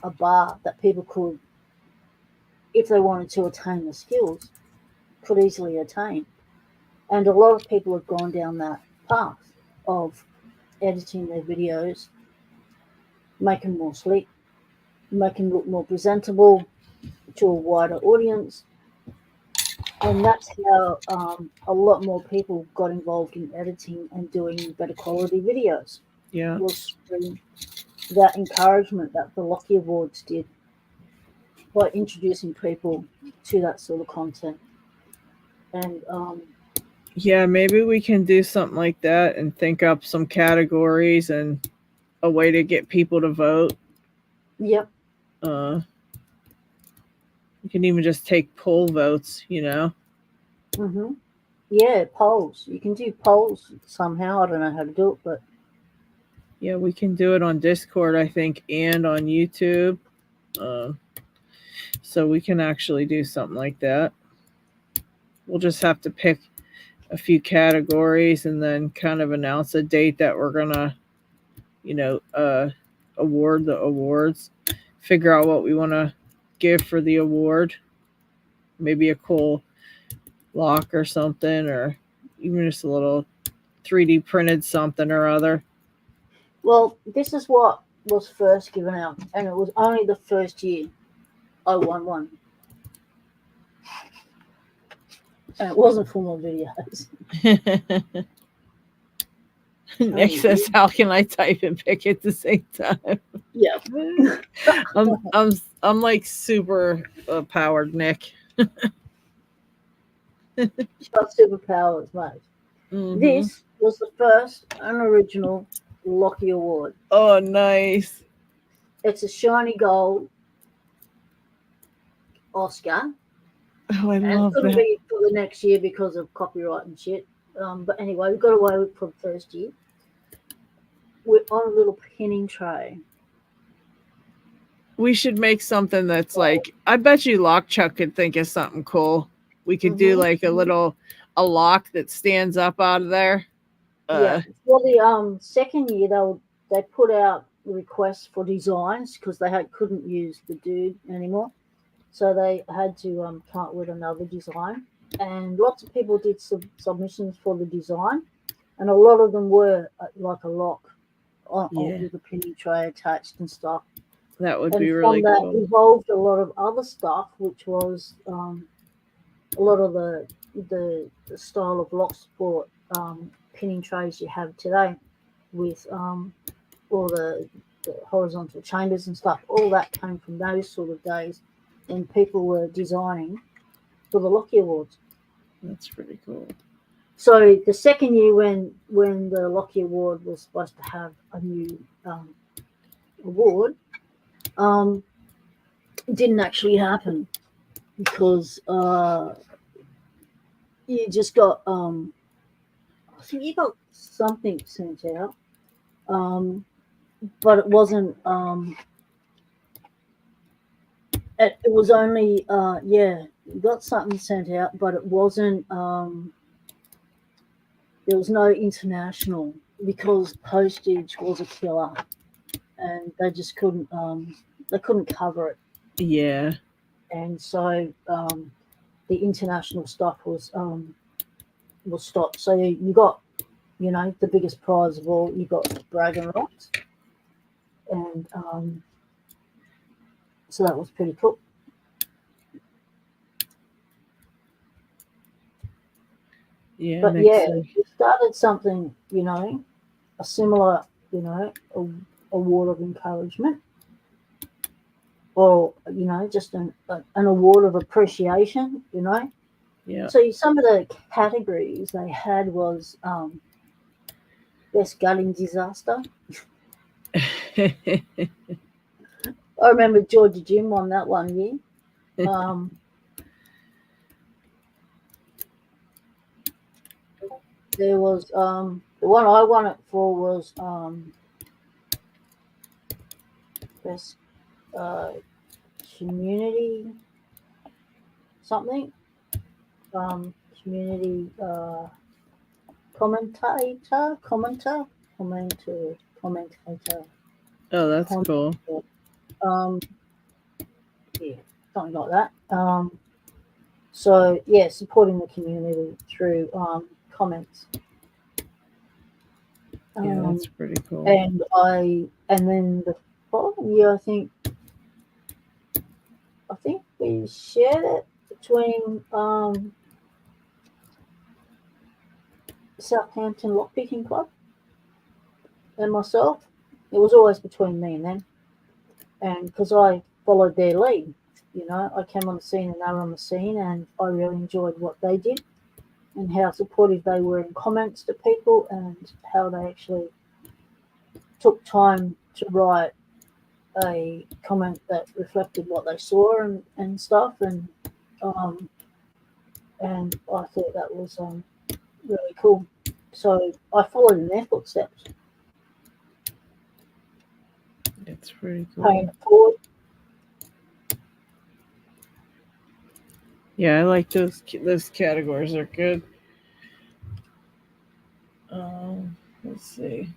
bar that people could, if they wanted to attain the skills, could easily attain. And a lot of people have gone down that path of editing their videos, making them more slick, making them look more presentable to a wider audience. And that's how a lot more people got involved in editing and doing better quality videos. Yeah. Was through that encouragement that the Lockie Awards did by introducing people to that sort of content. And yeah, maybe we can do something like that and think up some categories and a way to get people to vote. Yep. You can even just take poll votes, Mm-hmm. Yeah, polls. You can do polls somehow. I don't know how to do it, but yeah, we can do it on Discord, I think, and on YouTube. So we can actually do something like that. We'll just have to pick a few categories and then kind of announce a date that we're gonna, award the awards. Figure out what we want to give for the award. Maybe a cool lock or something, or even just a little 3D printed something or other. Well, this is what was first given out, and it was only the first year I won one. And it wasn't for my videos. Nick says, "How can I type and pick at the same time?" Yeah. I'm like super powered, Nick. She's got superpowers, mate. Mm-hmm. This was the first and original Lockie Award. Oh, nice. It's a shiny gold Oscar. Oh, I love that. It couldn't be for the next year because of copyright and shit. But anyway, we got away with it for the first year. We're on a little pinning tray. We should make something that's like, I bet you Lockchuck could think of something cool. We could do like a lock that stands up out of there. Yeah. For the second year, they put out requests for designs because they couldn't use the dude anymore, so they had to come up with another design. And lots of people did submissions for the design, and a lot of them were like a lock with a pinning tray attached and stuff. That would And be from really that cool. evolved a lot of other stuff, which was a lot of the style of Locksport pinning trays you have today, with all the horizontal chambers and stuff. All that came from those sort of days, and people were designing for the Lockie Awards. That's pretty cool. So the second year, when the Lockie Award was supposed to have a new award, it didn't actually happen because you just got I think you got something sent out, but it wasn't. It was only you got something sent out, but it wasn't. There was no international because postage was a killer, and they just couldn't. They couldn't cover it, Yeah. and so the international stuff was stopped. So you got, the biggest prize of all. You got bragging rights, and so that was pretty cool. Yeah. But Next yeah, week. we started something, a similar, award of encouragement, or just an award of appreciation. Yeah. So some of the categories they had was best gutting disaster. I remember Georgia Jim won that one year. There was the one I won it for was best community something, community commentator, commentator, commentator. Oh, that's cool. Um, yeah, something like that. So yeah, supporting the community through comments. Yeah, that's pretty cool. And then the following year, I think we shared it between Southampton Lockpicking Club and myself. It was always between me and them, and because I followed their lead, I came on the scene and they were on the scene, and I really enjoyed what they did and how supportive they were in comments to people, and how they actually took time to write a comment that reflected what they saw and stuff, and I thought that was really cool. So I followed in their footsteps. It's pretty cool. Paying it forward. Yeah, I like those categories. Are good. Let's see.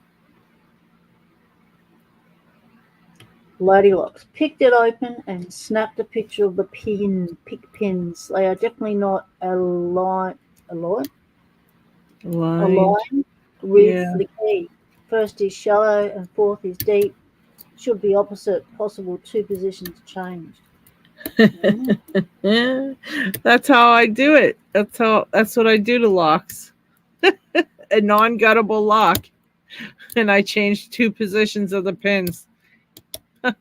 Lady Locks picked it open and snapped a picture of the pick pins. They are definitely not aligned Aligned. with the key. First is shallow and fourth is deep. Should be opposite. Possible 2 positions changed. That's how I do it. That's what I do to locks. A non-guttable lock, and I changed 2 positions of the pins. I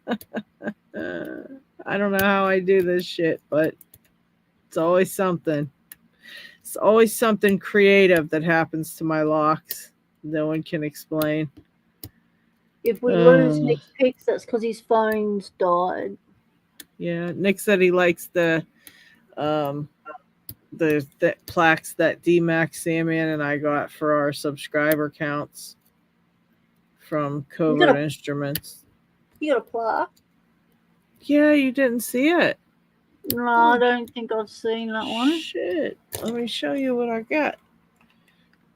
don't know how I do this shit, but it's always something. It's always something creative that happens to my locks. No one can explain. If we lose Nick's picks, that's because his phone's died. Yeah, Nick said he likes the plaques that D-Max Samian and I got for our subscriber counts from Covert Instruments. You got a plaque? Yeah, you didn't see it. No, I don't think I've seen that one. Shit. Let me show you what I got.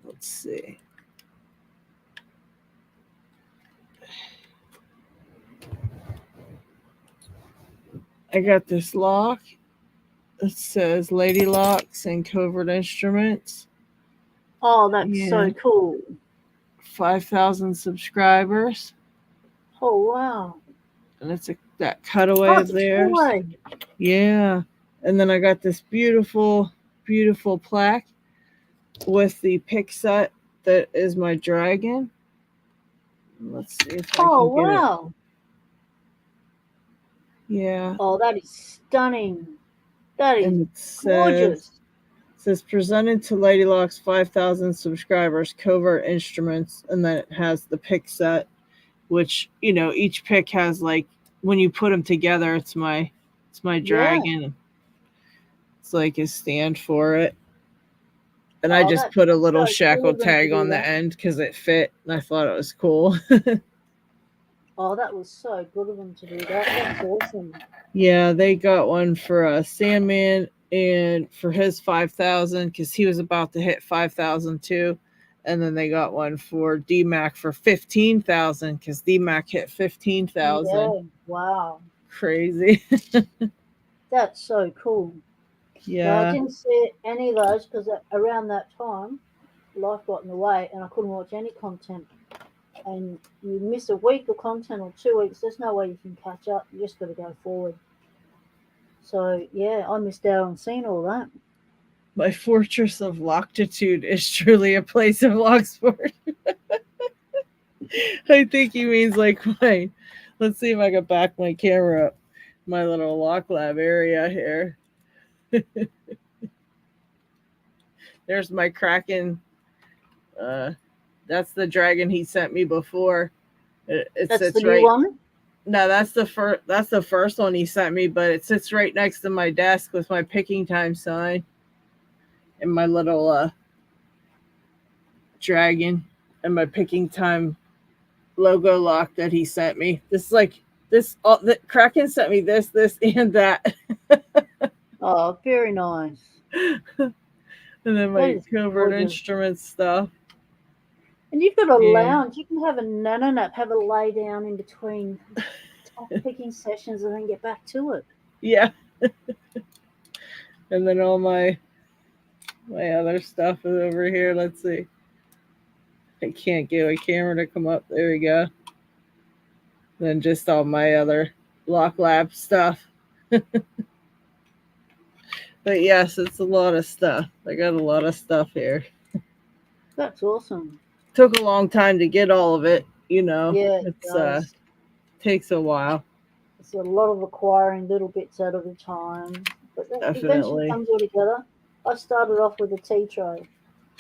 Let's see. I got this lock. It says Lady Locks and Covert Instruments. Oh, that's so cool. 5,000 subscribers. Oh, wow. And that cutaway of it's a theirs. toy. Yeah. And then I got this beautiful, beautiful plaque with the pick set that is my dragon. Let's see if I Oh, can get it. wow. Yeah. Oh, that is stunning. That is And it gorgeous. says presented to Lady Lock's 5,000 subscribers, Covert Instruments, and then it has the pick set, which, you know, each pick has, like, when you put them together, it's my dragon. It's like a stand for it. And I Oh, just that's put a little so cool shackle of them to tag do on the that. end because it fit, and I thought it was cool. Oh, that was so good of them to do that. That's awesome. Yeah, they got one for Sandman and for his 5,000 because he was about to hit 5,000 too. And then they got one for DMAC for 15,000 because DMAC hit 15,000. Yeah, wow. Crazy. That's so cool. No, I Yeah. didn't see any of those because around that time, life got in the way and I couldn't watch any content. And you miss a week of content or 2 weeks, there's no way you can catch up. You just got to go forward. So, yeah, I missed out on seeing all that. My fortress of Loctitude is truly a place of Locksport. I think he means like let's see if I can back my camera up. My little Lock Lab area here. There's my Kraken. That's the dragon he sent me before. It That's the sits new right. one. No, that's the first. That's the first one he sent me, but it sits right next to my desk with my picking time sign and my little dragon and my picking time logo lock that he sent me. This is like this. The Kraken sent me this, and that. Oh, very nice. And then That my is Covert gorgeous. Instruments stuff. And you've got a Yeah. lounge. You can have a nano nap, have a lay down in between top picking sessions and then get back to it. Yeah. And then all my other stuff is over here. Let's see. I can't get a camera to come up. There we go. Then just all my other Lock Lab stuff. But yes, it's a lot of stuff. I got a lot of stuff here. That's awesome. Took a long time to get all of it, you know. Yeah, it It's does. takes a while. It's a lot of acquiring little bits at a time, but that eventually Definitely. comes all together. I started off with a tea tray,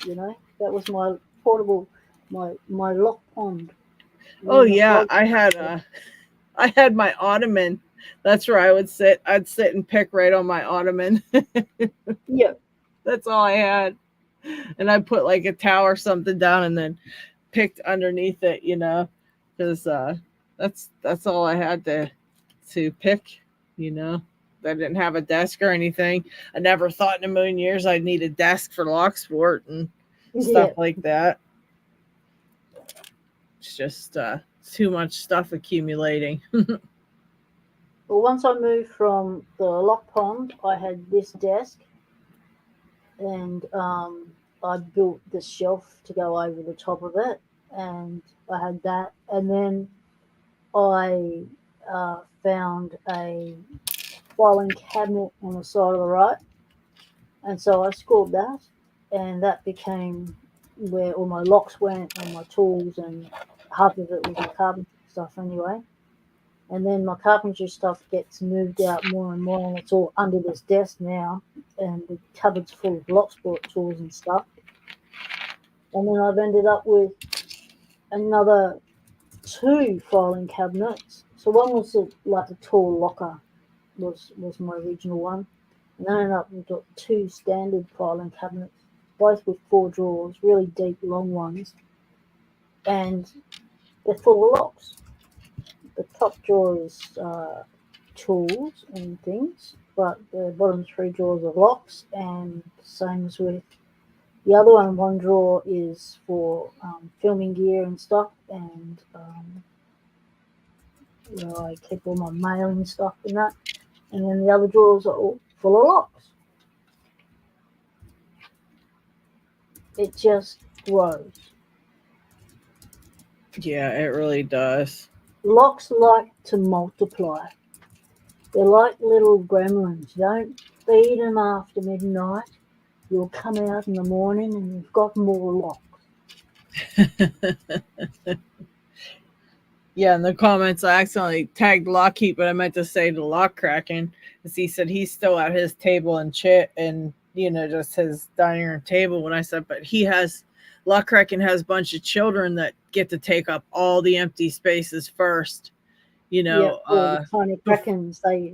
that was my portable, my lock pond. Oh Me and the yeah, blog. I had my ottoman. That's where I would sit. I'd sit and pick right on my ottoman. Yeah, That's all I had. And I put like a towel or something down and then picked underneath it, you know, because that's all I had to pick, you know. I didn't have a desk or anything. I never thought in a million years I'd need a desk for Locksport and stuff yeah. like that. It's just too much stuff accumulating. Well, once I moved from the lock pond, I had this desk, and I built the shelf to go over the top of it, and I had that, and then I found a filing cabinet on the side of the right, and so I scored that, and that became where all my locks went and my tools, and half of it was my carpentry stuff anyway. And then my carpentry stuff gets moved out more and more, and it's all under this desk now, and the cupboard's full of Locksport tools and stuff. And then I've ended up with another two filing cabinets. So one was like a tall locker, was my original one, and then I ended up with two standard filing cabinets, both with four drawers, really deep, long ones, and they're full of locks. The top drawer is tools and things, but the bottom three drawers are locks, and same as with the other one. One drawer is for filming gear and stuff, and I keep all my mailing stuff in that. And then the other drawers are all full of locks. It just grows. Yeah, it really does. Locks like to multiply. They're like little gremlins. You don't feed them after midnight. You'll come out in the morning and you've got more locks. Yeah, in the comments, I accidentally tagged Lockheed, but I meant to say the lock cracking, because he said he's still at his table and chit and just his dining room table. When I said, but lock cracking has a bunch of children that get to take up all the empty spaces first. Yeah, all the tiny krakens, they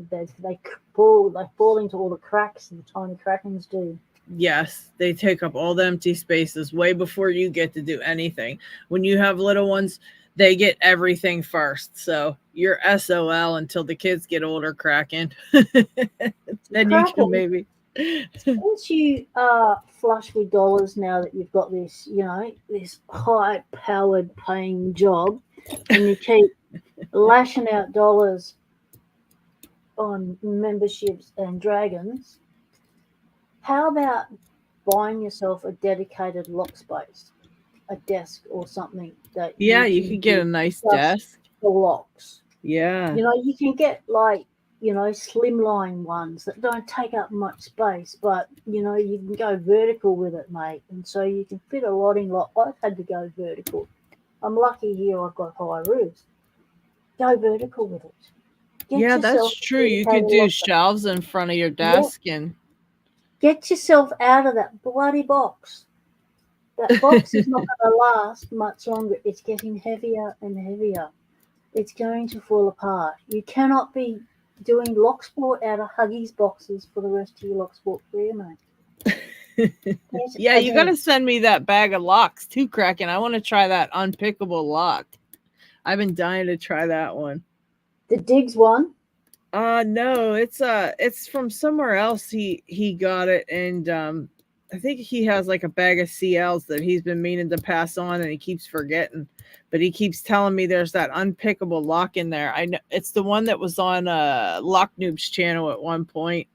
fall into all the cracks the tiny krakens do. Yes, they take up all the empty spaces way before you get to do anything. When you have little ones, they get everything first. So you're SOL until the kids get older, Kraken. Then you can maybe. Since you are flush with dollars now that you've got this, this high powered paying job, and you keep lashing out dollars on memberships and dragons, how about buying yourself a dedicated lock space, a desk or something that Yeah, you you can could get a nice desk. The locks. Yeah. You can get slimline ones that don't take up much space, but you can go vertical with it, mate. And so you can fit a lot in. Like I've had to go vertical. I'm lucky here I've got high roofs. Go vertical with it. Yeah, that's true. You could do shelves in front of your desk and get yourself out of that bloody box. That box is not going to last much longer. It's getting heavier and heavier. It's going to fall apart. You cannot be doing Locksport out of Huggies boxes for the rest of your Locksport career, mate. Yeah, you got to send me that bag of locks too, Kraken. I want to try that unpickable lock. I've been dying to try that one. The Diggs one? No, it's from somewhere else. He got it, and I think he has like a bag of CLs that he's been meaning to pass on, and he keeps forgetting. But he keeps telling me there's that unpickable lock in there. I know it's the one that was on Lock Noob's channel at one point,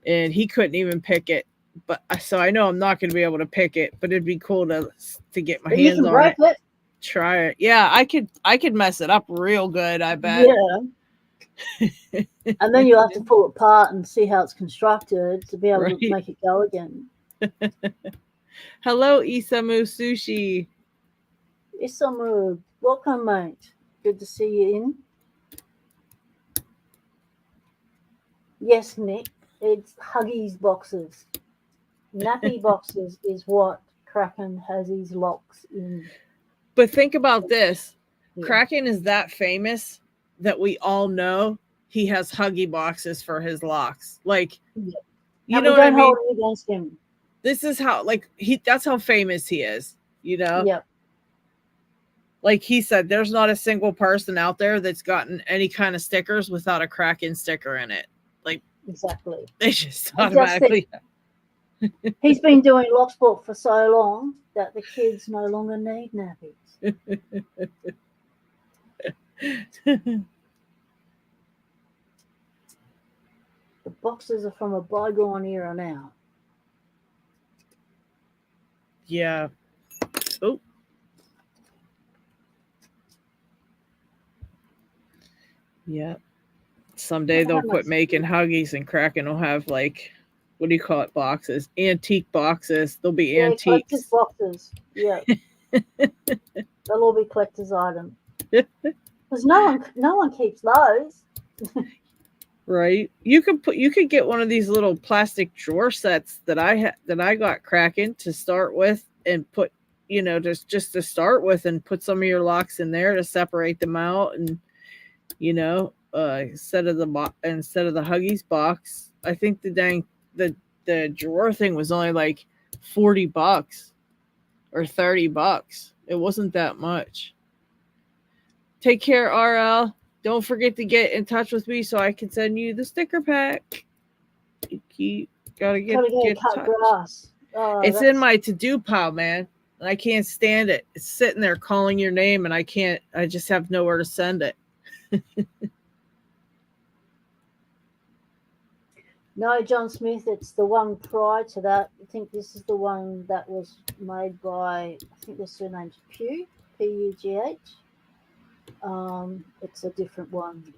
and he couldn't even pick it. But so I know I'm not going to be able to pick it, but it'd be cool to get my hands on it. Try it. Yeah, I could mess it up real good, I bet. Yeah. And then you'll have to pull it apart and see how it's constructed to be able to make it go again. Hello, Isamu Sushi. Isamu, welcome, mate. Good to see you in. Yes, Nick, it's Huggies boxes. Nappy boxes is what Kraken has his locks in. But think about this. Yeah. Kraken is that famous that we all know he has Huggy boxes for his locks. Like, you know what I mean? Hold it against him. This is how, that's how famous he is, Yep. Like he said, there's not a single person out there that's gotten any kind of stickers without a Kraken sticker in it. Like, exactly. They just automatically. He's been doing Locksport for so long that the kids no longer need nappies. The boxes are from a bygone era now. Yeah. Oh. Yeah. Someday they'll quit making Huggies and Kraken will have what do you call it? Boxes, antique boxes. They'll be antiques. Collector's boxes. Yeah. They'll all be collector's items. Because no one keeps those. Right. You could get one of these little plastic drawer sets that I got Kraken to start with and put, just to start with and put some of your locks in there to separate them out and instead of the Huggies box. I think the drawer thing was only like $40 or $30. It wasn't that much. Take care, RL. Don't forget to get in touch with me so I can send you the sticker pack. You gotta get cut grass. It's in my to-do pile, man. And I can't stand it. It's sitting there calling your name and I just have nowhere to send it. No, John Smith, it's the one prior to that. I think this is the one that was made by, I think the surname's Pugh, P-U-G-H. It's a different one.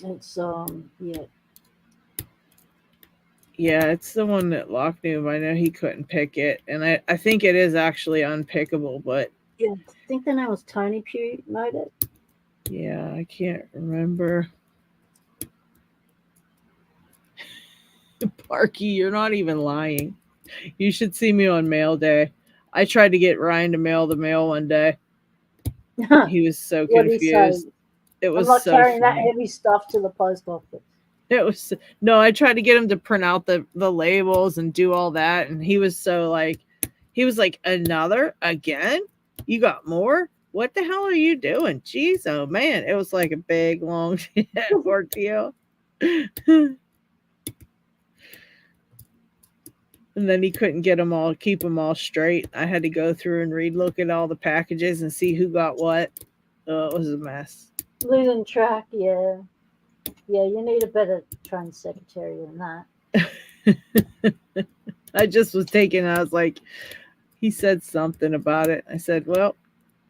It's yeah. Yeah, it's the one that Locke knew. I know he couldn't pick it, and I think it is actually unpickable, but Yeah, I think the name was Tony Pugh made it. yeah, I can't remember. Parky, you're not even lying. You should see me on mail day. I tried to get Ryan to mail the mail one day. He was so What do you say? confused. It I'm was not so carrying that funny. heavy stuff to the post office. It was no, I tried to get him to print out the labels and do all that, and he was so like, he was like, another again? You got more? What the hell are you doing? Jeez, oh man, it was like a big long ordeal. And then he couldn't get them all, keep them all straight. I had to go through and read, look at all the packages and see who got what. Oh, it was a mess. Losing track, yeah. Yeah, you need a better train secretary than that. I just was taking, I was like, he said something about it. I said, well,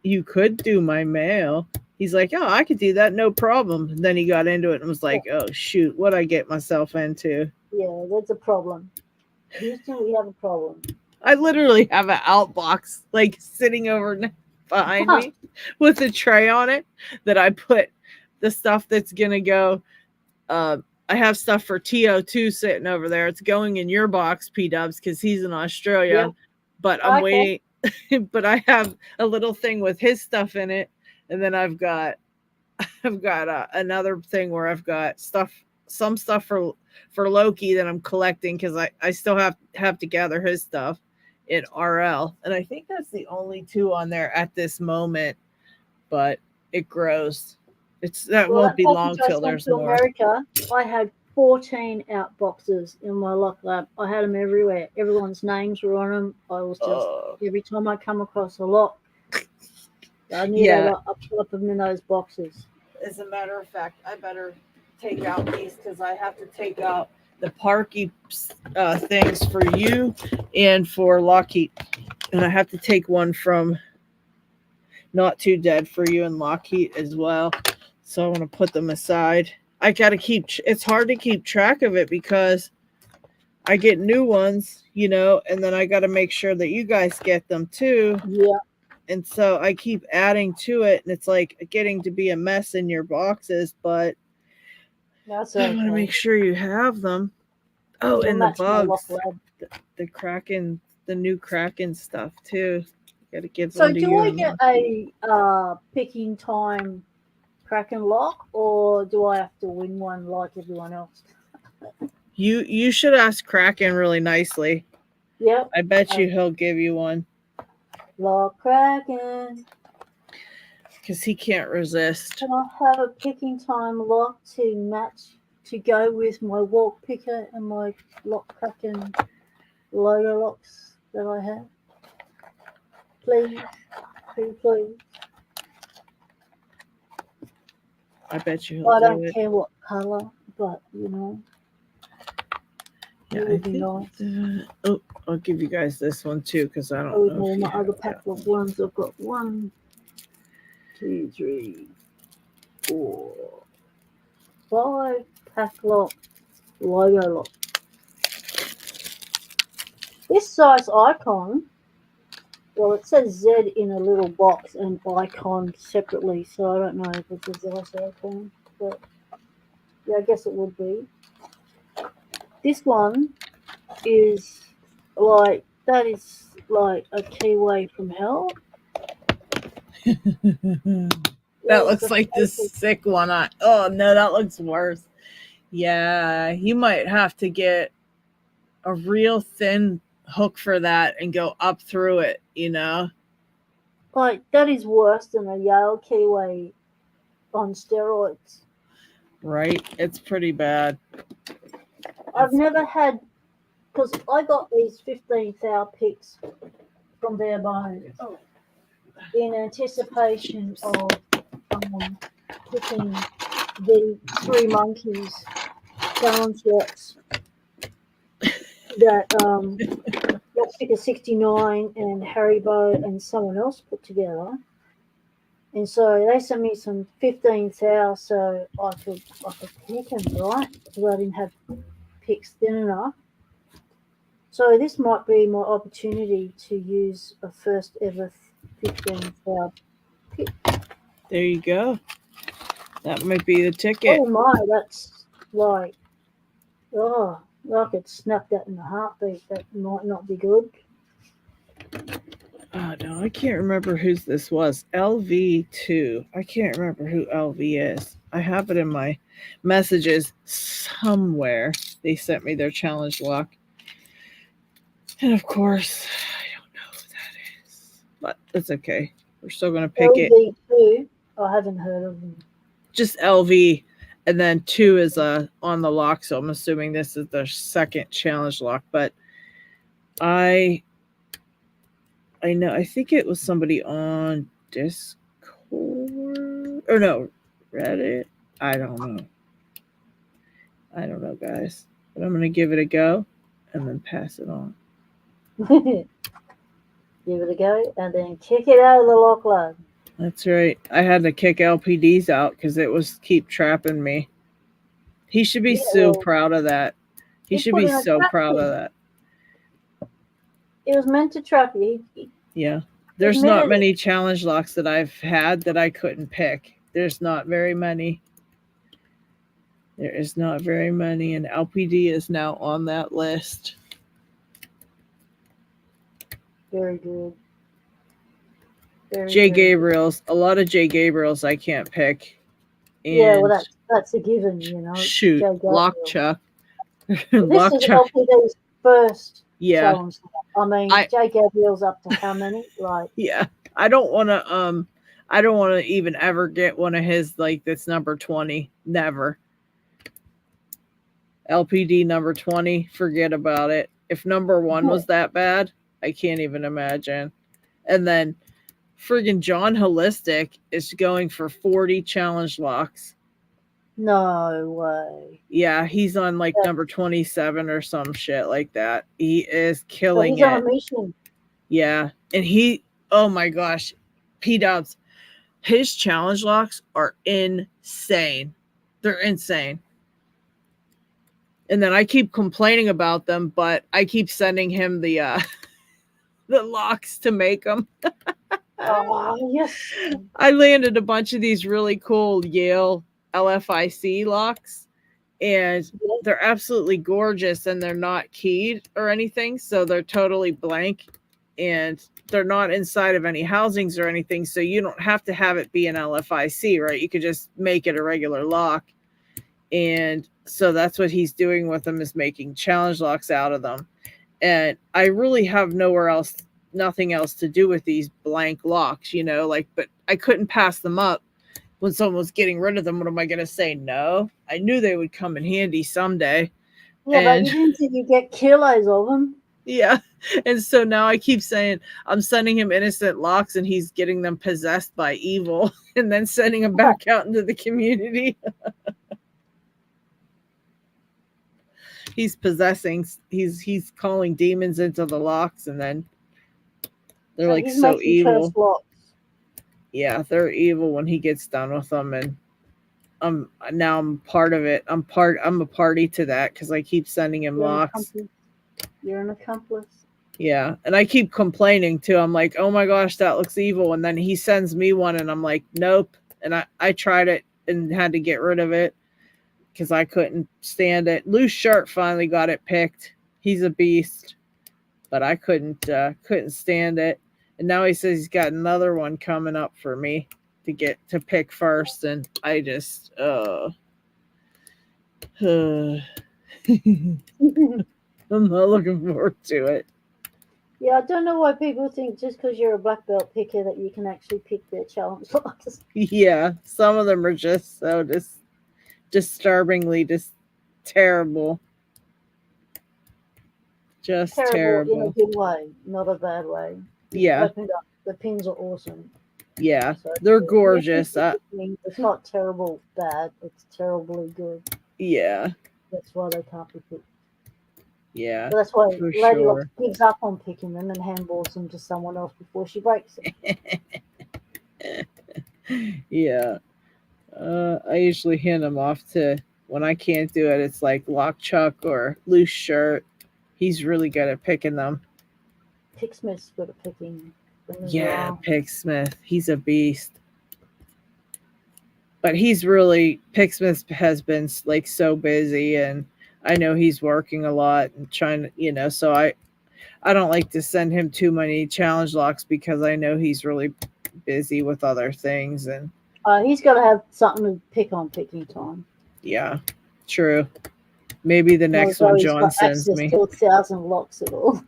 you could do my mail. He's like, oh, I could do that, no problem. And then he got into it and was Yeah, like, oh shoot, what I get myself into? yeah, that's a problem. Houston, we have a problem. I literally have an outbox like sitting over behind me with a tray on it that I put the stuff that's gonna go. I have stuff for TO2 sitting over there. It's going in your box, P Dubs, because he's in Yep. Australia. But I'm Okay. waiting. But I have a little thing with his stuff in it, and then I've got another thing where I've got some stuff for Loki that I'm collecting because I still have to gather his stuff in RL, and I think that's the only two on there at this moment. But it grows. That Well, won't that be package long I till sent there's to more. America, I had 14 outboxes in my lock lab. I had them everywhere. Everyone's names were on them. I was just, Oh every time I come across a lock, I knew they yeah. were up them in those boxes. As a matter of fact, I better take out these because I have to take out the Parky things for you and for Lockheed, and I have to take one from Not Too Dead for you and Lockheed as well. So I want to put them aside. I got to keep. It's hard to keep track of it because I get new ones, and then I got to make sure that you guys get them too. Yeah, And so I keep adding to it, and it's like getting to be a mess in your boxes, but that's I want to okay. make sure you have them. Oh, It'll and the match my lock bugs, lab. the Kraken, the new Kraken stuff too. Got to give So, one to do you I and get Lucky. a picking time Kraken lock, or do I have to win one like everyone else? You should ask Kraken really nicely. Yep. I bet Uh, you he'll give you one lock Kraken. because he can't resist. Can I have a picking time lock to match to go with my walk picker and my lock Kraken logo locks that I have? Please, please, please. I bet you he'll I do don't it. care what colour, but Yeah, it I would be think. nice. Oh, I'll give you guys this one too because I Go don't with know all if you my have other that pack of one. ones. I've got 1, 2, 3, 4, 5 pack lock logo lock. This size icon, well, it says Z in a little box and icon separately, so I don't know if it's a size icon, but yeah, I guess it would be. This one is that is like a keyway from hell. That There's looks the like this paper. sick one. Oh no, that looks worse. Yeah, you might have to get a real thin hook for that and go up through it. Like, that is worse than a Yale keyway on steroids. Right? It's pretty bad. I've It's never had, because I got these 15 thou picks from Bare Bones oh, in anticipation of picking the 3 monkeys challenge lots that Lockpicker 69 and Haribo and someone else put together. And so they sent me some 15 thou so I could pick them, right? Because I didn't have picks thin enough. So this might be my opportunity to use a first ever 15 thou pick. There you go. That might be the ticket. Oh my, that's like, oh, I could snap that in a heartbeat. That might not be good. Oh no, I can't remember whose this was. LV2. I can't remember who LV is. I have it in my messages somewhere. They sent me their challenge lock. And of course, I don't know who that is. But it's okay. We're still going to pick it. LV2, I haven't heard of them. Just LV. And then 2 is on the lock. So I'm assuming this is the second challenge lock. But I know, I think it was somebody on Discord or no, Reddit. I don't know. Guys. But I'm going to give it a go and then pass it on. Give it a go and then kick it out of the lock lug. That's right. I had to kick LPDs out because it was keep trapping me. He should be so proud of that. He should be so proud of that. It was meant to trap you. Yeah. There's not many challenge locks that I've had that I couldn't pick. There's not very many. There is not very many, and LPD is now on that list. Very good. J. Gabriel's. A lot of J. Gabriel's I can't pick. And yeah, well, that's a given, you know. Shoot, Lock Chuck. This is LPD's first challenge. I mean, J. Gabriel's up to how many? Like, yeah, I don't want to even ever get one of his like that's number 20. Never. LPD number 20, forget about it. If number 1 was that bad, I can't even imagine. And then friggin' John Holistic is going for 40 challenge locks. No way. Yeah, he's on like number 27 or some shit like that. He is killing he's it. On a mission. Yeah. And oh my gosh, P-Dubs, his challenge locks are insane. They're insane. And then I keep complaining about them, but I keep sending him the locks to make them. Oh, yes. I landed a bunch of these really cool Yale LFIC locks, and they're absolutely gorgeous, and they're not keyed or anything, so they're totally blank, and they're not inside of any housings or anything, so you don't have to have it be an LFIC, right? You could just make it a regular lock. And so that's what he's doing with them, is making challenge locks out of them. And I really have nothing else to do with these blank locks, you know, like, but I couldn't pass them up when someone was getting rid of them. What am I going to say? No, I knew they would come in handy someday. Yeah, but you didn't think you get kilos of them. Yeah. And so now I keep saying I'm sending him innocent locks and he's getting them possessed by evil and then sending them back out into the community. He's possessing, he's calling demons into the locks, and then they're like so evil. Yeah, they're evil when he gets done with them, and I'm part of it. I'm a party to that because I keep sending him locks. You're an accomplice. Yeah, and I keep complaining too. I'm like, oh my gosh, that looks evil, and then he sends me one, and I'm like, nope. And I tried it and had to get rid of it because I couldn't stand it. Loose Shirt finally got it picked. He's a beast, but I couldn't stand it. And now he says he's got another one coming up for me to pick first, and I just I'm not looking forward to it. Yeah, I don't know why people think just because you're a black belt picker that you can actually pick their challenge locks. Yeah, some of them are just so disturbingly terrible. Just terrible. In a good way, not a bad way. Yeah. The pins are awesome. Yeah, so they're gorgeous. It's not terrible bad. It's terribly good. Yeah. That's why they can't be picked. Yeah. But that's why Lady Locks gives up on picking them and handballs them to someone else before she breaks them. Yeah. I usually hand them off to when I can't do it. It's like Lock Chuck or Loose Shirt. He's really good at picking them. Picksmith's good at picking them as Yeah, well. Pick Smith. He's a beast. But he's really Picksmith has been like so busy, and I know he's working a lot and trying to, so I don't like to send him too many challenge locks because I know he's really busy with other things. And He's got to have something to pick on picking time. yeah, true. Maybe the next Although one he's John got sends access me. to 1,000 locks at all.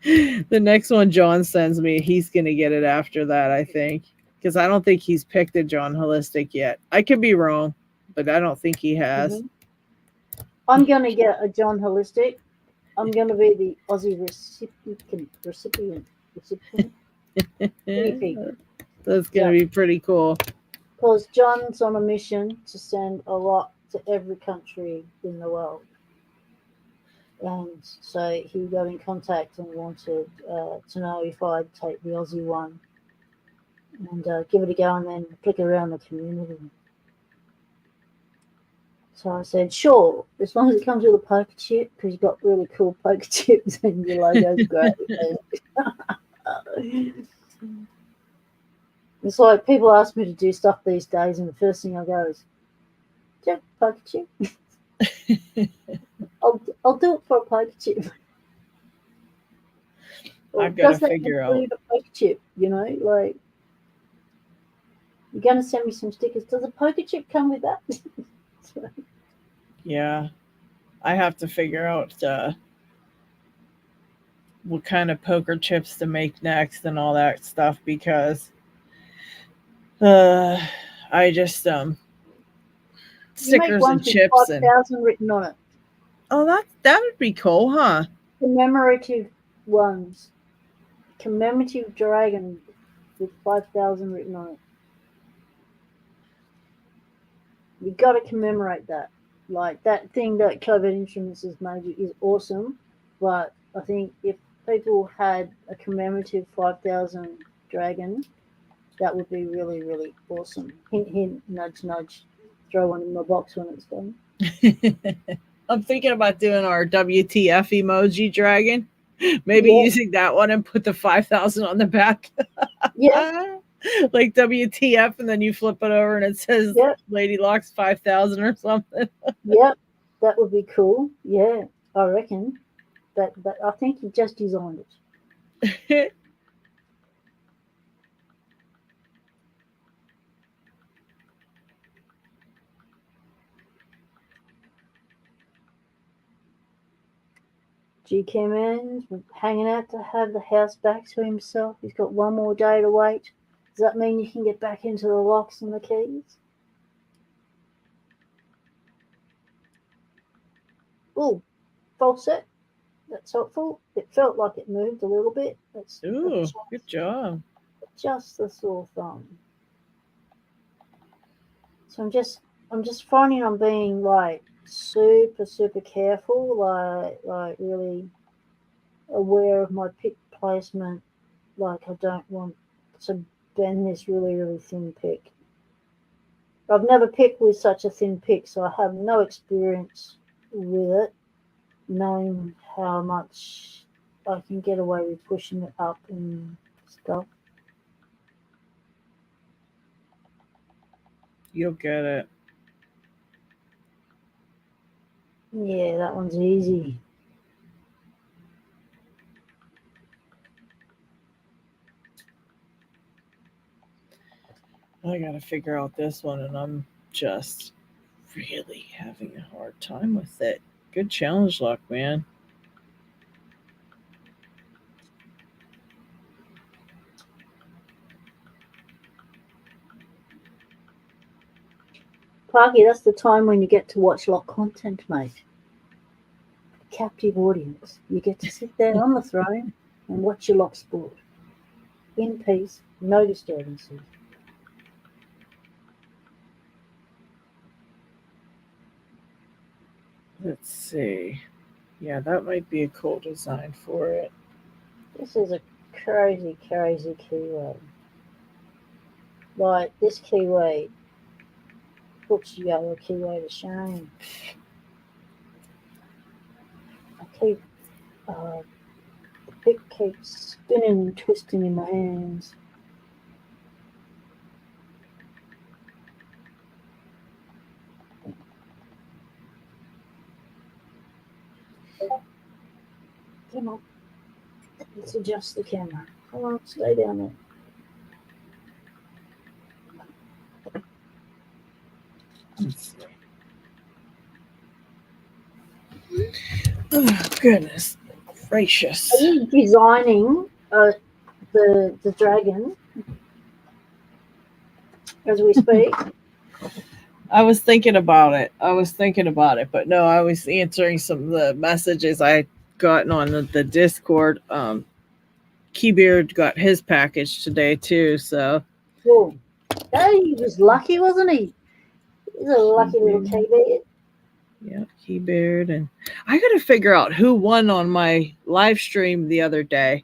The next one John sends me, he's going to get it after that, I think. Because I don't think he's picked a John Holistic yet. I could be wrong, but I don't think he has. Mm-hmm. I'm going to get a John Holistic. I'm going to be the Aussie recipient. Guinea pig. That's going to be pretty cool. Because John's on a mission to send a lot to every country in the world. And so he got in contact and wanted to know if I'd take the Aussie one and give it a go and then flick around the community. So I said, sure, as long as it comes with a poker chip, because you've got really cool poker chips and your logo's great. It's like people ask me to do stuff these days, and the first thing I go is, do you have a poker chip? I'll do it for a poker chip. I've got to figure out. A poker chip, like you're going to send me some stickers. Does a poker chip come with that? Yeah, I have to figure out what kind of poker chips to make next and all that stuff because I just stickers and chips 5,000 written on it. Oh, that would be cool, huh? Commemorative ones. Commemorative dragon with 5,000 written on it. You got to commemorate that. Like that thing that Covert Instruments has made is awesome, but I think if people had a commemorative 5,000 dragon, that would be really, really awesome. Hint, hint, nudge, nudge. Throw one in my box when it's done. I'm thinking about doing our WTF emoji dragon. Maybe using that one and put the 5,000 on the back. Yeah. Like WTF, and then you flip it over and it says Lady Locks 5,000 or something. Yep, that would be cool. Yeah, I reckon. But I think he just designed it. GK Man's hanging out to have the house back to himself. He's got one more day to wait. Does that mean you can get back into the locks and the keys? Oh, false set. That's helpful. It felt like it moved a little bit. Ooh, good job. Just the sore thumb. So I'm just finding I'm being like super careful, like really aware of my pick placement. Like I don't want to bend this really thin pick. I've never picked with such a thin pick, so I have no experience with it, knowing how much I can get away with pushing it up and stuff. You'll get it. Yeah, that one's easy. I gotta figure out this one, and I'm just really having a hard time with it. Good challenge lock, man. Parky, that's the time when you get to watch lock content, mate. Captive audience. You get to sit there on the throne and watch your lock sport. In peace, no disturbances. Let's see. Yeah, that might be a cool design for it. This is a crazy keyword. Like this keyword puts you other keyword to shame. I keep the pick keeps spinning and twisting in my hands. Come on, let's adjust the camera. Come on, stay down there. Oh, goodness gracious. Are you designing the dragon as we speak? I was thinking about it. But no, I was answering some of the messages I gotten on the Discord. Keybeard got his package today too, so Well, he was lucky, wasn't he? He's a lucky little Keybeard. Yeah, Keybeard, and I got to figure out who won on my live stream the other day.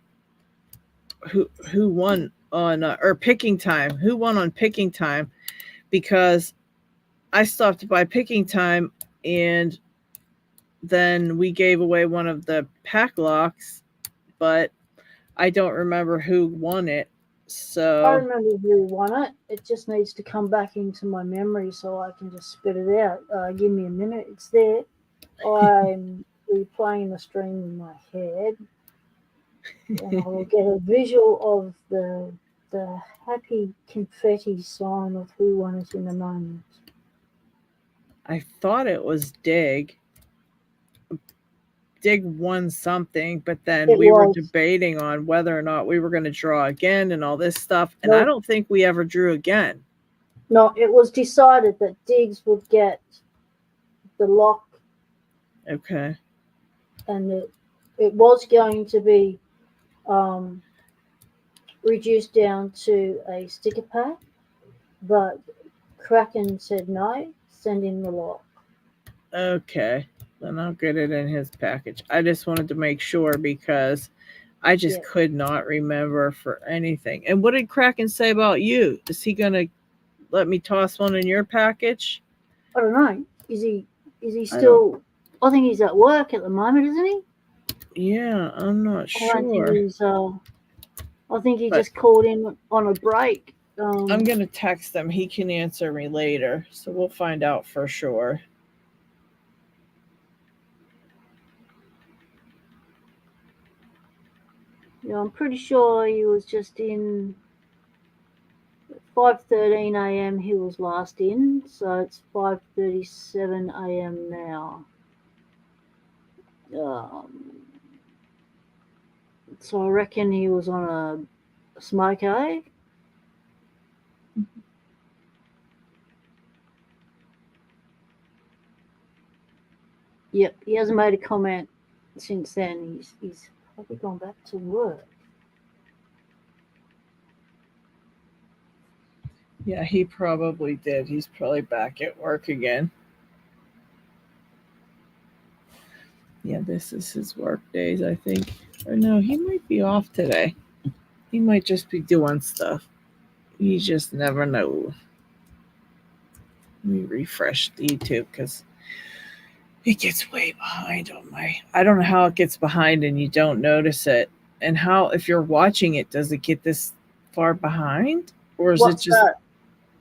Who won on or picking time? Who won on picking time? Because I stopped by picking time, and then we gave away one of the pack locks, but I don't remember who won it. So I remember who won it. It just needs to come back into my memory so I can just spit it out. Give me a minute. It's there. I'm replaying the stream in my head, and I will get a visual of the happy confetti sign of who won it in a moment. I thought it was Dig. Dig won something, but then we were debating on whether or not we were going to draw again and all this stuff. And I don't think we ever drew again. No, it was decided that Diggs would get the lock. Okay. And it was going to be reduced down to a sticker pack, but Kraken said no, send in the lock. Okay. Then I'll get it in his package. I just wanted to make sure because I just could not remember for anything. And what did Kraken say about you? Is he going to let me toss one in your package? I don't know. Is he still? I think he's at work at the moment, isn't he? Yeah, I'm not sure. I think he just called in on a break. I'm going to text him. He can answer me later. So we'll find out for sure. Yeah, I'm pretty sure he was just in 5:13 a.m. He was last in, so it's 5:37 a.m. now. So I reckon he was on a smoke, eh? Yep, he hasn't made a comment since then. He's probably gone back to work. Yeah, he probably did. He's probably back at work again. Yeah, this is his work days, I think. Or no, he might be off today. He might just be doing stuff. You just never know. Let me refresh YouTube because it gets way behind on my... I don't know how it gets behind and you don't notice it. And how, if you're watching it, does it get this far behind? Or is it just... that?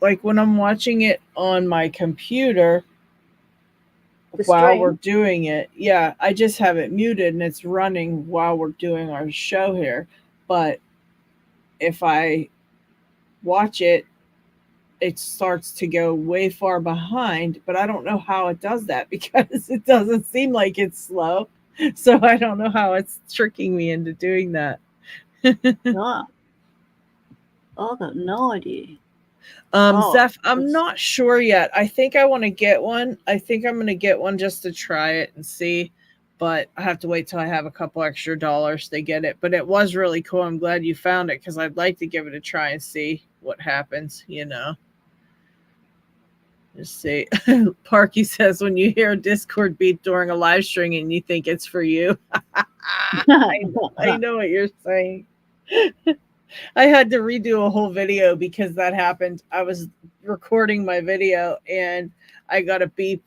Like when I'm watching it on my computer while we're doing it, yeah, I just have it muted and it's running while we're doing our show here. But if I watch it, it starts to go way far behind, but I don't know how it does that because it doesn't seem like it's slow. So I don't know how it's tricking me into doing that. No. I got no idea. Zeph, I'm not sure yet. I think I want to get one. I think I'm going to get one just to try it and see, but I have to wait till I have a couple extra dollars to get it. But it was really cool. I'm glad you found it because I'd like to give it a try and see what happens, you know. Just see. Parky says when you hear a Discord beep during a live stream and you think it's for you. I know what you're saying. I had to redo a whole video because that happened. I was recording my video and I got a beep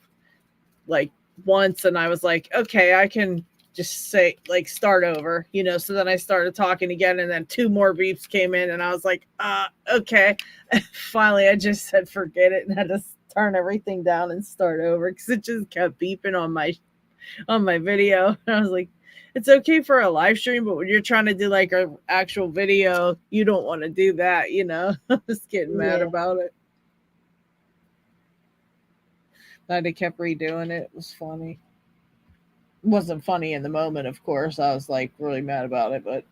like once, and I was like, okay, I can just say like start over, So then I started talking again, and then two more beeps came in, and I was like, okay. Finally, I just said forget it and had to turn everything down and start over because it just kept beeping on my video. And I was like, it's okay for a live stream, but when you're trying to do like an actual video, you don't want to do that, I was getting mad Yeah. about it. I kept redoing it. It was funny. It wasn't funny in the moment, of course. I was like really mad about it, but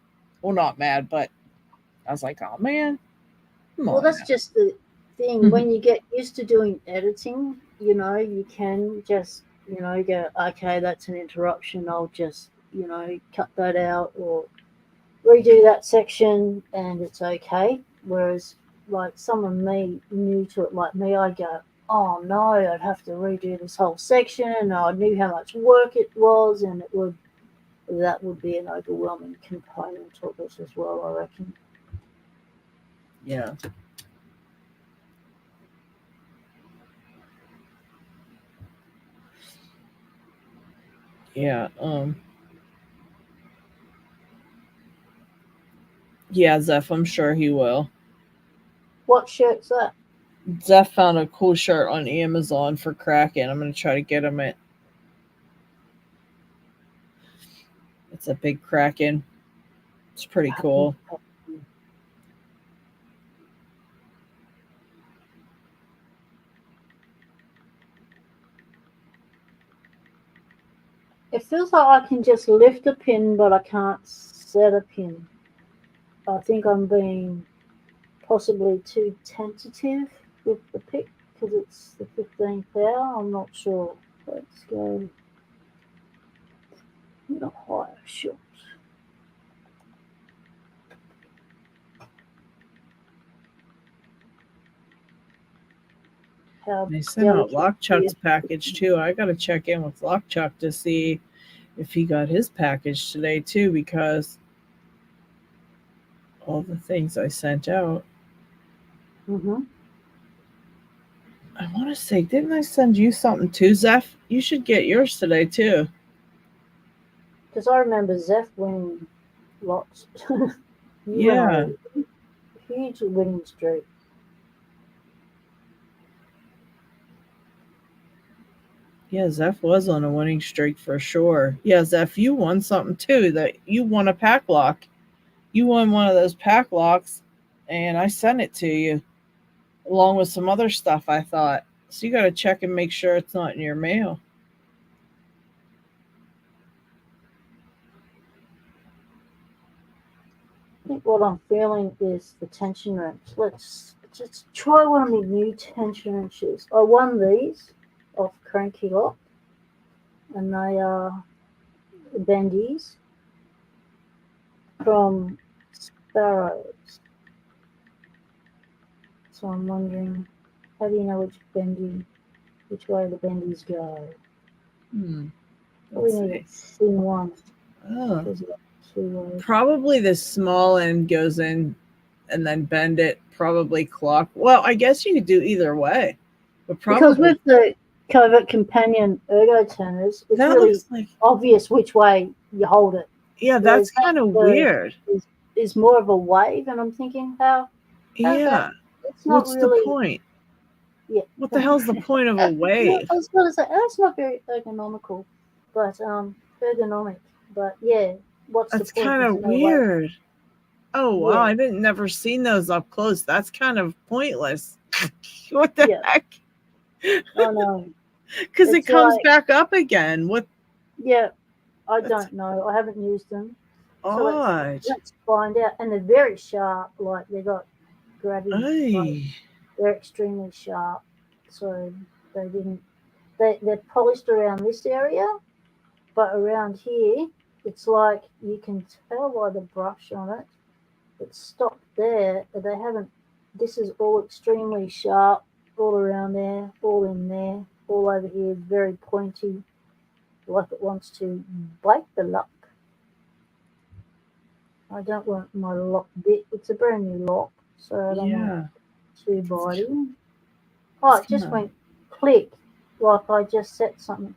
well, not mad, but I was like, oh man, come Well, on that's just the thing. now. When you get used to doing editing, you can just, go, okay, that's an interruption. I'll just, cut that out or redo that section and it's okay. Whereas, like someone new to it, like me, I'd go, oh no, I'd have to redo this whole section. And I knew how much work it was, and that would be an overwhelming component of it as well, I reckon. Yeah. Yeah. Yeah, Zeph, I'm sure he will. What shirt's that? Zeph found a cool shirt on Amazon for Kraken. I'm gonna try to get him it. It's a big Kraken. It's pretty cool. It feels like I can just lift a pin, but I can't set a pin. I think I'm being possibly too tentative with the pick because it's the 15th hour. I'm not sure. Let's go in a higher shot. How They sent out delicate Lockchuck's package too. I gotta check in with Lockchuck to see if he got his package today too, because all the things I sent out. Mm-hmm. I want to say, didn't I send you something too, Zeph? You should get yours today too. Because I remember Zeph winning lots. You went Yeah. on a huge winning streak. Yeah, Zeph was on a winning streak for sure. Yeah, Zeph, you won something too. That you won a pack lock. You won one of those pack locks, and I sent it to you along with some other stuff. I thought so. You got to check and make sure it's not in your mail. I think what I'm feeling is the tension wrench. Let's just try one of my new tension wrenches. I won these off Cranky Lock, and they are bendies from Sparrows. So I'm wondering, how do you know which way the bendies go? We Let's need see. it in one Oh, because it's two ways. probably the small end goes in and then bend it. Probably clock. Well, I guess you could do either way, but Because probably with the Covert Companion ergo turners, it's that really looks like. obvious which way you hold it. Yeah, that's Whereas kind of the weird. is more of a wave, and I'm thinking how that Yeah. it's not What's the really point? yeah. What the hell's the point of a No, I wave? was going to say that's not very ergonomical, but ergonomic. But yeah, what's the That's point? kind There's of no way. weird. Oh wow, Yeah, I didn't never seen those up close. That's kind of pointless. What the yeah, heck? I know. Because it It's comes like back up again. What? yeah, I That's don't know. I haven't used them, so odd. let's find out. And they're very sharp. Like they got grabby. Like Ay. they're extremely sharp. So they didn't. They're polished around this area, but around here, it's like you can tell by the brush on it. It's stopped there, but they haven't. This is all extremely sharp, all around there, all in there, all over here, very pointy, like it wants to break the lock. I don't want my lock bit. It's a brand new lock, so I don't want Yeah. it too bitey. Oh, it just Huh. went click, like I just set something.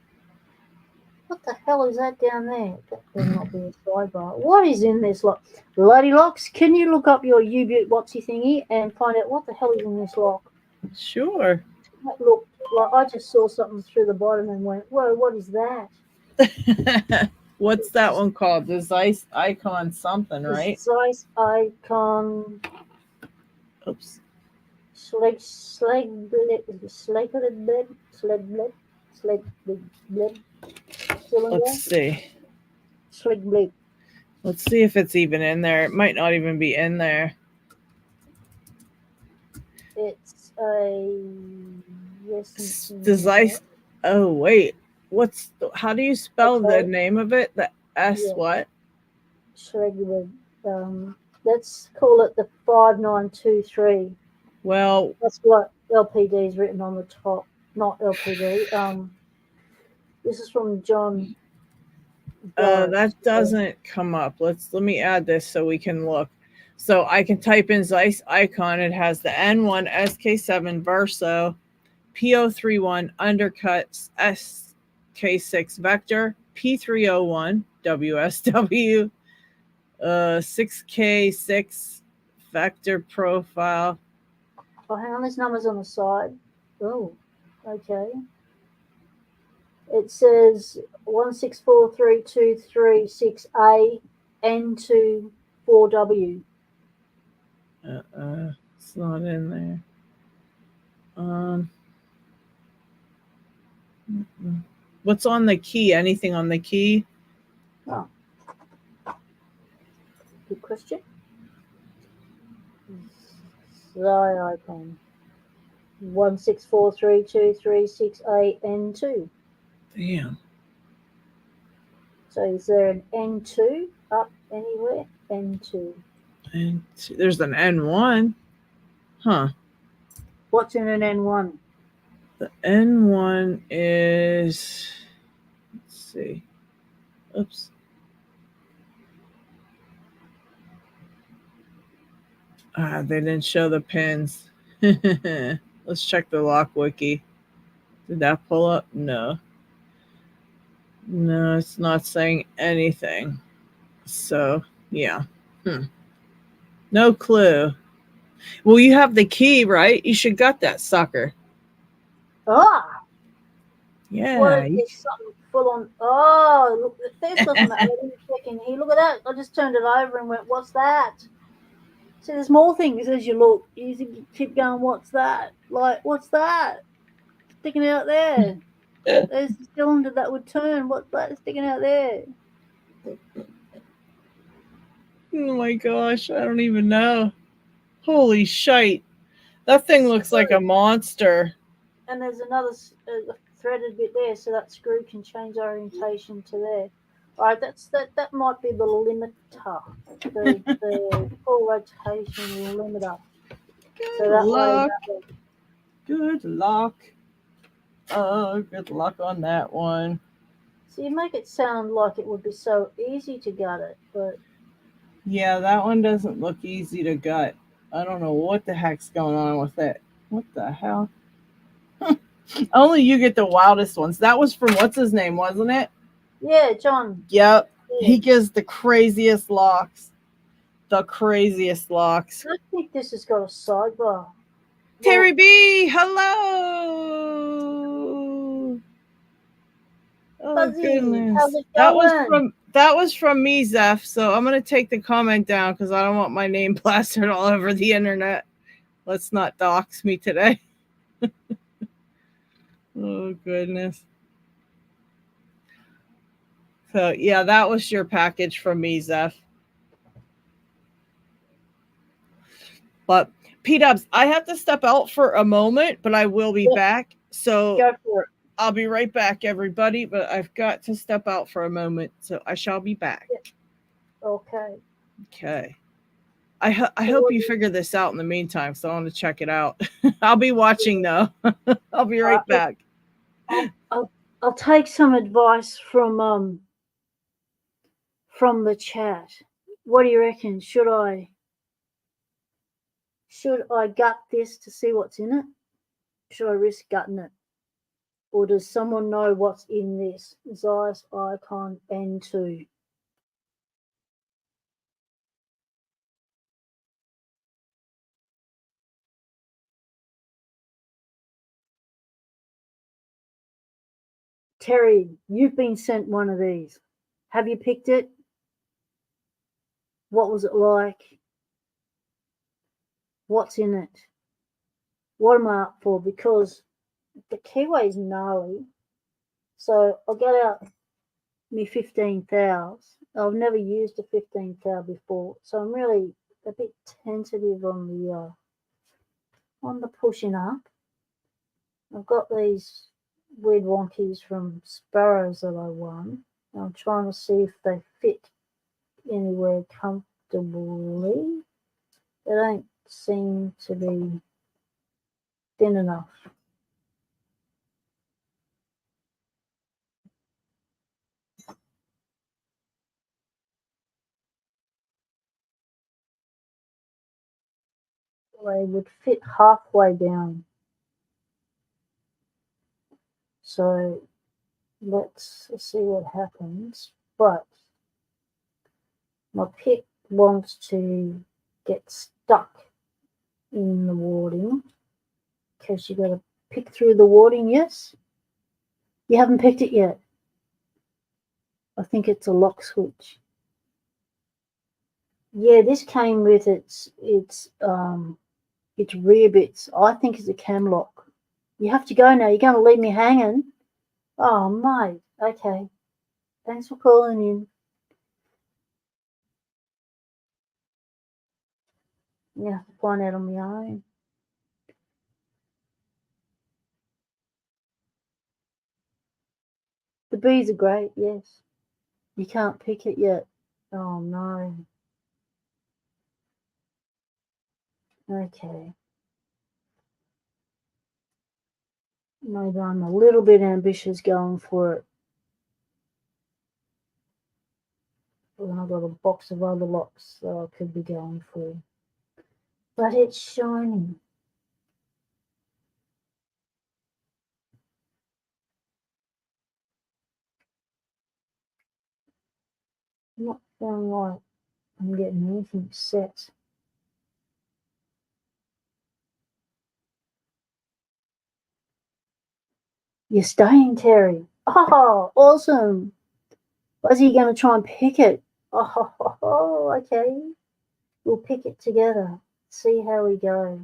What the hell is that down there? That better not be a sidebar. What is in this lock? Bloody locks, can you look up your U-Boot Watsy thingy and find out what the hell is in this lock? Sure. That looked like I just saw something through the bottom and went, whoa, what is that? What's It's that just one called? The Zeiss Icon something, a right? Zeiss Icon Oops. sled bled Let's cylinder. see. Slig blade. Let's see if it's even in there. It might not even be in there. It's a yes, it's The in there. Zeiss. Oh wait. How do you spell the Okay, name of it? The S yeah, what? regular. Let's call it the 5923. Well, That's what LPD is written on the top, not LPD. This is from John that Burris. doesn't come up. Let me add this so we can look. So I can type in Zeiss Icon. It has the N1 SK7 Verso, P031 Undercuts SK6 Vector, P301 WSW, 6K6 Vector Profile. Oh, hang on, there's numbers on the side. Oh, okay. It says 1643236A N2 4W. It's not in there. What's on the key? Anything on the key? Oh, good question. Icon 1643236A Damn. So is there an N2 up anywhere? N2. And there's an N1. Huh. What's in an N1? The N1 is, let's see. Oops. They didn't show the pins. Let's check the lock wiki. Did that pull up? No. No, it's not saying anything. So, yeah. No clue. Well, you have the key, right? You should got that sucker. Ah! Yeah. What is something full on? Oh, look, this doesn't matter. I didn't check in here. Look at that. I just turned it over and went, what's that? See, there's more things as you look. You keep going, what's that? Like, what's that? Sticking out there. There's the cylinder that would turn. What's that sticking out there? Oh my gosh, I don't even know. Holy shite. That thing looks like a monster. And there's another threaded bit there, so that screw can change orientation to there. All right, that might be the limiter, the full rotation limiter. So Good that way, luck. Good luck. Oh, good luck on that one. so you make it sound like it would be so easy to gut it, but Yeah, that one doesn't look easy to gut. I don't know what the heck's going on with it. What the hell? Only you get the wildest ones. That was from what's his name, wasn't it? yeah, John. Yep. Yeah. He gives the craziest locks. The craziest locks. I think this has got a sidebar. Terry B, hello. Oh Fuzzy, goodness. how's it going? That was from me, Zeph. So I'm gonna take the comment down because I don't want my name plastered all over the internet. Let's not dox me today. Oh goodness. So yeah, that was your package from me, Zeph. But P-Dubs, I have to step out for a moment, but I will be back. So Go for it. I'll be right back, everybody. But I've got to step out for a moment, so I shall be back. Okay. Okay. I hope you figure this out in the meantime, so I want to check it out. I'll be watching though. I'll be right back. I'll take some advice from the chat. What do you reckon? Should I gut this to see what's in it? Should I risk gutting it? Or does someone know what's in this? Zeiss Icon N2. Terry, you've been sent one of these. Have you picked it? What was it like? What's in it? What am I up for? Because the keyway's gnarly. So I'll get out me 15 thous. I've never used a 15 thou before, so I'm really a bit tentative on the pushing up. I've got these weird wonkies from Sparrows that I won. I'm trying to see if they fit anywhere comfortably. They don't seem to be thin enough. They would fit halfway down. So let's see what happens. But my pick wants to get stuck in the warding because you got to pick through the warding. Yes, you haven't picked it yet. I think it's a lock switch. Yeah, this came with its rear bits. I think it's a cam lock. You have to go now. You're going to leave me hanging. Oh, mate. Okay. Thanks for calling in. I'm going to have to find out on my own. The bees are great, yes. You can't pick it yet. Oh, no. Okay. Maybe I'm a little bit ambitious going for it. When I've got a box of other locks that I could be going for. But it's shiny. I'm not feeling like I'm getting anything set. You're staying, Terry. Oh, awesome. Was he going to try and pick it? Oh, okay. We'll pick it together. See how we go.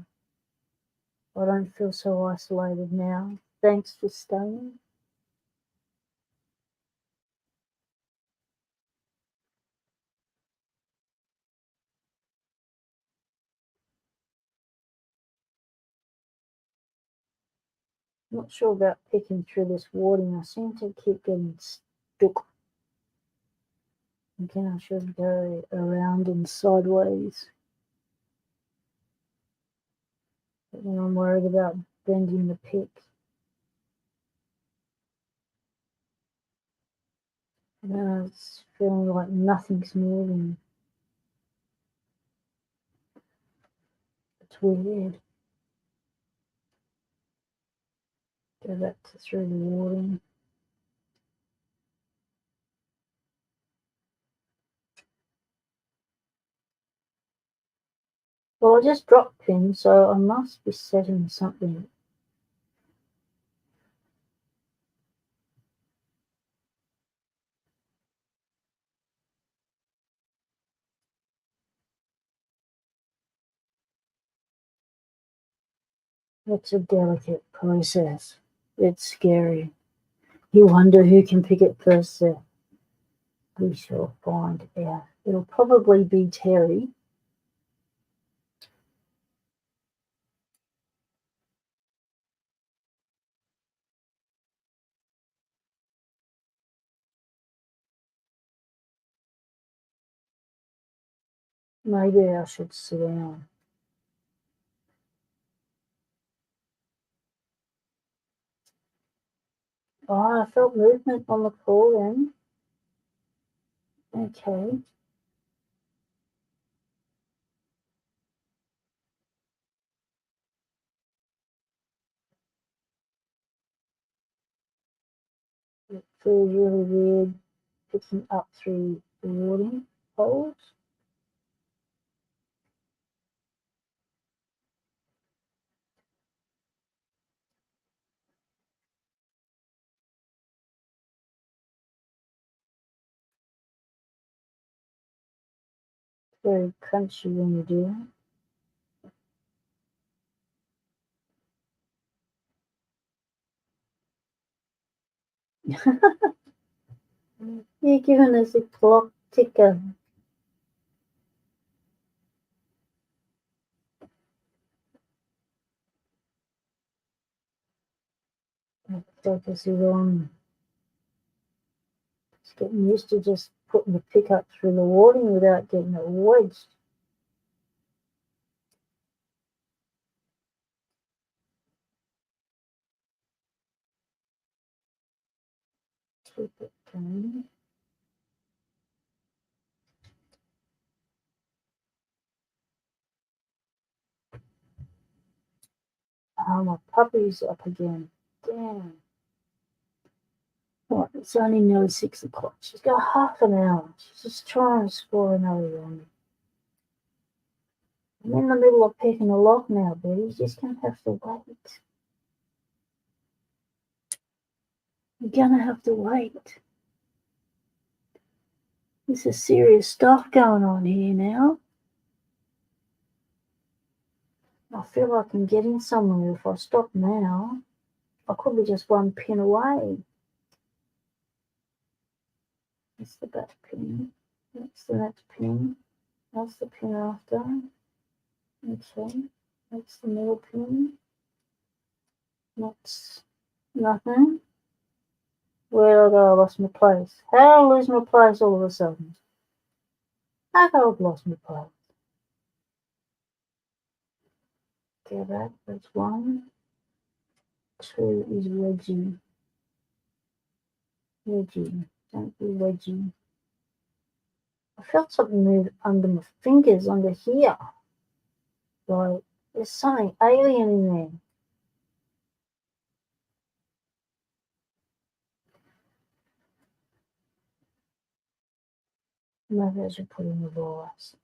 I don't feel so isolated now. Thanks for staying. Not sure about picking through this warding. I seem to keep getting stuck. Again, I should go around and sideways. But then I'm worried about bending the pick. And it's feeling like nothing's moving. It's weird. Go back to through the warding. Well, I just dropped pin, so I must be setting something. It's a delicate process. It's scary. You wonder who can pick it first. We shall find out. It'll probably be Terry. Maybe I should sit down. Oh, I felt movement on the call then. Okay. feels really weird picking up through the watering holes. Very crunchy when you do it. You're giving us a clock ticker. Focus is on. It's getting used to just putting the pick up through the watering without getting it wedged. Keep it going. Oh, my puppy's up again. Damn. Right, it's only nearly 6 o'clock. She's got half an hour. She's just trying to score another one. I'm in the middle of picking a lock now, Betty. You're just going to have to wait. You're going to have to wait. This is serious stuff going on here now. I feel like I'm getting somewhere if I stop now. I could be just one pin away. That's the back pin. That's the next pin. That's the pin after. Okay. That's the middle pin. That's nothing. Where did I go? I lost my place. How did I lose my place all of a sudden? How did I have lost my place? Go back. That's 1. 2 is wedgie. Wedgie. Don't be wedgie. I felt something move under my fingers, under here. Like, there's something alien in there. Maybe I should put in the vise.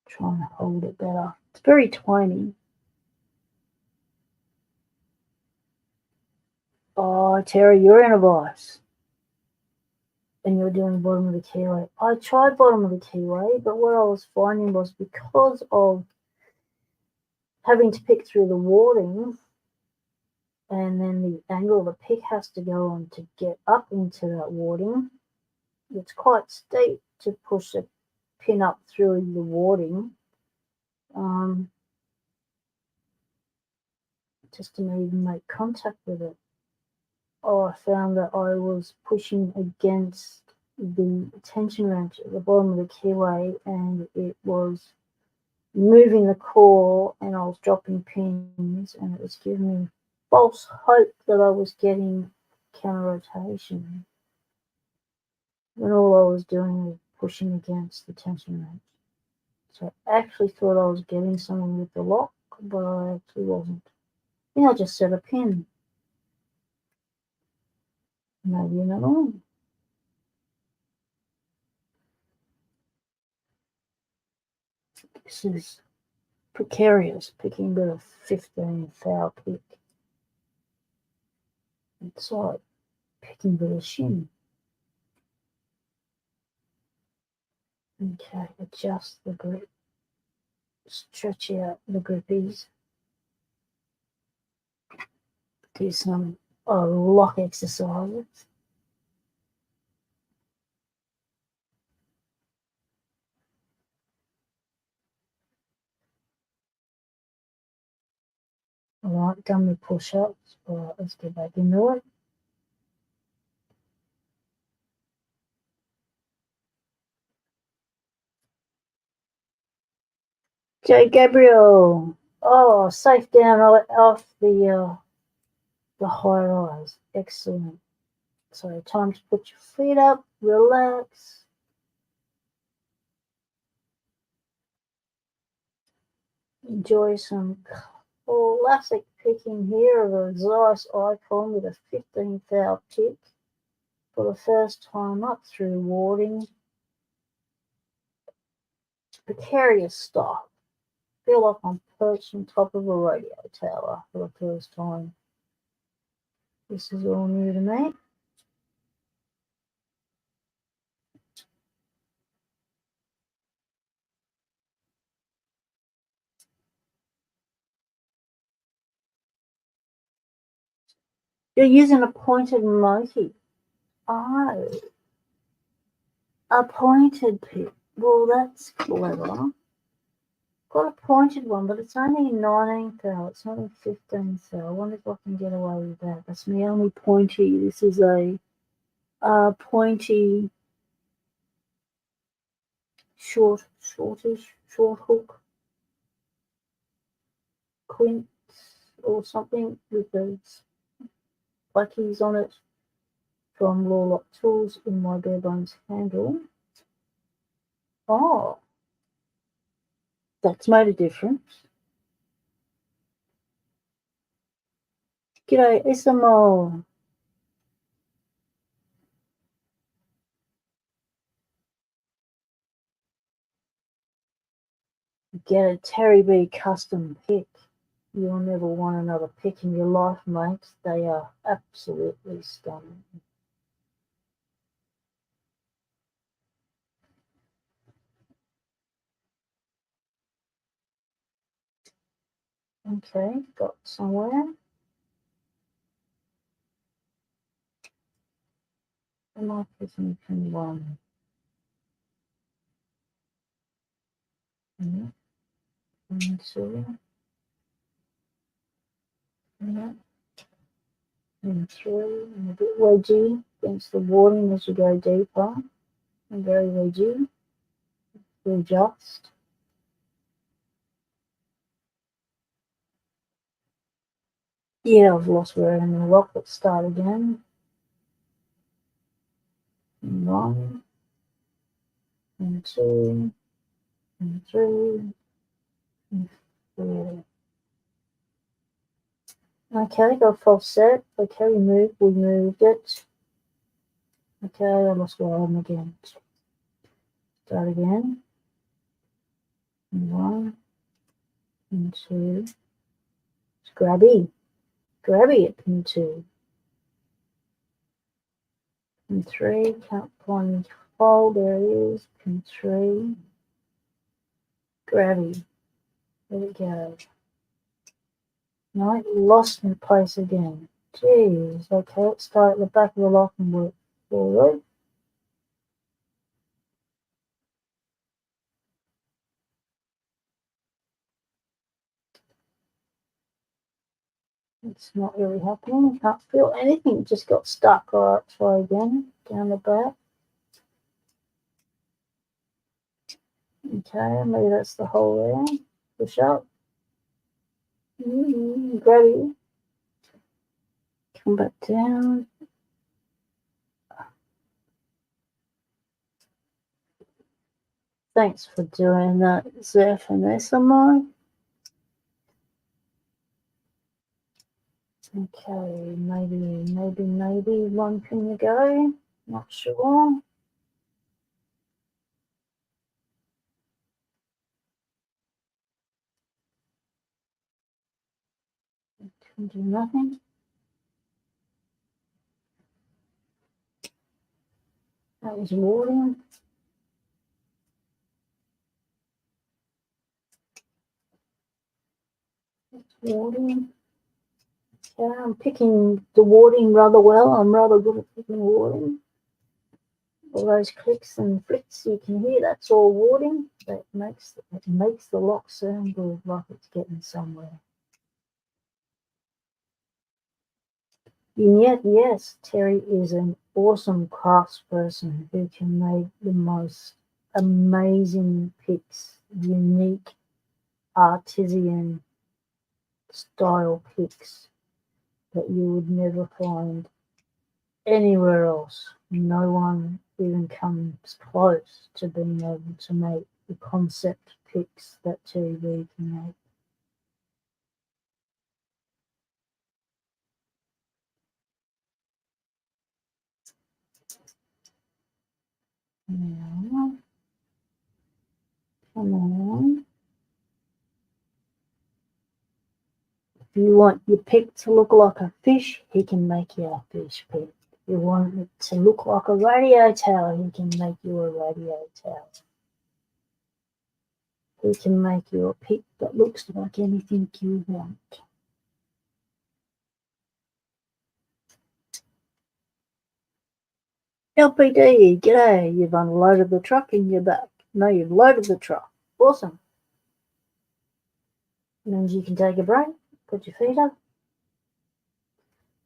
Trying to hold it better. It's very tiny. Oh, Terry, you're in a vise. And you're doing bottom of the keyway. I tried bottom of the keyway, but what I was finding was because of having to pick through the warding, and then the angle the pick has to go on to get up into that warding, it's quite steep to push a pin up through the warding. Just to even make contact with it. Oh, I found that I was pushing against the tension wrench at the bottom of the keyway, and it was moving the core, and I was dropping pins, and it was giving me false hope that I was getting counter rotation when all I was doing was pushing against the tension wrench. So I actually thought I was getting something with the lock, but I actually wasn't. I think I just set a pin. Maybe another one. This is precarious, picking with a 15 foul pick. It's like picking with a shin. Okay, adjust the grip. Stretch out the grippies. Do some lock exercises. Alright, done with push-ups. Alright, let's get back into it. Joe Gabriel. Oh, safe down off the high rise. Excellent. So time to put your feet up, relax. Enjoy some Classic picking here of a Zeiss icon with a 15 thou pick for the first time up through warding. Precarious stuff. Feel like I'm perched on top of a radio tower for the first time. This is all new to me. You're using a pointed motif. Oh, a pointed pick. Well, that's clever. Got a pointed one, but it's only 19 thou. It's not in 15 thou. I wonder if I can get away with that. That's my only pointy. This is a pointy, shortish, short hook quince or something with those blackies on it from Locksport Tools in my bare bones handle. Oh, that's made a difference. G'day, Isamo. Get a Terry B custom pick. You'll never want another pick in your life, mate. They are absolutely stunning. Okay, got somewhere. Am I picking pin one? Yeah. And two. Yeah. And three. And a bit wedgy against the warding as you go deeper. And very wedgy. Readjust. Yeah, I've lost where I'm going to lock. Let's start again. And one. And two. And three. And four. Okay, got a false set. Okay, we moved it. Okay, I lost where I'm again. Start again. And one. And two. It's grabby. Grabby at pin two. Pin three. Can't find fold. There it is. Pin three. Grabby. There we go. No, lost my place again. Jeez. Okay, let's start at the back of the lock and work forward. It's not really happening. Can't feel anything. Just got stuck. All right, try again. Down the back. Okay, maybe that's the hole there. Push up. Grab it. Come back down. Thanks for doing that, Zeph and Esamo. Okay, maybe one pin to go. Not sure. Can do nothing. That was warding. Warding. Okay, I'm picking the warding rather well. I'm rather good at picking warding. All those clicks and flicks you can hear, that's all warding. That makes the lock sound good, like it's getting somewhere. And yet, yes, Terry is an awesome craftsperson who can make the most amazing picks, unique artisan style picks that you would never find anywhere else. No one even comes close to being able to make the concept picks that Terry B can make. Now, come on. If you want your pick to look like a fish, he can make you a fish pick. If you want it to look like a radio tower, he can make you a radio tower. He can make you a pick that looks like anything you want. LPD, g'day, you've unloaded the truck and you're back. No, you've loaded the truck. Awesome. Means you can take a break, put your feet up.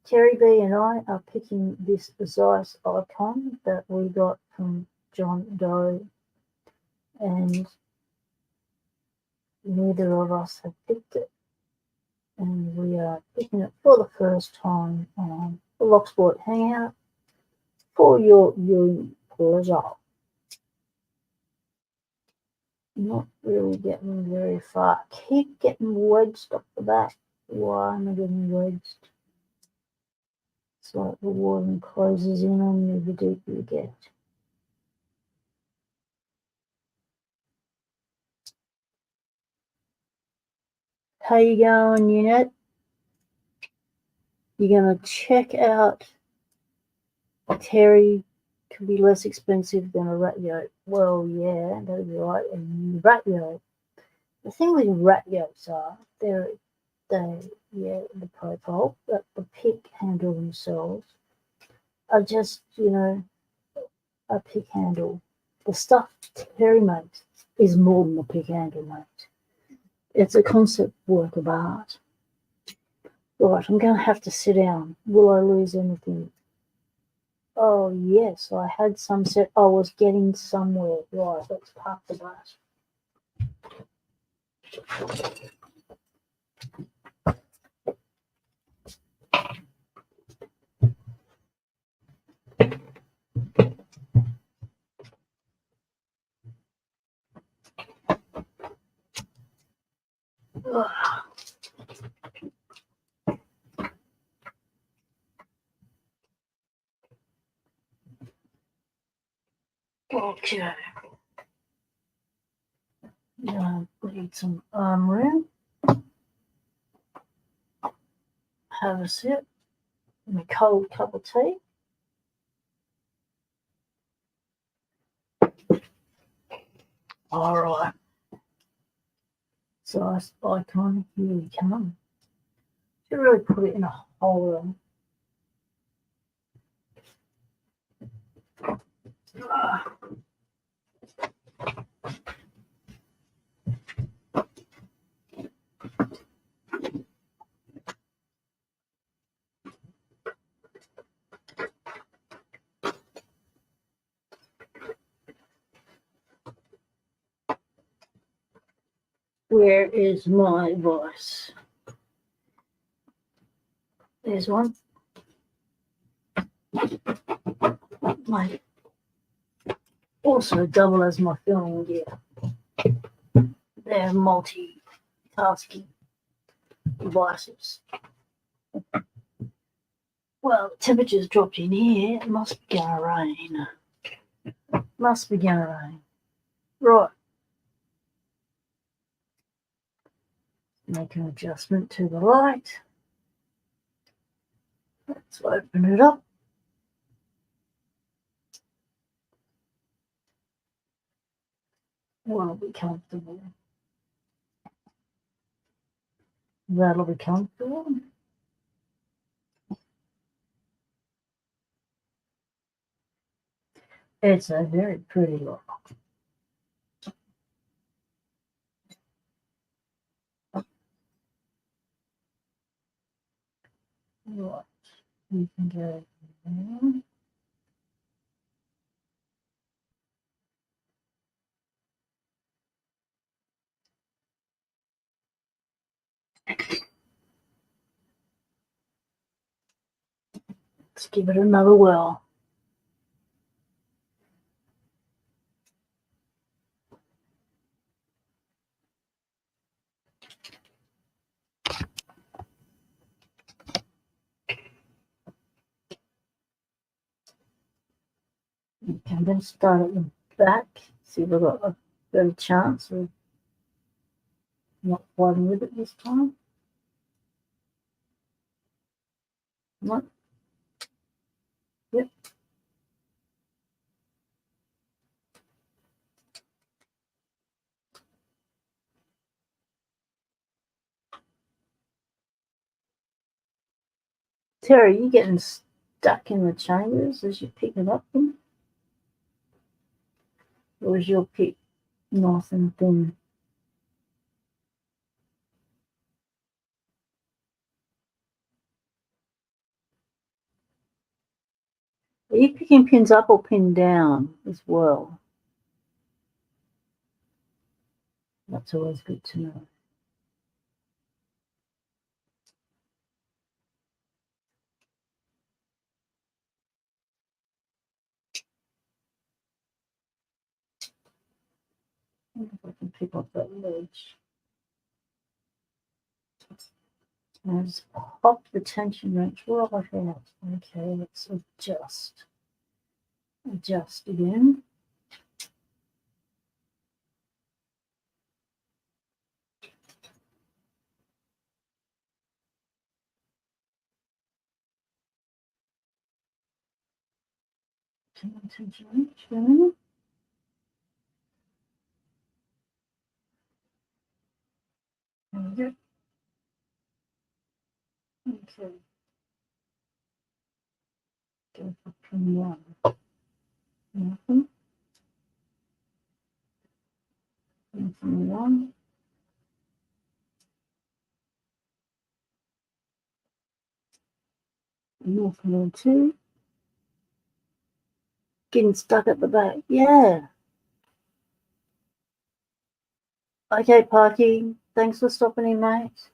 Terry B and I are picking this Zeiss icon that we got from John Doe, and neither of us have picked it. And we are picking it for the first time on the Locksport Hangout for your viewing pleasure. Not really getting very far. Keep getting wedged off the back. Why am I getting wedged? It's like the warden closes in on you the deeper you get. How you going, unit? You're gonna check out Terry could be less expensive than a rat yoke. Well, yeah, that'd be right. And rat yoke. The thing with rat yokes are the profile, but the pick handle themselves are just, a pick handle. The stuff Terry makes is more than a pick handle, mate. It's a concept work of art. Right, I'm going to have to sit down. Will I lose anything? Oh, yes, I had some set. I was getting somewhere. Right, let's park the bus. Okay. Need some room. Have a sip. And a cold cup of tea. All right. So icon, here we come. Should really put it in a holder. Where is my voice? There's one. My also double as my filming gear. They're multitasking devices. Well, temperature's dropped in here. It must be gonna rain. Must be gonna rain. Right. Make an adjustment to the light. Let's open it up. Will be comfortable. That'll be comfortable. It's a very pretty look. Right. We can go there. Let's give it another whirl. Okay, I'm going to start at the back, see if I've got a better chance of not fighting with it this time. What? Yep. Terry, you getting stuck in the chambers as you're picking up them? Or is your pick nice and thin? Are you picking pins up or pin down as well? That's always good to know. I wonder if I can pick up that ledge. And just pop the tension wrench right out. Okay, let's adjust. Adjust again. Tension wrench in. There we go. Okay. Go for pin 1. Nothing. Pin 1. Nothing on 2. Getting stuck at the back. Yeah. Okay, Parky. Thanks for stopping in, mate.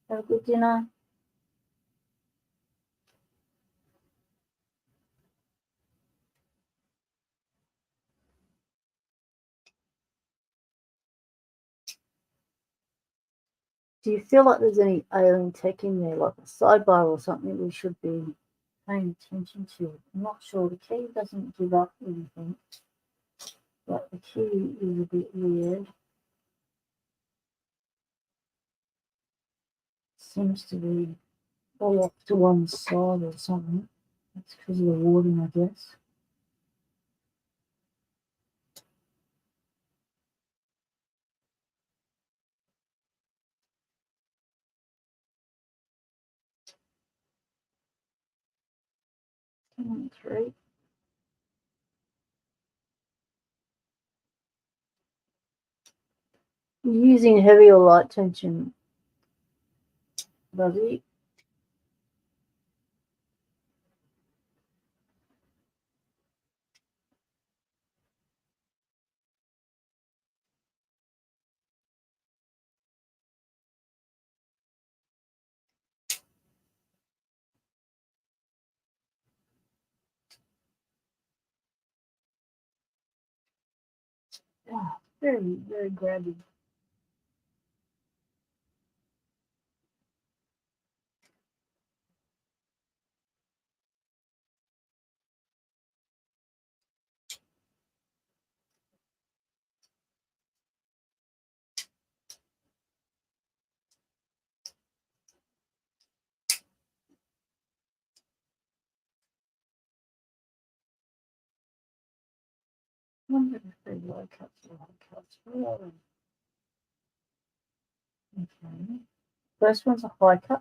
Have a good dinner. Do you feel like there's any alien tech in there, like a sidebar or something we should be paying attention to? I'm not sure. The key doesn't give up anything, but the key is a bit weird. Seems to be all off to one side or something. That's because of the warding, I guess. Come on, 3. Using heavy or light tension, Buzzy. Oh, very, very grabby. I wonder if they low cuts or high cuts. Really? Okay. First one's a high cut.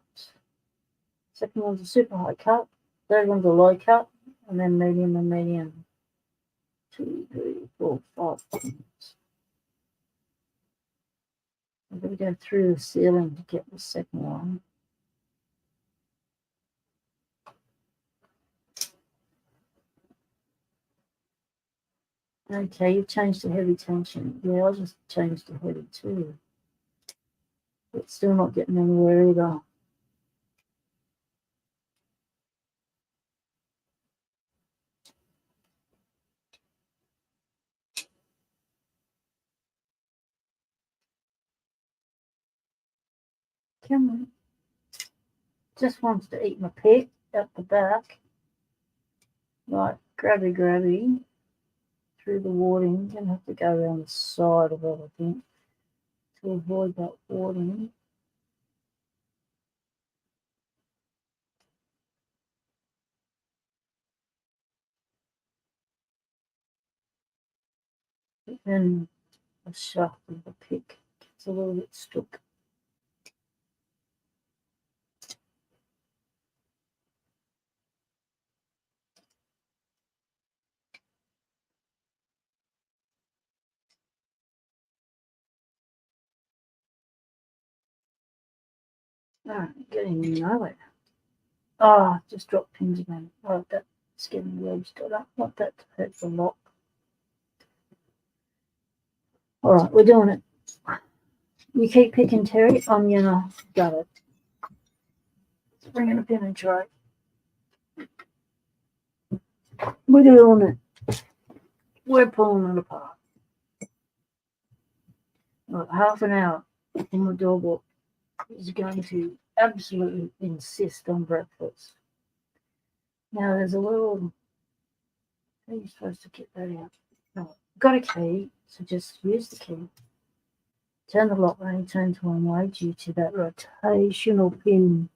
Second one's a super high cut. Third one's a low cut. And then medium and medium. 2, 3, 4, 5. I'm going to go through the ceiling to get the second one. Okay, you've changed to heavy tension. Yeah, I'll just change to heavy too. But still not getting anywhere either. Come on. Just wants to eat my pet at the back. Right, grabby through the warding. Gonna have to go around the side of it, I think, to avoid that warding. But then the shaft of the pick gets a little bit stuck. Getting nowhere. Just dropped pins again. That's getting the edge got up. Want that to hurt the lock. Alright, we're doing it. You keep picking, Terry. I'm gonna gut it. Let's bring it up in and try. We're doing it. We're pulling it apart. Half an hour and my dog is going to absolutely insist on breakfast. Now there's a little, how are you supposed to get that out? No, got a key, so just use the key. Turn the lock when you turn to one way due to that rotational pin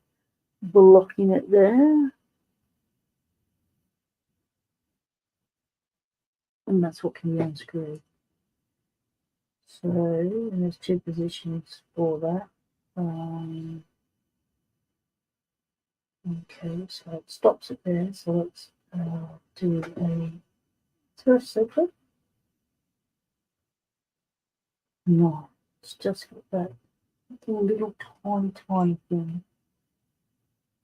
blocking it there. And that's what can be unscrewed. So, and there's two positions for that. Okay, so it stops it there. So let's do a first circle. No, it's just got that little tiny thing.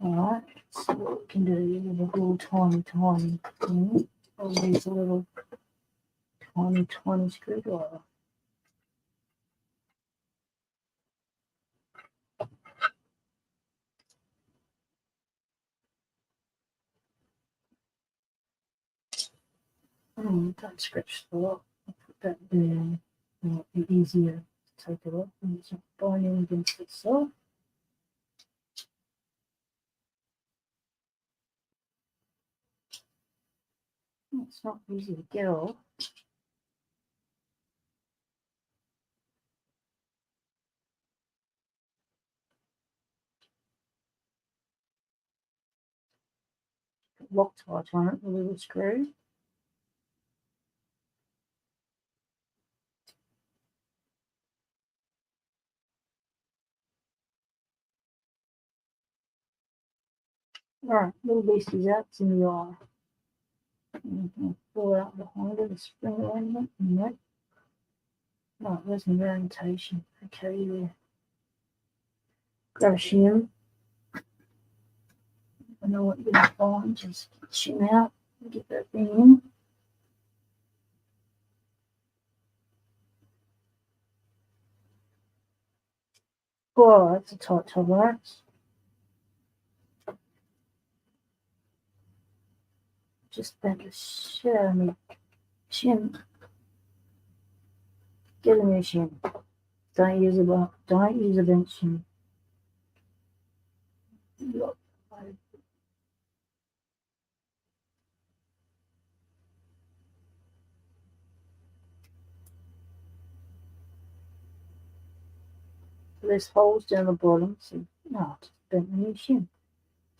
Alright, so what we can do with a little tiny thing. I'll use a little tiny screwdriver. Don't scratch the lock. I'll put that there. It'll be easier to take it off and it's not binding against itself. It's not easy to get off. Loctite on it, the little screw. Alright, little beastie's out, it's in the eye. Pull out behind it, the spring element, and that. Oh, there's an orientation. Okay, yeah. Grab a shim. I know what you're going to find, just shim out and get that thing in. Oh, that's a tight tolerance. Just bent the shit out of me. Shim. Get a new shim. Don't use a bent shim. There's holes down the bottom, so no, just bend the new shim.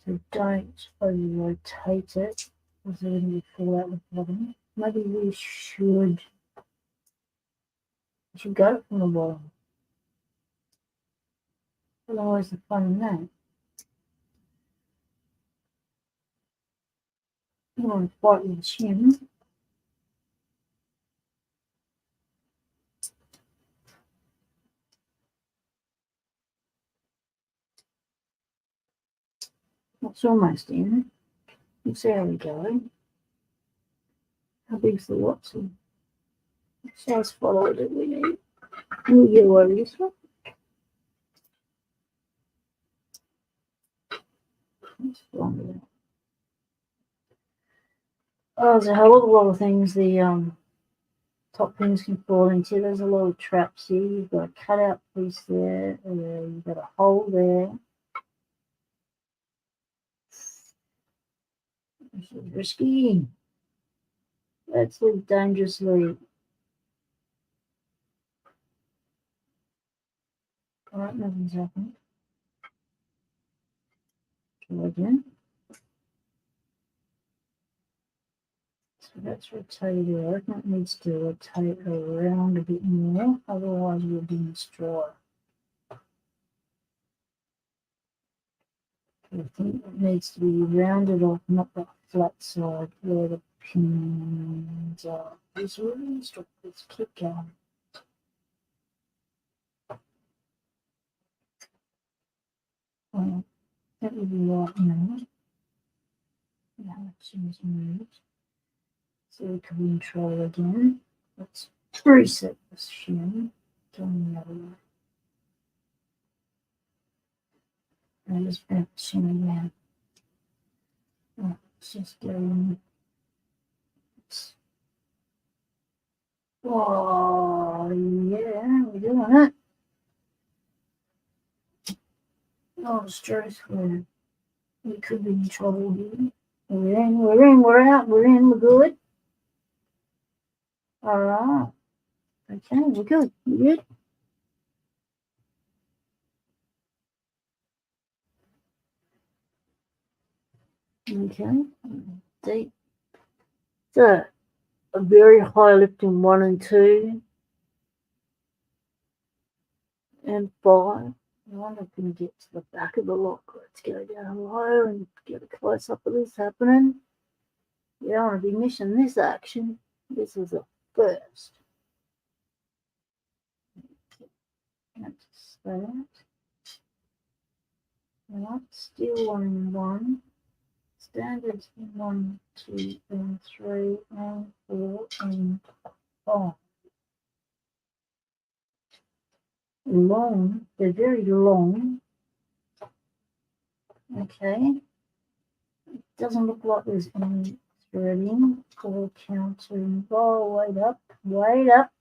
So don't over rotate it, because it wouldn't fall out the bottom. Maybe we should go from the bottom. Otherwise the fun in that. You want to fight with the shim. It's almost in. Let's see how we go. How big's the Watson? What size follower do we need? We'll get over this one. Let's find it out. Oh, there's a hell of a lot of things the top pins can fall into. There's a lot of traps here. You've got a cutout piece there, you've got a hole there. This is risky. Let's live dangerously. Alright, nothing's happened. Try again. So that's rotated. I reckon it needs to rotate around a bit more, otherwise we'll be destroyed. I think it needs to be rounded off, not that flat side where the pins are. This really stop this, keep going. Well, that would be right now. Now let's choose move. So we can control again. Let's reset this shim. Going the other way. And just back the shim again. Right, let's just go in. Oh, yeah, we're doing it. Oh, stress, we could be in trouble here. We're out, we're good. All right. Okay, we're good. We're good. Okay. Deep. So, a very high lifting 1 and 2 and 5. I wonder if we can get to the back of the lock. Let's go down low and get a close up of this happening. You don't want to be missing this action. This is the first. That's that. Right, still 1 and 1. Standards 1, 2, and 3, and 4, and 5. Long, they're very long. Okay. Doesn't look like there's any threading or countering. Oh, wait up, wait up.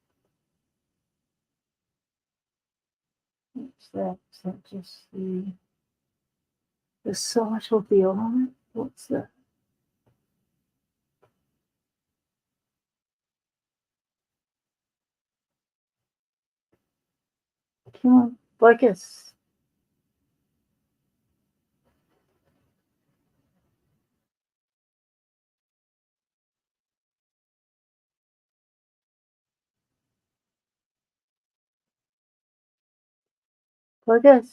What's that? Is that just the sight of the eye? What's that? Come on, focus. Focus.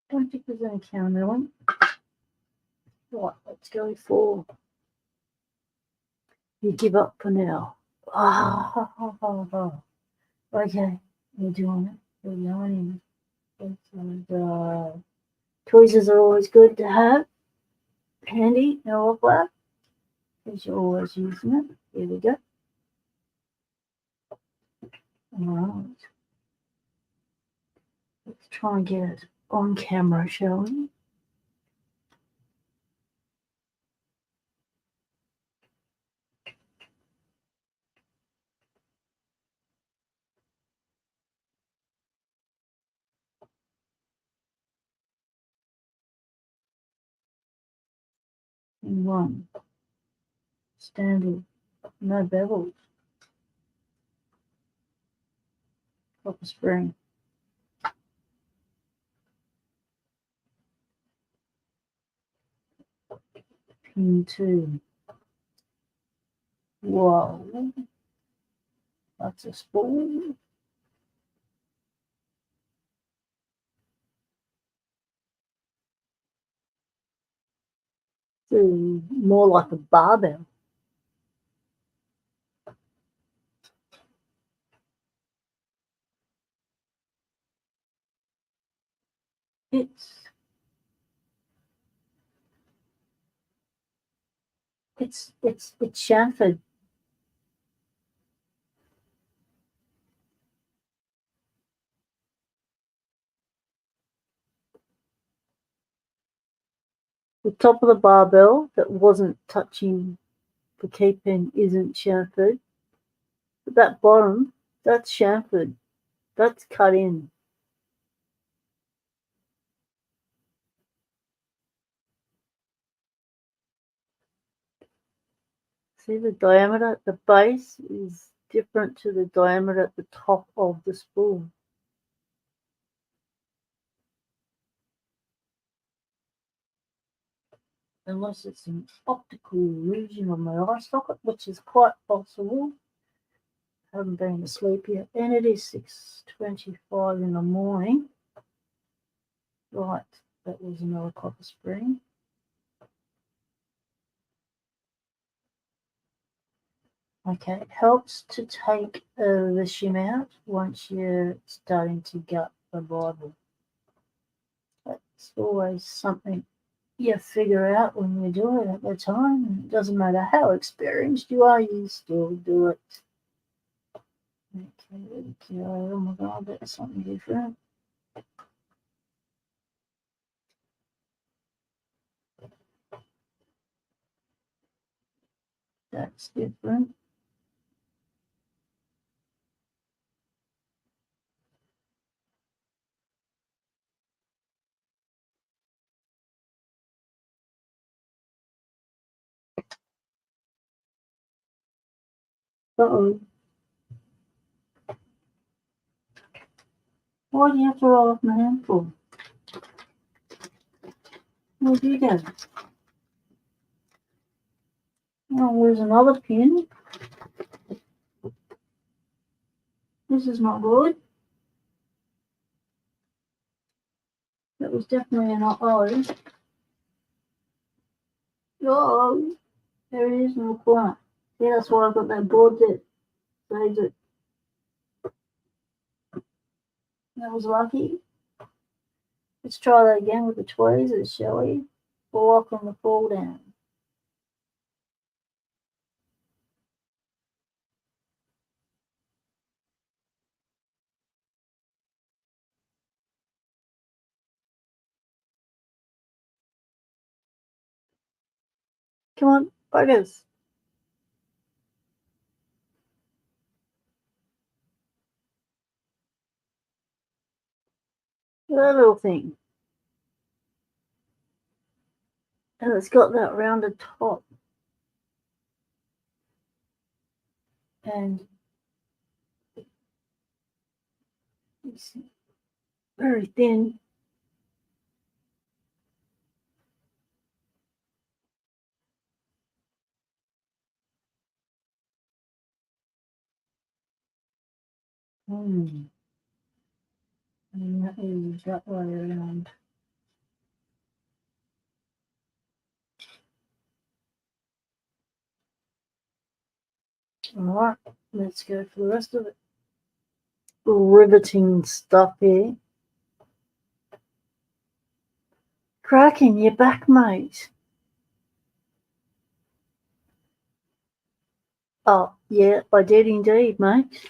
Don't think there's any counter on. Right, let's go for. You give up for now. Okay, we're doing it. We're going in. Tweezers are always good to have handy in a rock lab because you're always using it. Here we go. Alright. Let's try and get it on camera, shall we? In 1. Standard. No bevels. Copper spring. Pin 2. Whoa. That's a spool. More like a barbell. It's chamfered. The top of the barbell that wasn't touching the key pin isn't chamfered. But that bottom, that's chamfered. That's cut in. See, the diameter at the base is different to the diameter at the top of the spool. Unless it's an optical illusion on my eye socket, which is quite possible. I haven't been asleep yet, and it is 6:25 in the morning. Right, that was another copper spring. Okay, it helps to take the shim out once you're starting to gut the Bible. That's always something you figure out when you do it at the time. And it doesn't matter how experienced you are, you still do it. Okay, oh my god, that's something different. That's different. Uh-oh. Why do you have to roll off my hand for? What do you do? Oh, there's another pin. This is not good. That was definitely an O. Oh, there it is in the corner. See, that's why I've got that board that saves it. That was lucky. Let's try that again with the tweezers, shall we? Blocking the fall down. Come on, buggers. That little thing. And it's got that rounded top. And it's very thin. And that is that way around. Alright, let's go for the rest of it. Riveting stuff here. Cracking your back, mate. Oh, yeah, I did indeed, mate.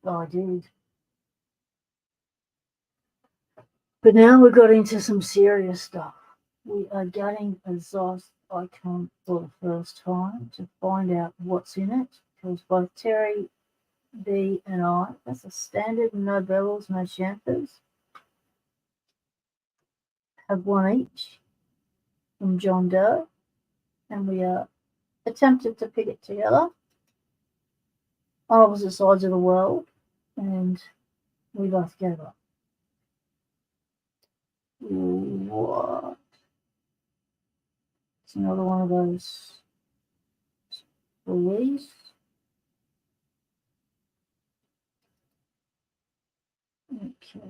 Oh, I did. But now we've got into some serious stuff. We are getting a Zeiss icon for the first time to find out what's in it. Because both Terry B and I, that's a standard, no bevels, no chamfers, have one each from John Doe. And we are attempted to pick it together on opposite sides of the world. And we both gave up. What? It's another one of those release. Okay.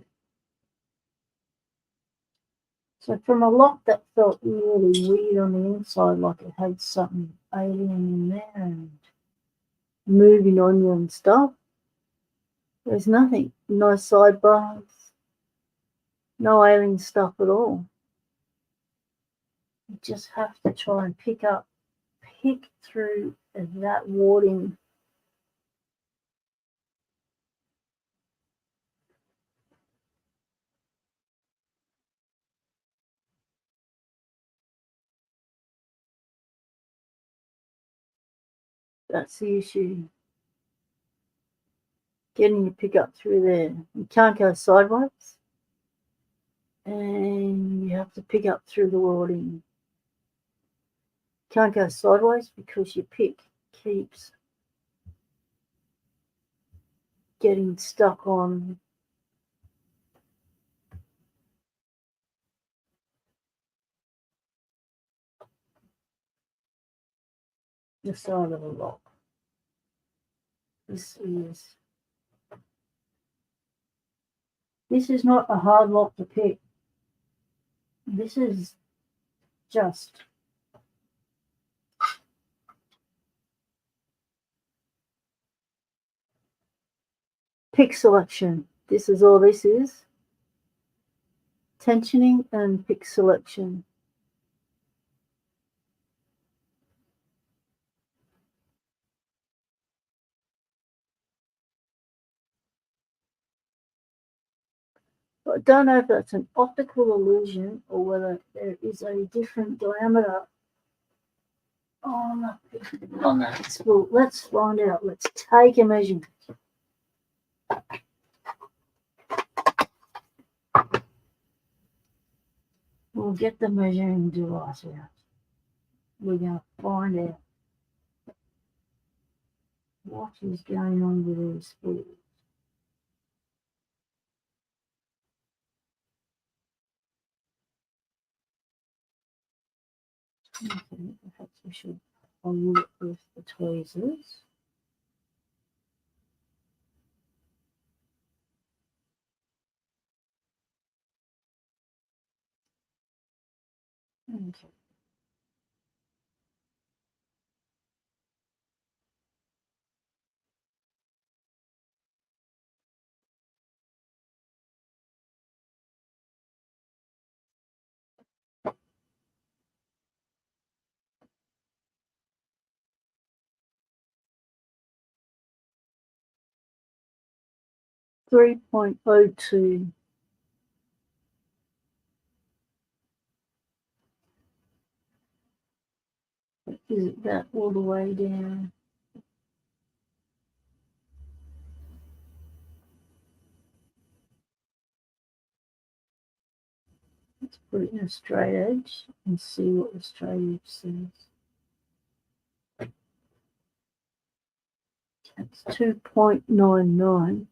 So from a lock that felt really weird on the inside, like it had something alien in there and moving on you and stuff, there's nothing. No sidebars, no alien stuff at all. You just have to try and pick through that warding. That's the issue. Getting your pick up through there. You can't go sideways. And you have to pick up through the wording. Can't go sideways because your pick keeps getting stuck on the side of the lock. This is not a hard lock to pick. This is just pick selection. This is all this is. Tensioning and pick selection. I don't know if that's an optical illusion or whether there is a different diameter on that spool. Let's find out. Let's take a measurement. We'll get the measuring device out. We're going to find out what is going on with these spools. Okay, perhaps we should hold it with the tweezers. Okay. .02. Is that all the way down? Let's put it in a straight edge and see what the straight edge says. That's 2.99.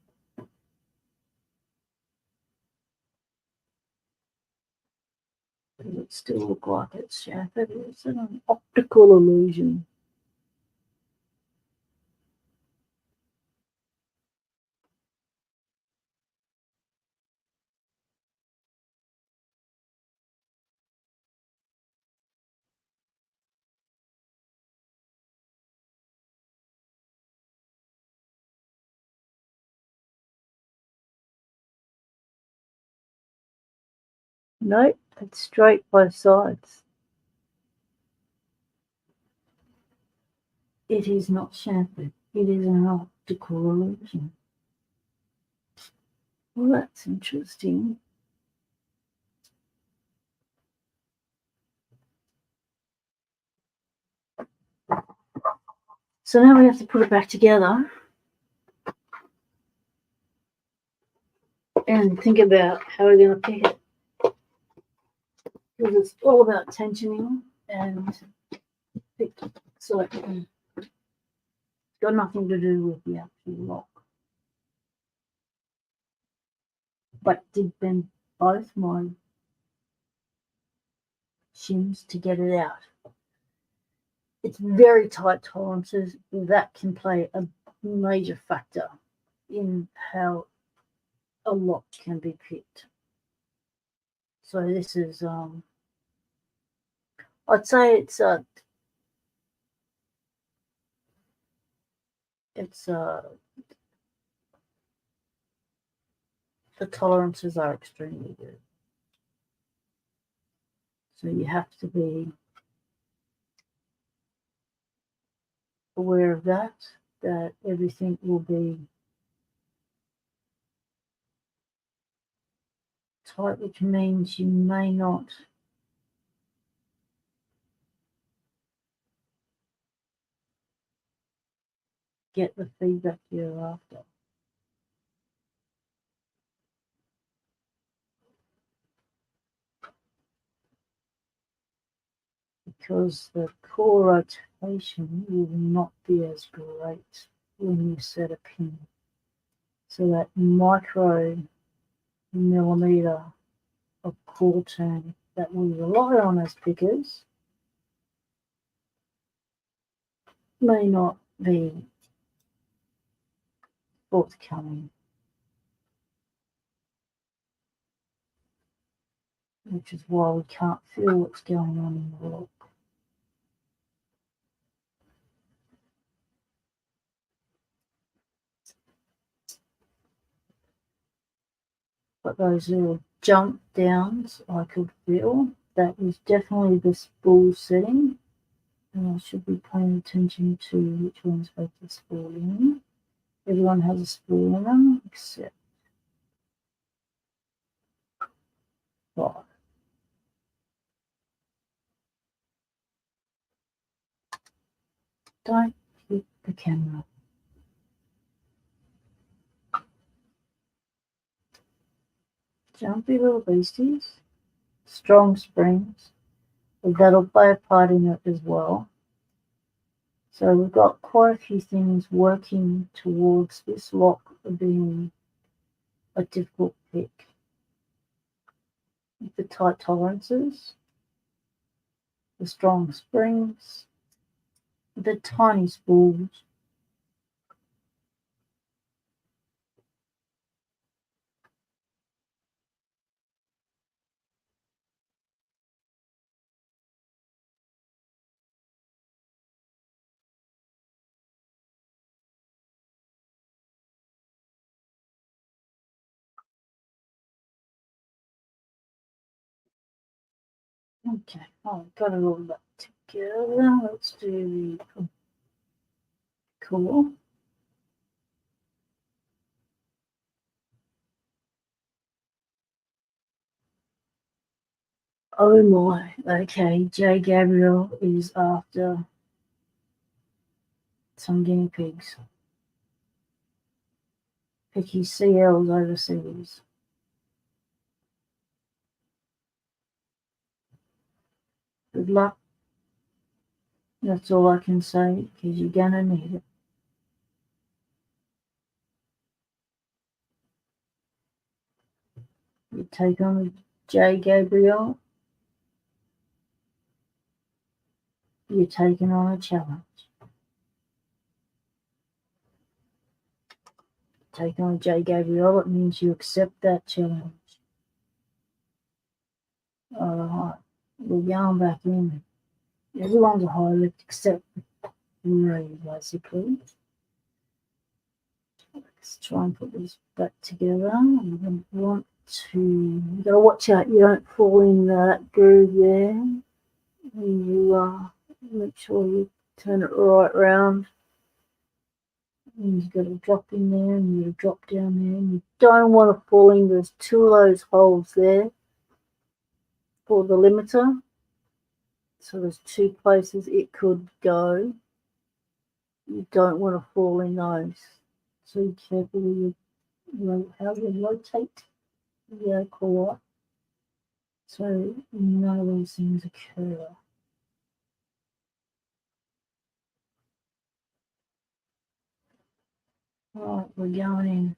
Does it still look like it's shattered? Is it an optical illusion? Nope, it's straight both sides. It is not chamfered. It is an optical illusion. Well, that's interesting. So now we have to put it back together and think about how we're going to pick it. Because it's all about tensioning and pick selection. It's got nothing to do with the actual lock. But did bend both my shims to get it out. It's very tight tolerances. That can play a major factor in how a lock can be picked. So this is, I'd say it's the tolerances are extremely good. So you have to be aware of that everything will be tight, which means you may not get the feedback you're after. Because the core rotation will not be as great when you set a pin. So that micro millimeter of core turn that we rely on as pickers may not be forthcoming, which is why we can't feel what's going on in the lock. But those little jump downs I could feel, that is definitely the spool setting. And I should be paying attention to which one's got the spool in. Everyone has a spool in them, except 5. Don't hit the camera. Jumpy little beasties, strong springs, but that'll play a part in it as well. So we've got quite a few things working towards this lock being a difficult pick. The tight tolerances, the strong springs, the tiny spools, okay, got it all back together. Let's do the core. Oh my, okay, Jay Gabriel is after some guinea pigs. Picky CLs overseas. Good luck. That's all I can say, because you're gonna need it. You take on Jay Gabriel, you're taking on a challenge. Take on Jay Gabriel, it means you accept that challenge. Alright, we're going back in. Everyone's a high lift except Ray, basically. Let's try and put this back together. You want to, you gotta watch out you don't fall in that groove there. You make sure you turn it right round. And you've got to drop in there and you drop down there. And you don't want to fall in. There's 2 of those holes there for the limiter. So there's 2 places it could go. You don't want to fall in those. So you carefully how you rotate the core so none of these things occur. Right, we're going in.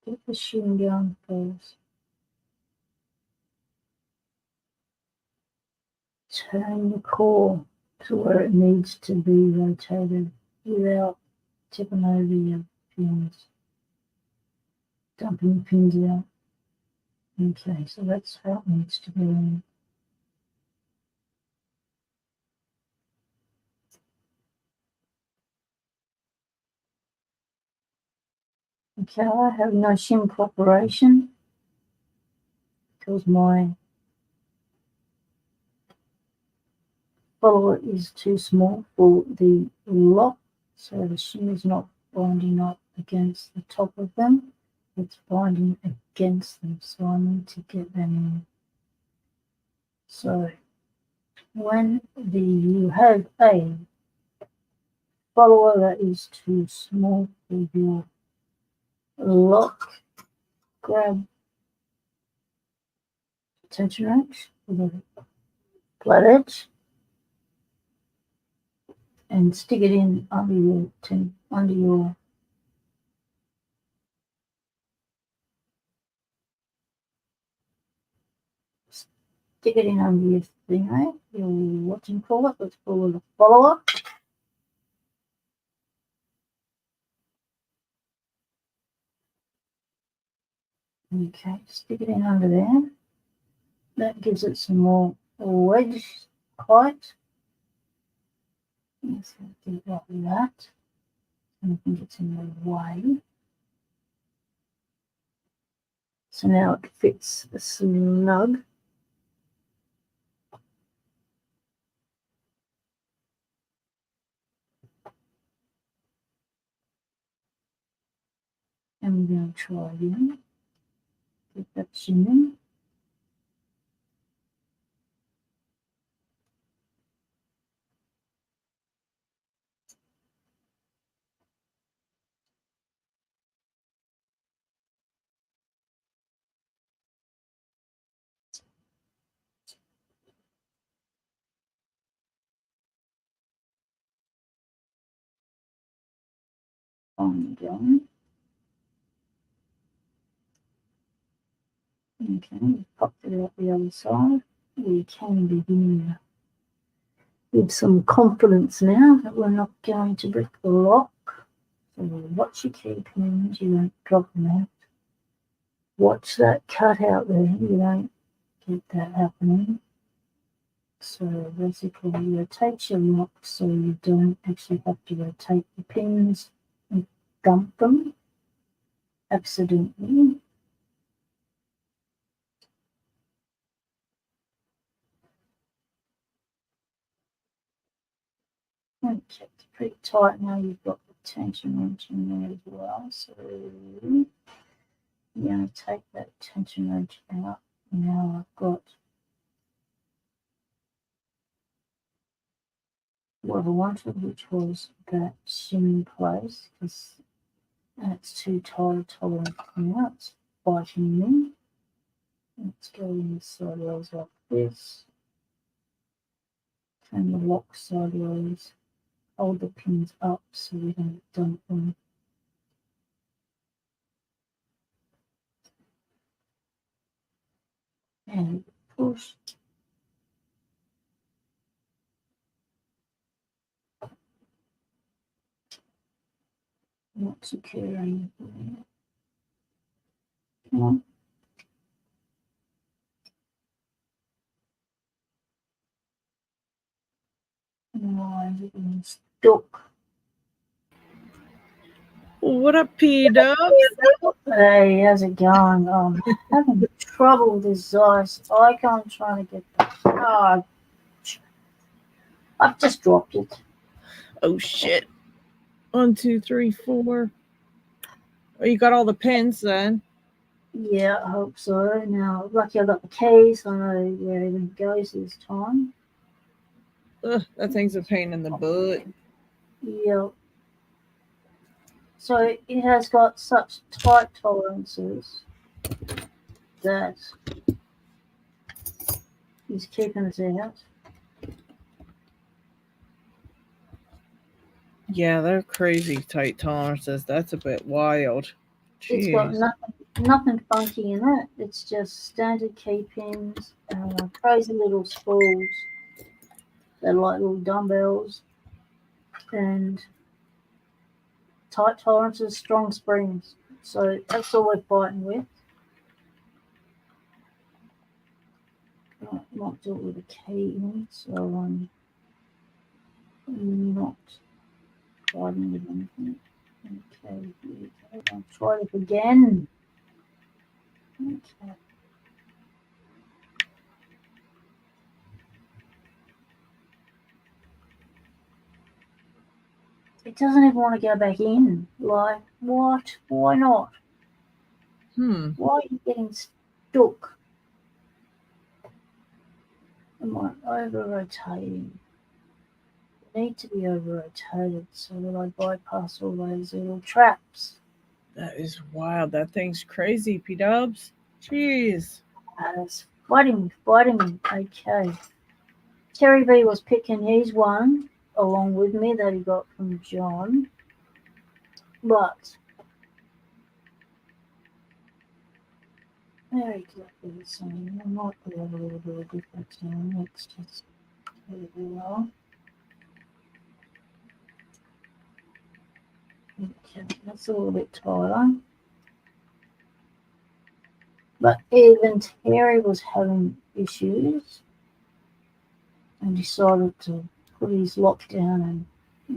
Get the shin going first. Turn the core to where it needs to be rotated without tipping over your pins. Dumping the pins out. Okay, so that's how it needs to be. Okay, I have no shim cooperation because my follower is too small for the lock, so the shim is not binding up against the top of them, it's binding against them, so I need to get them in. So when you have a follower that is too small for your lock, grab tension wrench with a flat edge and stick it in under your stick it in under your thing, right? Your what you call it? Let's call it a follower. Okay, stick it in under there. That gives it some more wedge height. Yes, do it like that. And I think it's in the way. So now it fits snug. And we're going to try again. Get that shim in. On again. Okay, we've popped it out the other side. We can begin with some confidence now that we're not going to break the lock. So watch your key pins, you don't drop them out. Watch that cut out there, you don't get that happening. So basically rotate your lock so you don't actually have to rotate the pins and dump them accidentally. Okay, it's pretty tight now. You've got the tension wrench in there as well. So you're going to take that tension wrench out. Now I've got what I wanted, which was that shim in place, because that's too tight tolerant now. It's biting me. Let's go in sideways like this. Turn the lock sideways. Hold the pins up so we don't dump them. And push. Not securing. Come on. Why is it being stuck? What up, P-Dubs? Hey, how's it going? Having trouble with this ice. I'm trying to get the. Oh, I've just dropped it. Oh, shit. 1, 2, 3, 4. Oh, you got all the pins then? Yeah, I hope so. Now, lucky I got the keys. I know where everything goes this time. Ugh, that thing's a pain in the butt. Yeah. So it has got such tight tolerances that he's keeping us out. Yeah, they're crazy tight tolerances. That's a bit wild. Jeez. It's got nothing funky in it. It's just standard key pins, crazy little spools. They're like little dumbbells, and tight tolerances, strong springs. So that's all we're fighting with. I might do it with a key in, so I'm not fighting with anything. Okay, here we go. I'll try it again. Okay. It doesn't even want to go back in. Like, what? Why not? Why are you getting stuck? Am I over-rotating? They need to be over-rotated so that I bypass all those little traps. That is wild. That thing's crazy, P-Dubs. Jeez. It's fighting me, fighting me. Okay. Terry B was picking his one along with me that he got from John. But they're exactly the same. There might be a little bit of difference in them. Let's just do it well. Okay, that's a little bit tighter. But even Terry was having issues and decided to put his lock down and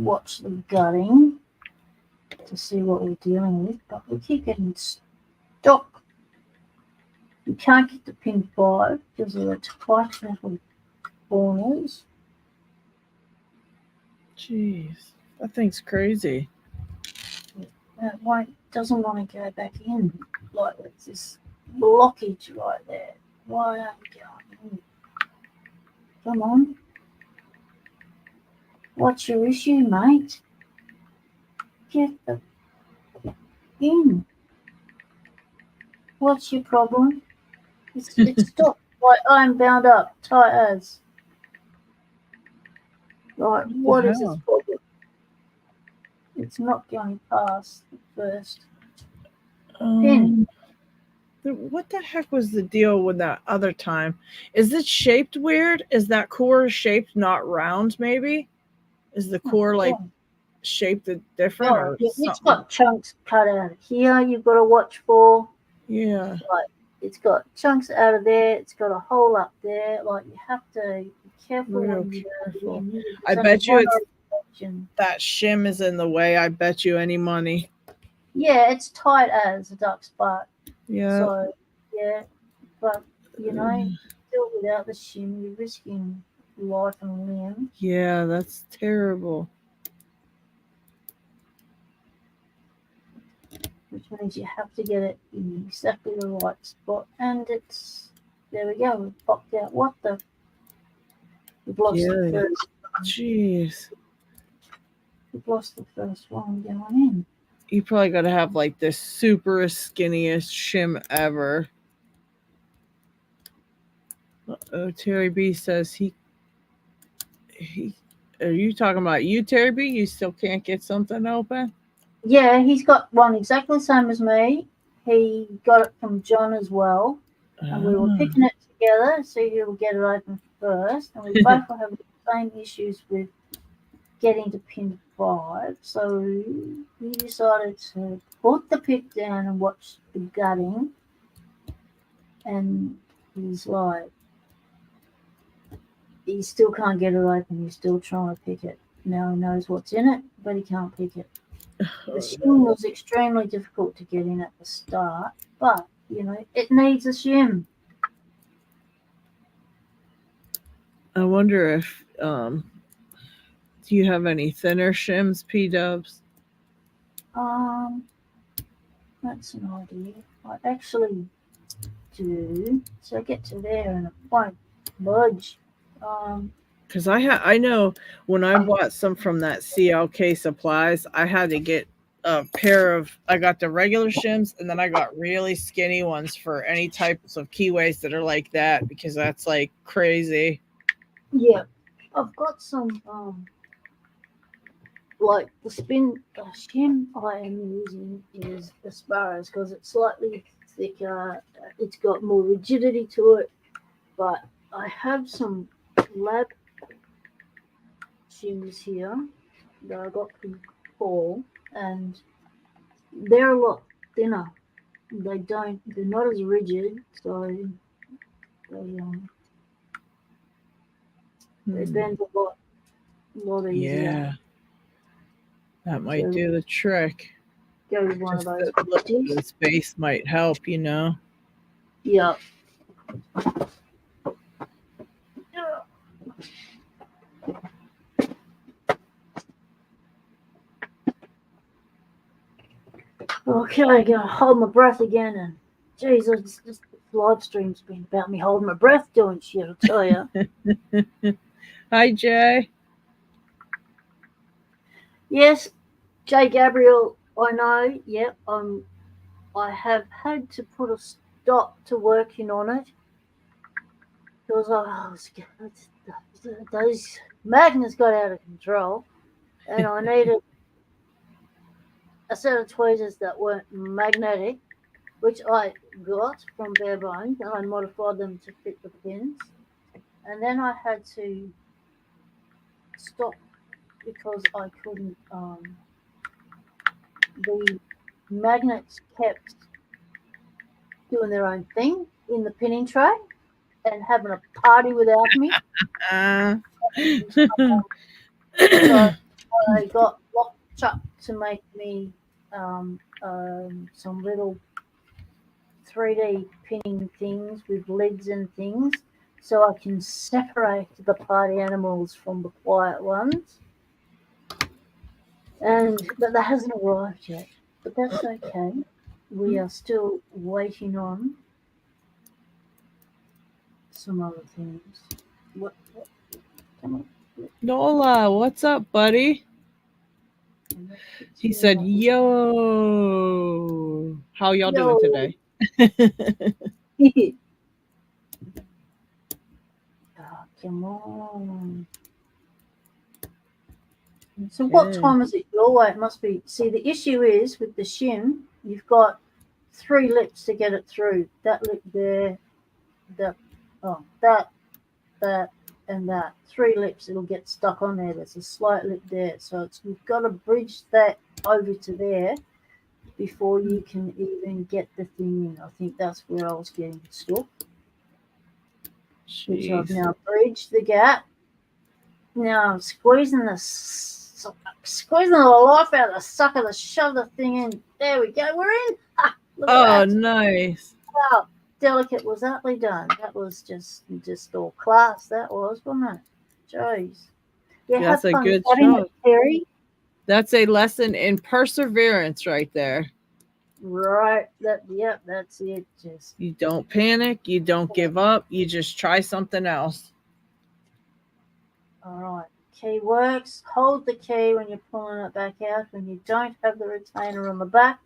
watch the gutting to see what we're dealing with. But we keep getting stuck. You can't get the pin 5 because of the tight metal corners. Jeez. That thing's crazy. It doesn't want to go back in. Like there's this blockage right there. Why aren't you going in? Come on. What's your issue, mate? Get the in. What's your problem? It's stuck. Like I'm bound up, tight as. Right, what is its problem? It's not going past the first pin. What the heck was the deal with that other time? Is it shaped weird? Is that core shaped not round, maybe? Is the core like shaped different or it's something? got chunks cut out of here you've got to watch for. Yeah. Like it's got chunks out of there, it's got a hole up there. Like you have to be careful. Real when you careful. do it. I There's bet you only it's one option. that shim is in the way. I bet you any money. Yeah, it's tight as a duck's butt. Yeah. So yeah, but you know, still without the shim, you're risking life and limb. Yeah, that's terrible. Which means you have to get it in exactly the right spot. And it's there we go. We popped out. What the? We've lost the first. Jeez. We've lost the first one going in. You probably got to have like the super skinniest shim ever. Oh, Terry B says he. Are you talking about you, Terry B? You still can't get something open? Yeah, he's got one exactly the same as me. He got it from John as well. And we were picking it together, so he'll get it open first. And we both were having the same issues with getting to pin 5. So he decided to put the pick down and watch the gutting. And he's like, he still can't get it open. He's still trying to pick it. Now he knows what's in it, but he can't pick it. The shim was extremely difficult to get in at the start, but you know it needs a shim. I wonder if do you have any thinner shims, P-Dubs? That's an idea. I actually do. So I get to there and it won't budge. Because I know when I bought some from that CLK Supplies, I had to get a pair of. I got the regular shims, and then I got really skinny ones for any types of keyways that are like that because that's like crazy. Yeah, I've got some like the shim I am using is Asparagus because it's slightly thicker. It's got more rigidity to it, but I have some lab shims here that I got from Paul, and they're a lot thinner. They're not as rigid, so they bend a lot easier. Yeah, that might do the trick. Go with one Just of those. a little bit of space might help, you know. Yeah. Okay, I gotta hold my breath again, and Jesus, just live stream's been about me holding my breath doing shit, I'll tell you. Hi, Jay. Yes, Jay Gabriel, I know. Yep, I have had to put a stop to working on it because those magnets got out of control, and I needed a set of tweezers that weren't magnetic, which I got from Bare Bones, and I modified them to fit the pins. And then I had to stop because I couldn't. The magnets kept doing their own thing in the pinning tray and having a party without me. Uh, So I got locked up to make me some little 3D pinning things with lids and things so I can separate the party animals from the quiet ones. But that hasn't arrived yet. But that's okay. We are still waiting on some other things. What come on. Nola, what's up, buddy? He said, yo. How y'all doing today? Oh, come on. So what time is it your way? It must be. See, the issue is with the shim, you've got 3 lips to get it through. That lip there, that, and that. 3 lips, it'll get stuck on there. There's a slight lip there. So you've got to bridge that over to there before you can even get the thing in. I think that's where I was getting stuck. Which I've now bridged the gap. Now I'm squeezing the life out of the sucker to shove the thing in. There we go. We're in. Oh, nice. Wow. Delicate was aptly done. That was just all class. That was, wasn't it? Jeez. Yeah, that's a good show. Terry. That's a lesson in perseverance right there. Right. Yep, that's it. Just you don't panic, you don't give up, you just try something else. All right. Key works. Hold the key when you're pulling it back out when you don't have the retainer on the back.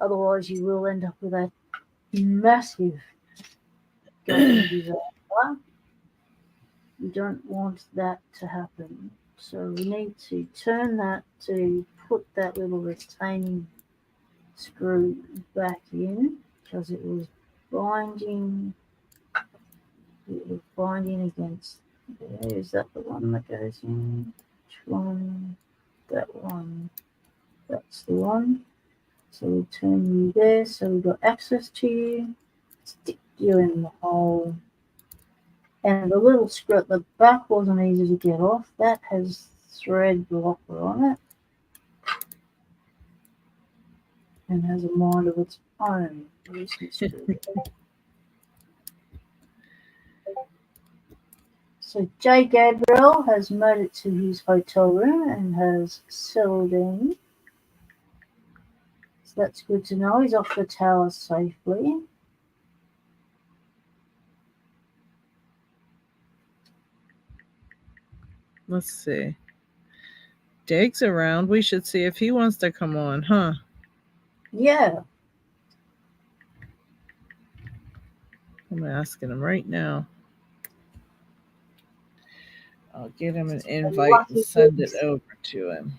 Otherwise, you will end up with a massive disaster. You don't want that to happen. So we need to turn that to put that little retaining screw back in because it was binding. It was binding against there. Is that the one that goes in? Which one? That one. That's the one. So we turn you there. So we've got access to you. Stick you in the hole. And the little screw at the back wasn't easy to get off. That has thread locker on it. And has a mind of its own. So Jay Gabriel has made it to his hotel room and has settled in. So that's good to know. He's off the tower safely. Let's see. Dig's around. We should see if he wants to come on, huh? Yeah. I'm asking him right now. I'll get him an invite and send it over to him.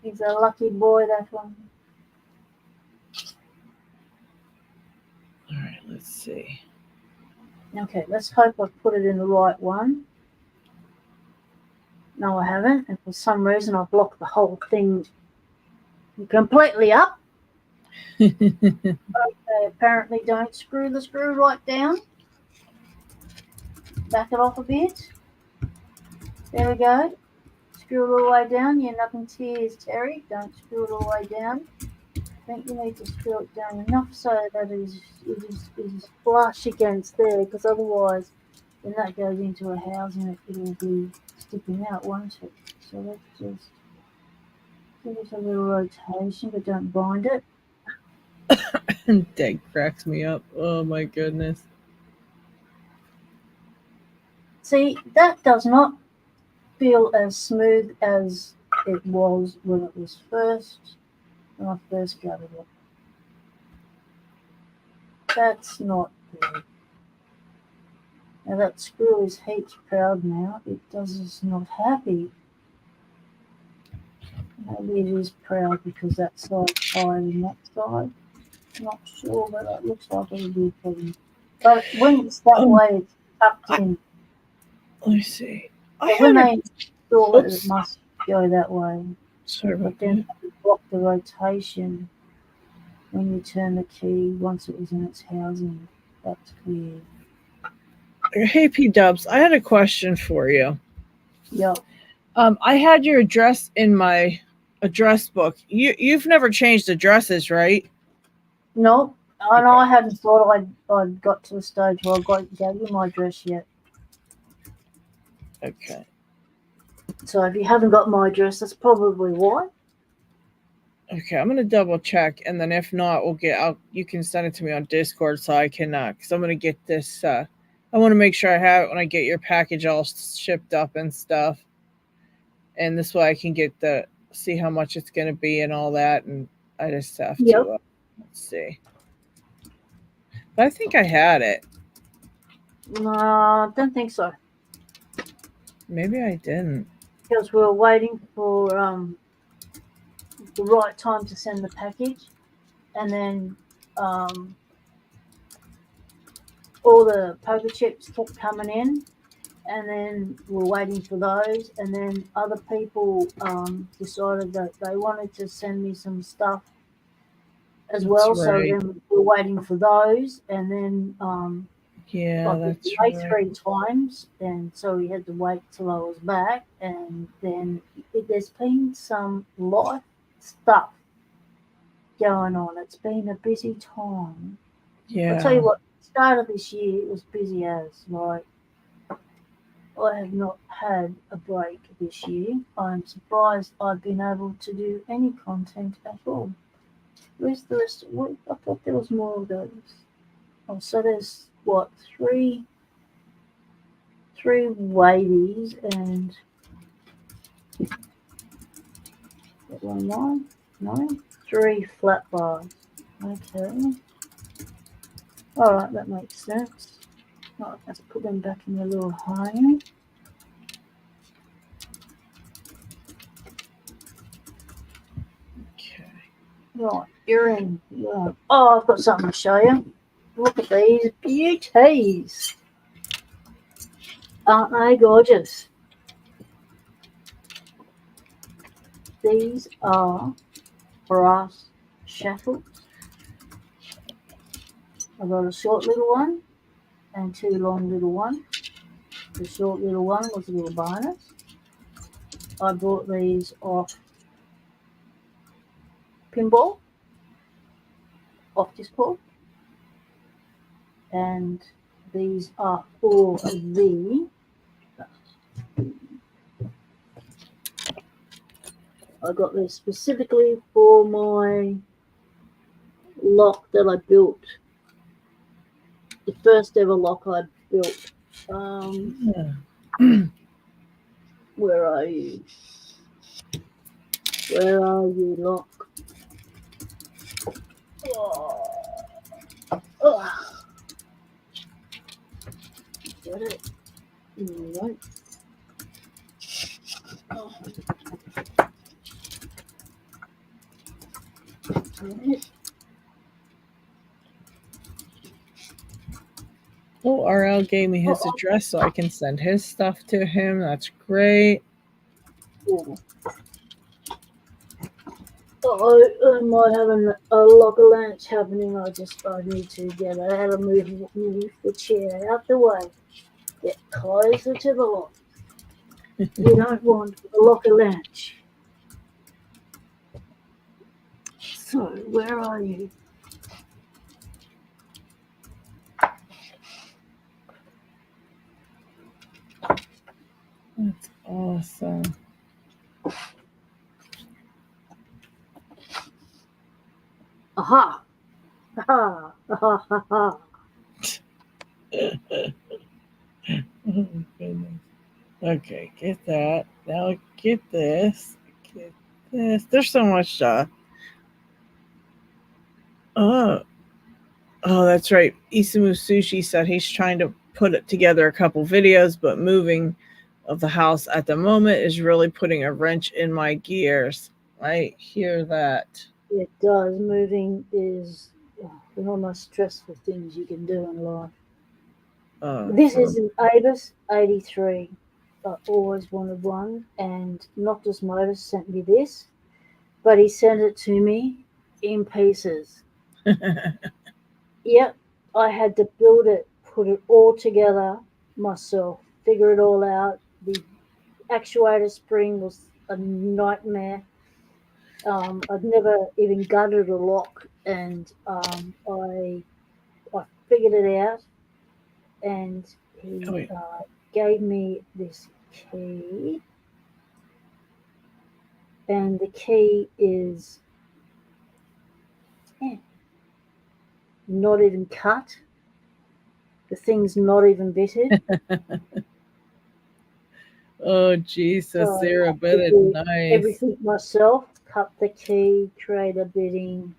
He's a lucky boy, that one. All right, let's see. Okay, let's hope I've put it in the right one. No, I haven't. And for some reason, I've locked the whole thing completely up. Okay, apparently don't screw the screw right down. Back it off a bit. There we go. Screw it all the way down. You're not in tears, Terry. Don't screw it all the way down. I think you need to screw it down enough so that it is flush against there, because otherwise, when that goes into a housing, it will be sticking out, won't it? So let's just give it a little rotation, but don't bind it. That cracks me up. Oh my goodness. See, that does not feel as smooth as it was when I first gathered it. That's not good. Now that screw is heaps proud now. It is not happy. Maybe it is proud because that side's higher than that side. Not sure, but it looks like it'll be a problem. But when it's that way, it's tucked in. Let me see. So when they install it, it must go that way. Sorry about But then they block the rotation when you turn the key once it was in its housing. That's weird. Hey, P-Dubs, I had a question for you. Yep. I had your address in my address book. You've never changed addresses, right? Nope. And I hadn't thought I'd got to the stage where I gave you my address yet. Okay. So if you haven't got my address, that's probably why. Okay, I'm gonna double check, and then if not, you can send it to me on Discord so I can, because I'm gonna get this. I want to make sure I have it when I get your package all shipped up and stuff, and this way I can see how much it's gonna be and all that, and I just have to let's see. But I think I had it. No, I don't think so. Maybe I didn't. Because we were waiting for the right time to send the package, and then all the poker chips kept coming in, and then we're waiting for those, and then other people decided that they wanted to send me some stuff as well. So then we're waiting for those, and then that's right. 3 times, and so we had to wait till I was back, and then there's been some life stuff going on. It's been a busy time. Yeah. I'll tell you what, start of this year it was busy as like I have not had a break this year. I'm surprised I've been able to do any content at all. Where's the rest? I thought there was more of those. Oh, so there's what, three wavies and one line? No, 3 flat bars. Okay. Alright, that makes sense. Right, let's put them back in the little home. Okay. Right, you're in. Yeah. Oh, I've got something to show you. Look at these beauties. Aren't they gorgeous? These are brass shackles. I've got a short little one and 2 long little ones. The short little one was a little bonus. I bought these off Pinball, off Discord. And these are for the I got this specifically for my lock that I built. The first ever lock I built. Where are you? Where are you, lock? Got it? No. Oh, RL gave me his address so I can send his stuff to him. That's great. I might have a lock of lunch happening. I need to get out of move the chair out the way. Get closer to the lock. You don't want a lock of lunch. So, where are you? That's awesome. Aha! Ha ha ha ha. Oh, goodness. Okay, get that. Now get this. Get this. There's so much. Oh, oh, that's right. Isamu Sushi said he's trying to put it together a couple videos, but moving of the house at the moment is really putting a wrench in my gears. I hear that. It does. Moving is one of the most stressful things you can do in life. This For is an Avis 83. I always wanted one, and Noctis Motors sent me this, but he sent it to me in pieces. Yep, I had to build it, put it all together myself, figure it all out. The actuator spring was a nightmare. I'd never even gutted a lock, and I figured it out, and oh, he wait. gave me this key, and the key is eh, not even cut. The thing's not even bitted, Oh, Jesus, so I Sarah, have to bet it do nice. everything myself. Cut the key, create a bitting,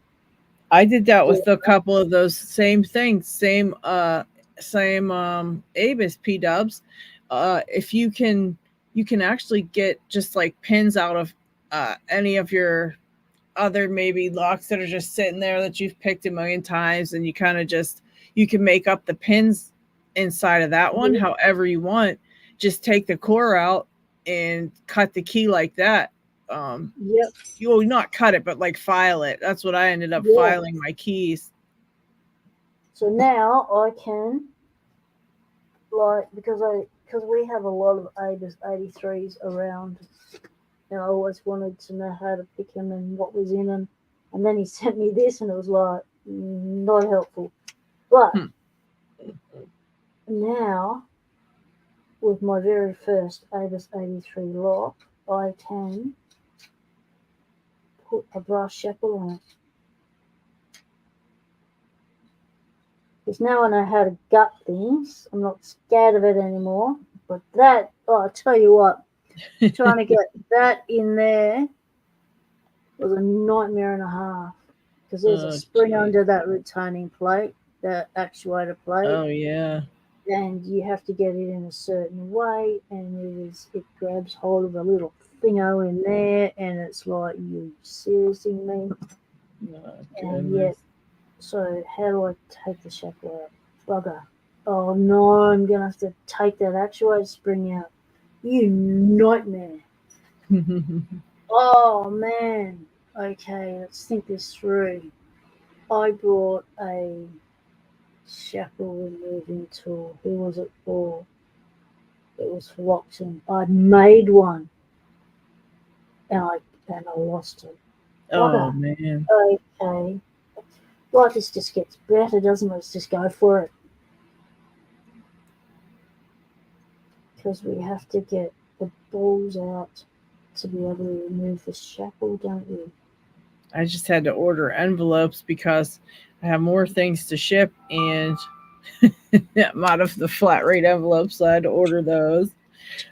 I did that do with a couple of those same things, same Avis P dubs. If you can actually get just like pins out of any of your other maybe locks that are just sitting there that you've picked a million times, and you kind of just you can make up the pins inside of that one it. however you want. Just take the core out and cut the key like that. Yep, You will not cut it, but like file it. That's what I ended up yeah. filing my keys. So now I can like because we have a lot of Avis 83s around, and I always wanted to know how to pick them and what was in them. And then he sent me this, and it was like not helpful. But Hmm. now, with my very first Avis 83 lock, I can put a brass shackle on it. Because now I know how to gut things. I'm not scared of it anymore. But that, oh, I tell you what, trying to get that in there was a nightmare and a half. Because there's a Oh, spring geez. under that retaining plate, that actuator plate, Oh, yeah. and you have to get it in a certain way, and it grabs hold of a little thingo in there, and it's like, you seriously me? Oh, And yet, goodness. so how do I take the shackle out? Bugger. Oh no, I'm gonna have to take that actuator spring out. You nightmare. Oh man. Okay, let's think this through. I brought a shackle removing tool. Who was it for? It was for Roxon. I'd made one, and I lost it. Oh, Bugger. man. Okay. Well, this just gets better, doesn't it? Let's just go for it. Because we have to get the balls out to be able to remove the shackle, don't we? I just had to order envelopes because I have more things to ship, and I'm out of the flat rate envelopes, so I had to order those.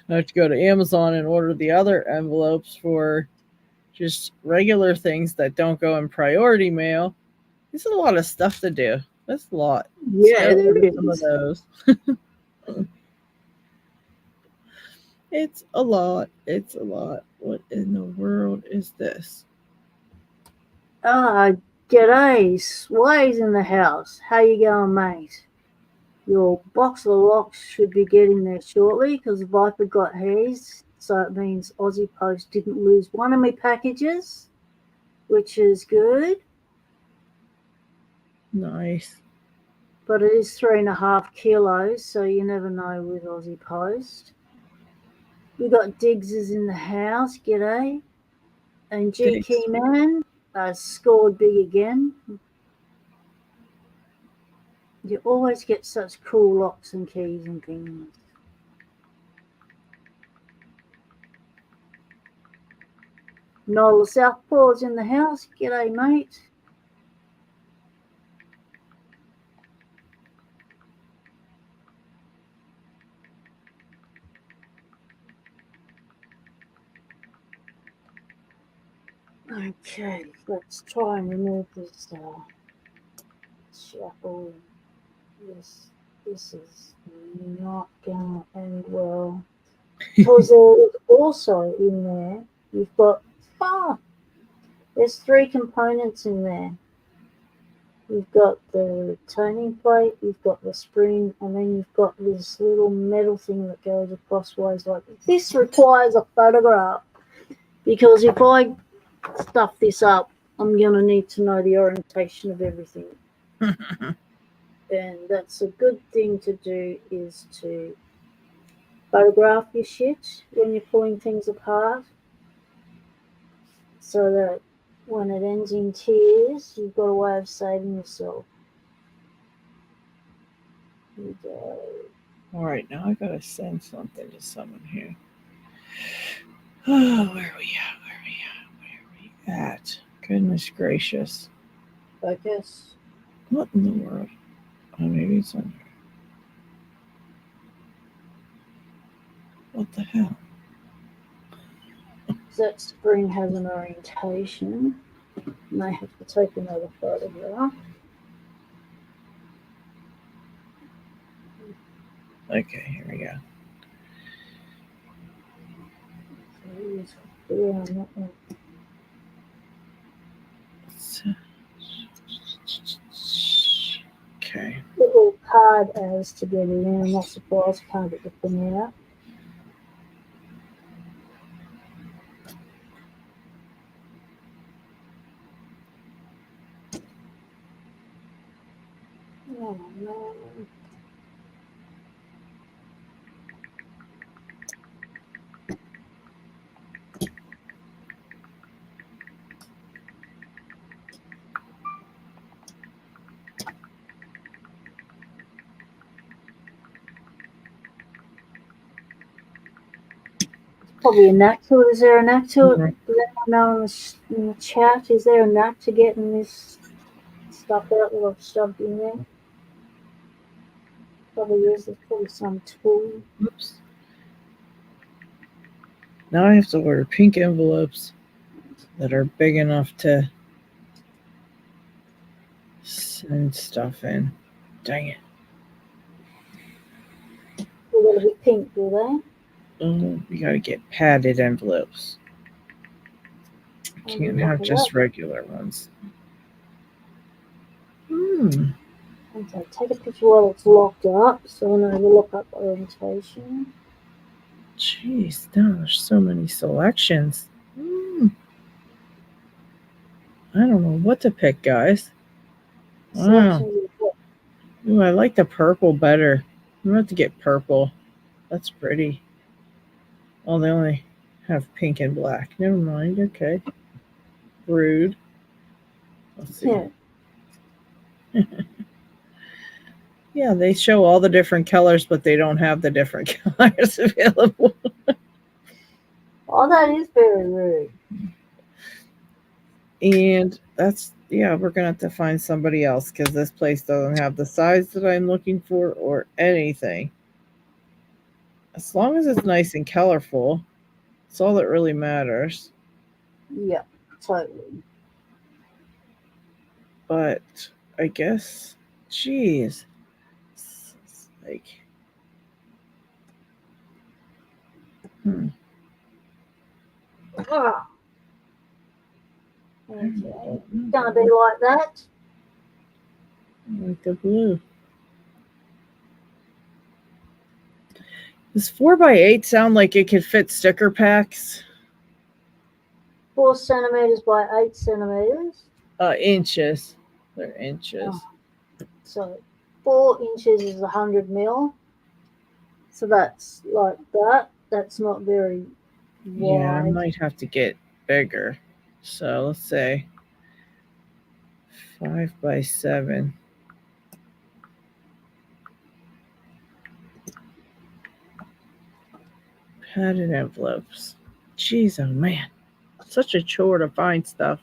I have to go to Amazon and order the other envelopes for just regular things that don't go in priority mail. This is a lot of stuff to do. That's a lot. Let's Yeah, go there order some of is. those. It's a lot. It's a lot. What in the world is this? Ah, g'day, Sway's in the house. How you going, mate? Your box of locks should be getting there shortly because Viper got his, so it means Aussie Post didn't lose one of my packages, which is good. Nice. But it is 3.5 kilos, so you never know with Aussie Post. We got Diggs is in the house, g'day. And G Thanks. Key Man scored big again. You always get such cool locks and keys and things. Noel Southpaw's in the house. G'day, mate. Okay, let's try and remove this shuffle. This is not going to end well. Because there is also in there, you've got, there's 3 components in there. You've got the turning plate, you've got the spring, and then you've got this little metal thing that goes across ways like this. This requires a photograph, because if I stuff this up, I'm going to need to know the orientation of everything. And that's a good thing to do, is to photograph your shit when you're pulling things apart, so that when it ends in tears, you've got a way of saving yourself. And, All right, now I gotta send something to someone here. Oh, where are we at? Where are we at? Where are we at? Goodness gracious. focus. What in the world? Oh, maybe it's on here. What the hell? That spring has an orientation. And I have to take another photograph. Okay, here we go. So just go around that one. Okay. Little card as to get it in. I'm not surprised I can't get the thing out. Oh no. Probably a knack to it. Is there a knack to it? Right. Let me know in the chat. Is there a knack to getting this stuff out that I've shoved in there? Probably is. There's probably some tool. Oops. Now I have to order pink envelopes that are big enough to send stuff in. Dang it. They're going to be pink, do they? Oh, we gotta get padded envelopes. Can't have just regular ones. Okay, take a picture while it's locked up, so I know the lock-up orientation. Jeez, now there's so many selections. I don't know what to pick, guys. Wow. Ooh, I like the purple better. I'm about to get purple. That's pretty. Oh, they only have pink and black. Never mind. Okay. Rude. Let's see. Yeah. Yeah, they show all the different colors, but they don't have the different colors available. Oh, that is very rude. And that's, yeah, we're going to have to find somebody else because this place doesn't have the size that I'm looking for or anything. As long as it's nice and colorful, it's all that really matters. Yeah, totally. But I guess, geez, it's like, Ah. Okay, it's gonna be like that. Like the blue. Does 4x8 sound like it could fit sticker packs? 4 centimeters by 8 centimeters. Inches. They're inches. Oh. So 4 inches is 100 mil. So that's like that. That's not very wide. Yeah, I might have to get bigger. So let's say 5x7. Padded envelopes. Jeez, oh man. Such a chore to find stuff.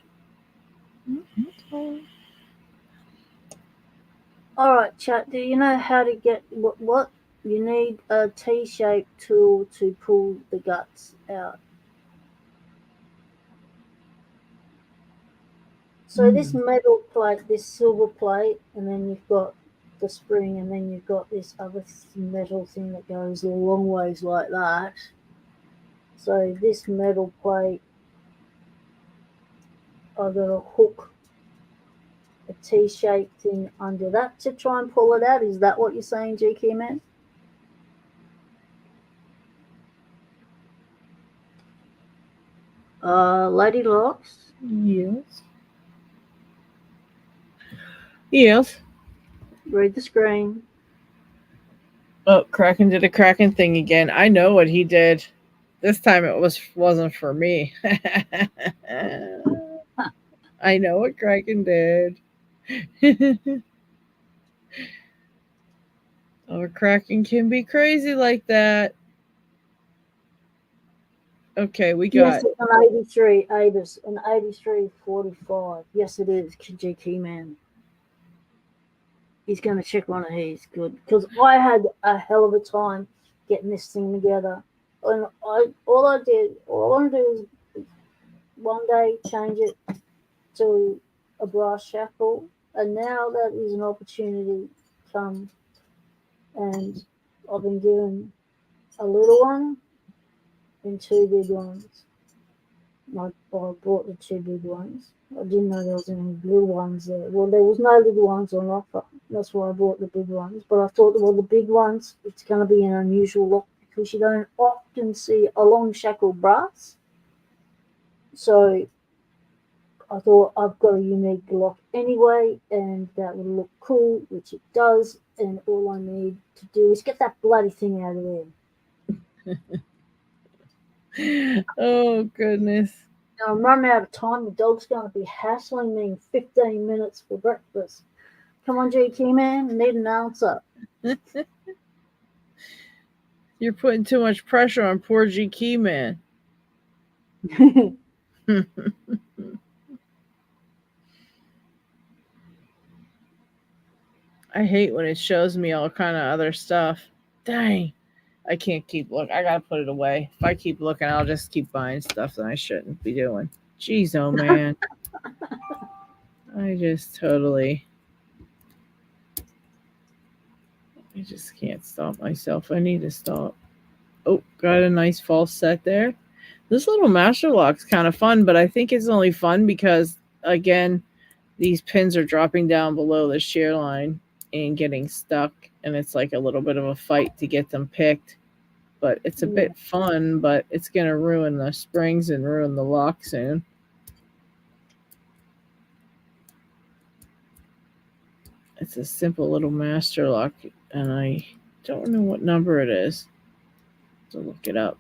All right, chat. Do you know how to get what? You need a T-shaped tool to pull the guts out. So this metal plate, this silver plate, and then you've got the spring, and then you've got this other metal thing that goes a long ways like that. So this metal plate, I've got a hook, a T-shaped thing under that to try and pull it out. Is that what you're saying, GQ man? Lady Locks? Yes. Yes. Read the screen. Oh, Kraken did a Kraken thing again. I know what he did. This time it wasn't for me. I know what Kraken did. Oh, Kraken can be crazy like that. Okay, we got. Yes, it's an 83 Avis, an 8345. Yes, it is, GQ man. He's going to check one of his. Good. Because I had a hell of a time getting this thing together. And all I want to do is one day change it to a brass shackle. And now that is an opportunity come. And I've been given a little one and two big ones. I bought the two big ones. I didn't know there was any little ones there. Well, there was no little ones on offer. That's why I bought the big ones. But I thought, well, the big ones, it's going to be an unusual lock because you don't often see a long shackle brass. So I thought I've got a unique lock anyway, and that would look cool, which it does. And all I need to do is get that bloody thing out of there. Oh, goodness. Now I'm running out of time. The dog's going to be hassling me in 15 minutes for breakfast. Come on, GQ man, I need an answer. You're putting too much pressure on poor GQ man. I hate when it shows me all kind of other stuff. Dang. I can't keep looking. I gotta put it away. If I keep looking, I'll just keep buying stuff that I shouldn't be doing. Jeez, oh man. I just totally. I just can't stop myself. I need to stop. Oh, got a nice false set there. This little master lock's kind of fun, but I think it's only fun because, again, these pins are dropping down below the shear line and getting stuck, and it's like a little bit of a fight to get them picked. But it's a bit fun, but it's going to ruin the springs and ruin the lock soon. It's a simple little master lock, and I don't know what number it is. So look it up.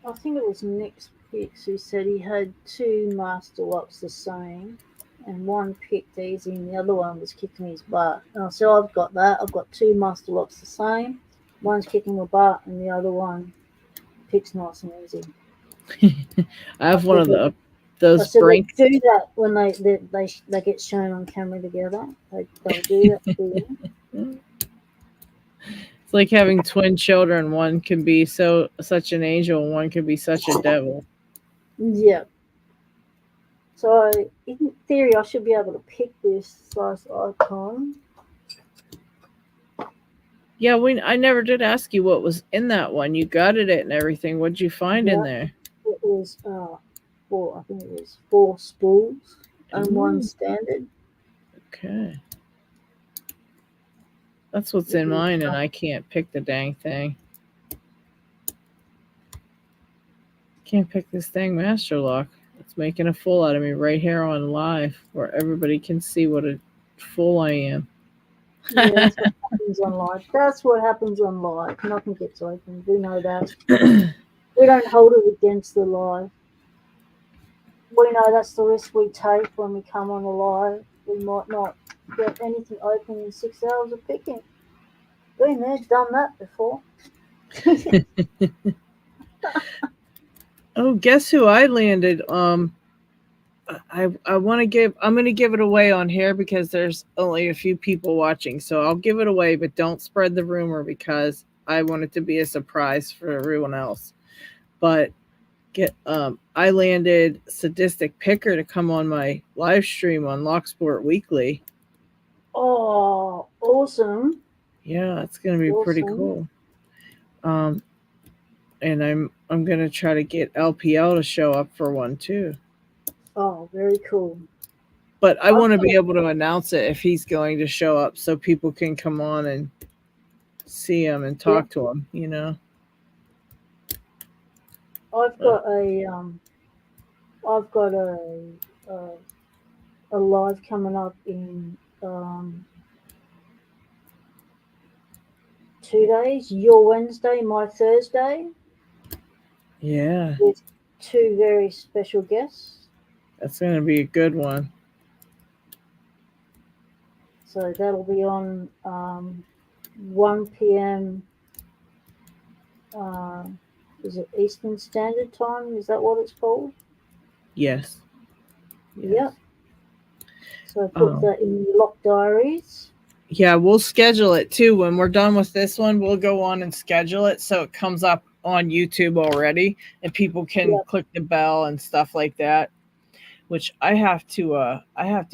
I think it was Nick's Picks who said he had two master locks the same, and one picked easy and the other one was kicking his butt. And I said, I've got that. I've got two master locks the same. One's kicking my butt and the other one picks nice and easy. I have one of those brinks. They do that when they get shown on camera together. They'll do that to you. It's like having twin children. One can be such an angel, and one can be such a devil. Yeah. So in theory, I should be able to pick this size icon. Yeah, I never did ask you what was in that one. You gutted it and everything. What'd you find in there? It was I think it was 4 spools and one standard. Okay. That's what's in mine, and I can't pick the dang thing. Can't pick this dang master lock. It's making a fool out of me right here on live, where everybody can see what a fool I am. Yeah, that's what happens on live. That's what happens on live. Nothing gets open. We know that. We don't hold it against the live. We know that's the risk we take when we come on a live. We might not get anything open in 6 hours of picking. Been there, done that before. Oh, guess who I landed? I'm gonna give it away on here because there's only a few people watching. So I'll give it away, but don't spread the rumor because I want it to be a surprise for everyone else. but I landed Sadistic Picker to come on my live stream on Locksport Weekly. Oh, awesome. Yeah, it's gonna be pretty cool. And I'm gonna try to get LPL to show up for one too. Oh, very cool. But I want to be able to announce it if he's going to show up, so people can come on and see him and talk to him. You know. I've got a live coming up in 2 days. Your Wednesday, my Thursday. Yeah. With 2 very special guests. That's going to be a good one. So that'll be on 1 p.m. Is it Eastern Standard Time? Is that what it's called? Yes. Yep. So put that in your lock diaries. Yeah, we'll schedule it too. When we're done with this one, we'll go on and schedule it so it comes up on YouTube already and people can click the bell and stuff like that. Which I have to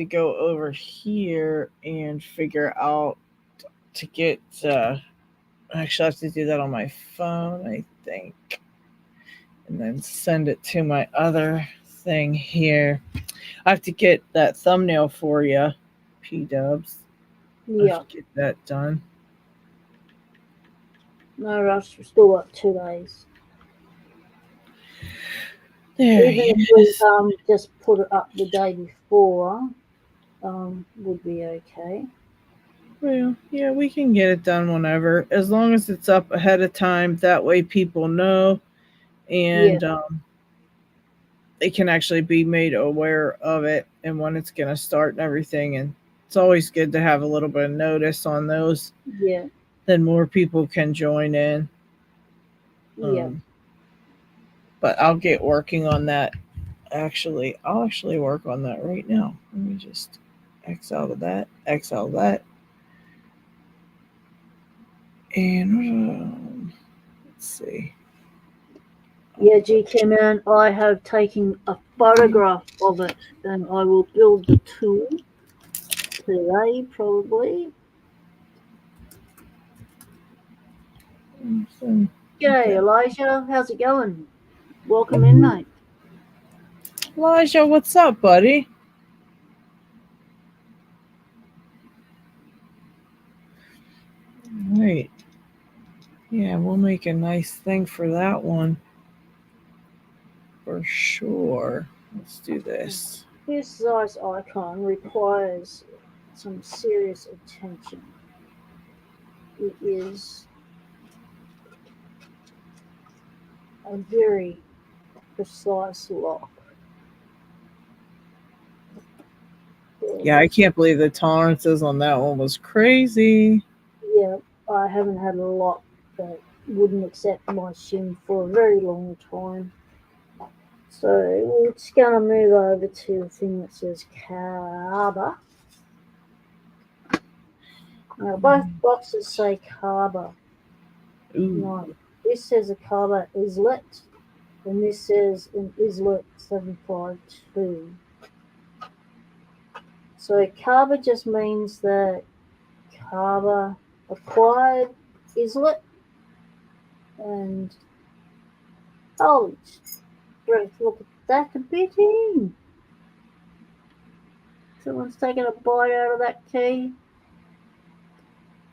go over here and figure out to get actually I have to do that on my phone, I think. And then send it to my other thing here. I have to get that thumbnail for you, P-dubs. Yeah. Get that done. No rush. We're still got 2 days. There Even if we just put it up the day before, would be okay. Well, yeah, we can get it done whenever, as long as it's up ahead of time. That way, people know, and they can actually be made aware of it and when it's going to start and everything. And it's always good to have a little bit of notice on those. Yeah. Then more people can join in. Yeah. But I'll get working on that. Actually, I'll actually work on that right now. Let me just X out of that, X out of that. And let's see. Yeah, GK man, I have taken a photograph of it and I will build the tool today probably. G'day, Elijah. How's it going? Welcome in, mate. Elijah, what's up, buddy? Right. Yeah, we'll make a nice thing for that one. For sure. Let's do this. This size icon requires some serious attention. It is a very precise lock. Yeah, I can't believe the tolerances on that one was crazy. Yeah, I haven't had a lock that wouldn't accept my shim for a very long time. So we're just going to move over to the thing that says Carver. Now both boxes say Carver. No, this says a Carver islet, and this says an islet 752. So Carver just means that Carver acquired islet, and holy Ruth, look at that competing. Someone's taking a bite out of that key.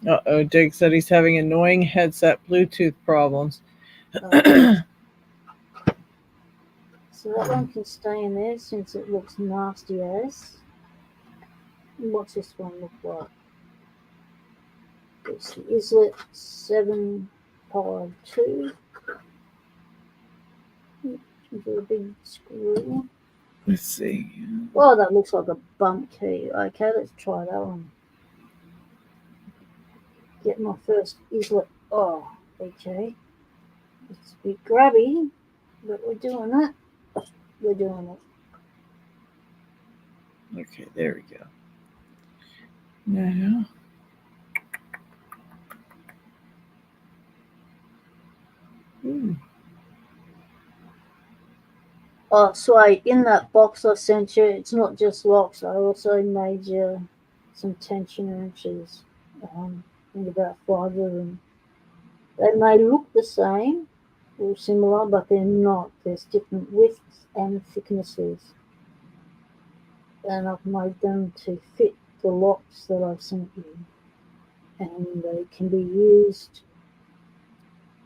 Uh-oh, Dig said he's having annoying headset Bluetooth problems. So that one can stay in there since it looks nasty as. What's this one look like? It's the Islet 752. Is it a big screw? Let's see. Oh, that looks like a bump key. Okay, let's try that one. Get my first Islet. Oh, okay. It's a bit grabby, but we're doing that. We're doing it. Okay, there we go. Now. Oh, so in that box I sent you, it's not just locks. I also made you some tension wrenches. I think about 5 of them. They may look the same or similar, but they're not. There's different widths and thicknesses. And I've made them to fit the locks that I've sent you. And they can be used,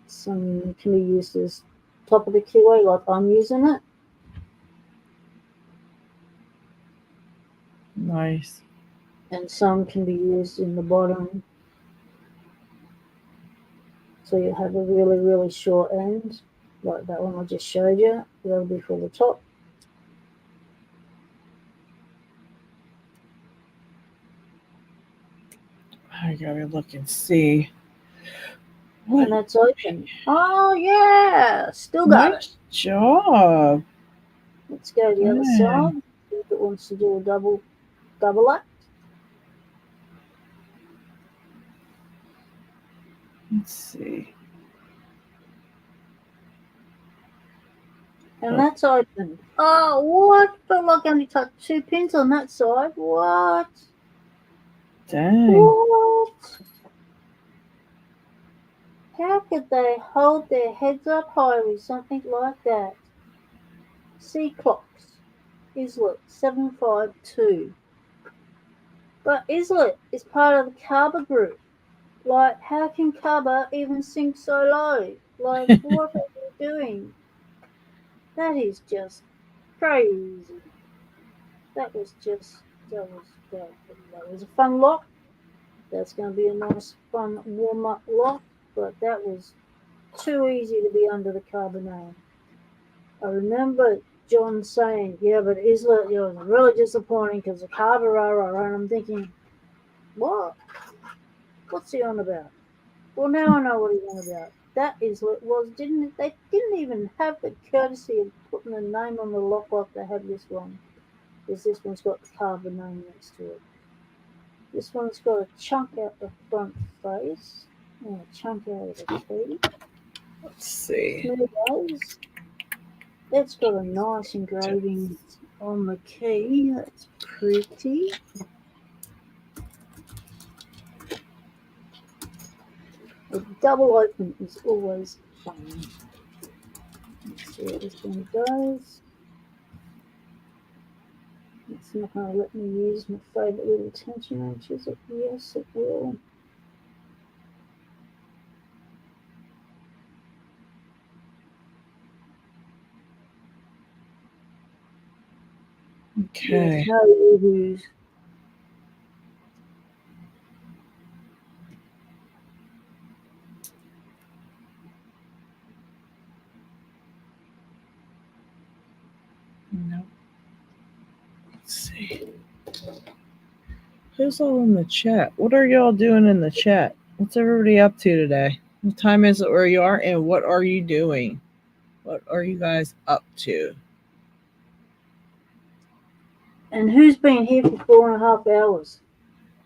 some can be used as top of the keyway, like I'm using it. Nice. And some can be used in the bottom. So you have a really, really short end, like that one I just showed you. That'll be for the top. I gotta look and see. And that's open. Oh yeah, still got it. Nice job. Let's go to the other side. If it wants to do a double act. Let's see. And that's open. Oh, what? Felt like I only touched 2 pins on that side. What? Dang. What? How could they hold their heads up high with something like that? C clocks. Islet 752. But Islet is part of the Carver group. Like, how can Carver even sink so low? Like, what are they doing? That is just crazy. That was a fun lock. That's going to be a nice, fun warm-up lock. But that was too easy to be under the carbonate. I remember John saying, yeah, but Islet, it was really disappointing because the carburetor, and I'm thinking, what? What's he on about? Well, now I know what he's on about. That Islet they didn't even have the courtesy of putting a name on the lock like they have this one. Because this one's got the carbon name next to it. This one's got a chunk out the front face and a chunk out of the key. Let's see. Smooth as. That's got a nice engraving on the key. That's pretty. A double open is always fun. Let's see what this one does. It's not going to let me use my favourite little tension wrenches. Yes, it will. Okay. Yes, no woohoos. No. Let's see. Who's all in the chat? What are y'all doing in the chat? What's everybody up to today? What time is it where you are, and what are you doing? What are you guys up to? And who's been here for 4.5 hours?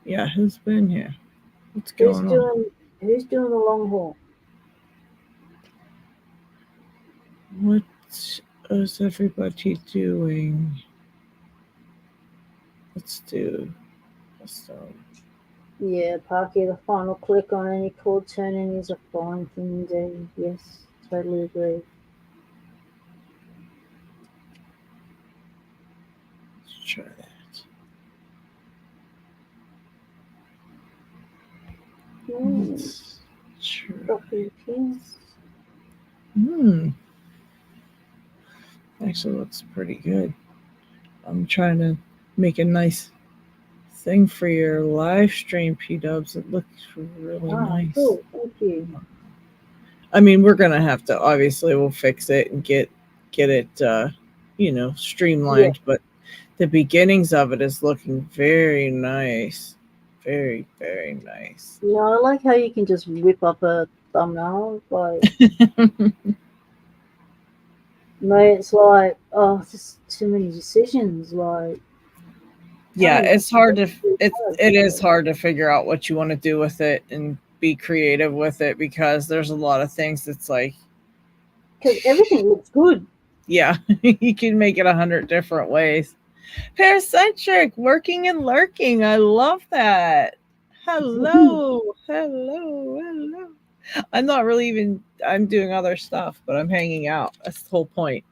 Yeah, who's been here? What's going on? Who's doing the long haul? What is everybody doing? Let's do custom. Yeah, Parky, the final click on any chord turning is a fine thing indeed. Yes, totally agree. Let's try that. Let's try. Actually looks pretty good. I'm trying to make a nice thing for your live stream, P-Dubs. It looks really nice. Cool. Thank you. I mean, we're gonna have to, obviously we'll fix it and get it streamlined, yeah. But the beginnings of it is looking very nice. Very, very nice. Yeah, I like how you can just whip up a thumbnail. Like, mate, it's like, oh, just too many decisions. Like, yeah, it's hard to it is hard to figure out what you want to do with it and be creative with it, because there's a lot of things that's like, because everything looks good. Yeah, you can make it 100 different ways. Paracentric, working and lurking. I love that. Hello, hello, hello. I'm not really even, I'm doing other stuff, but I'm hanging out. That's the whole point.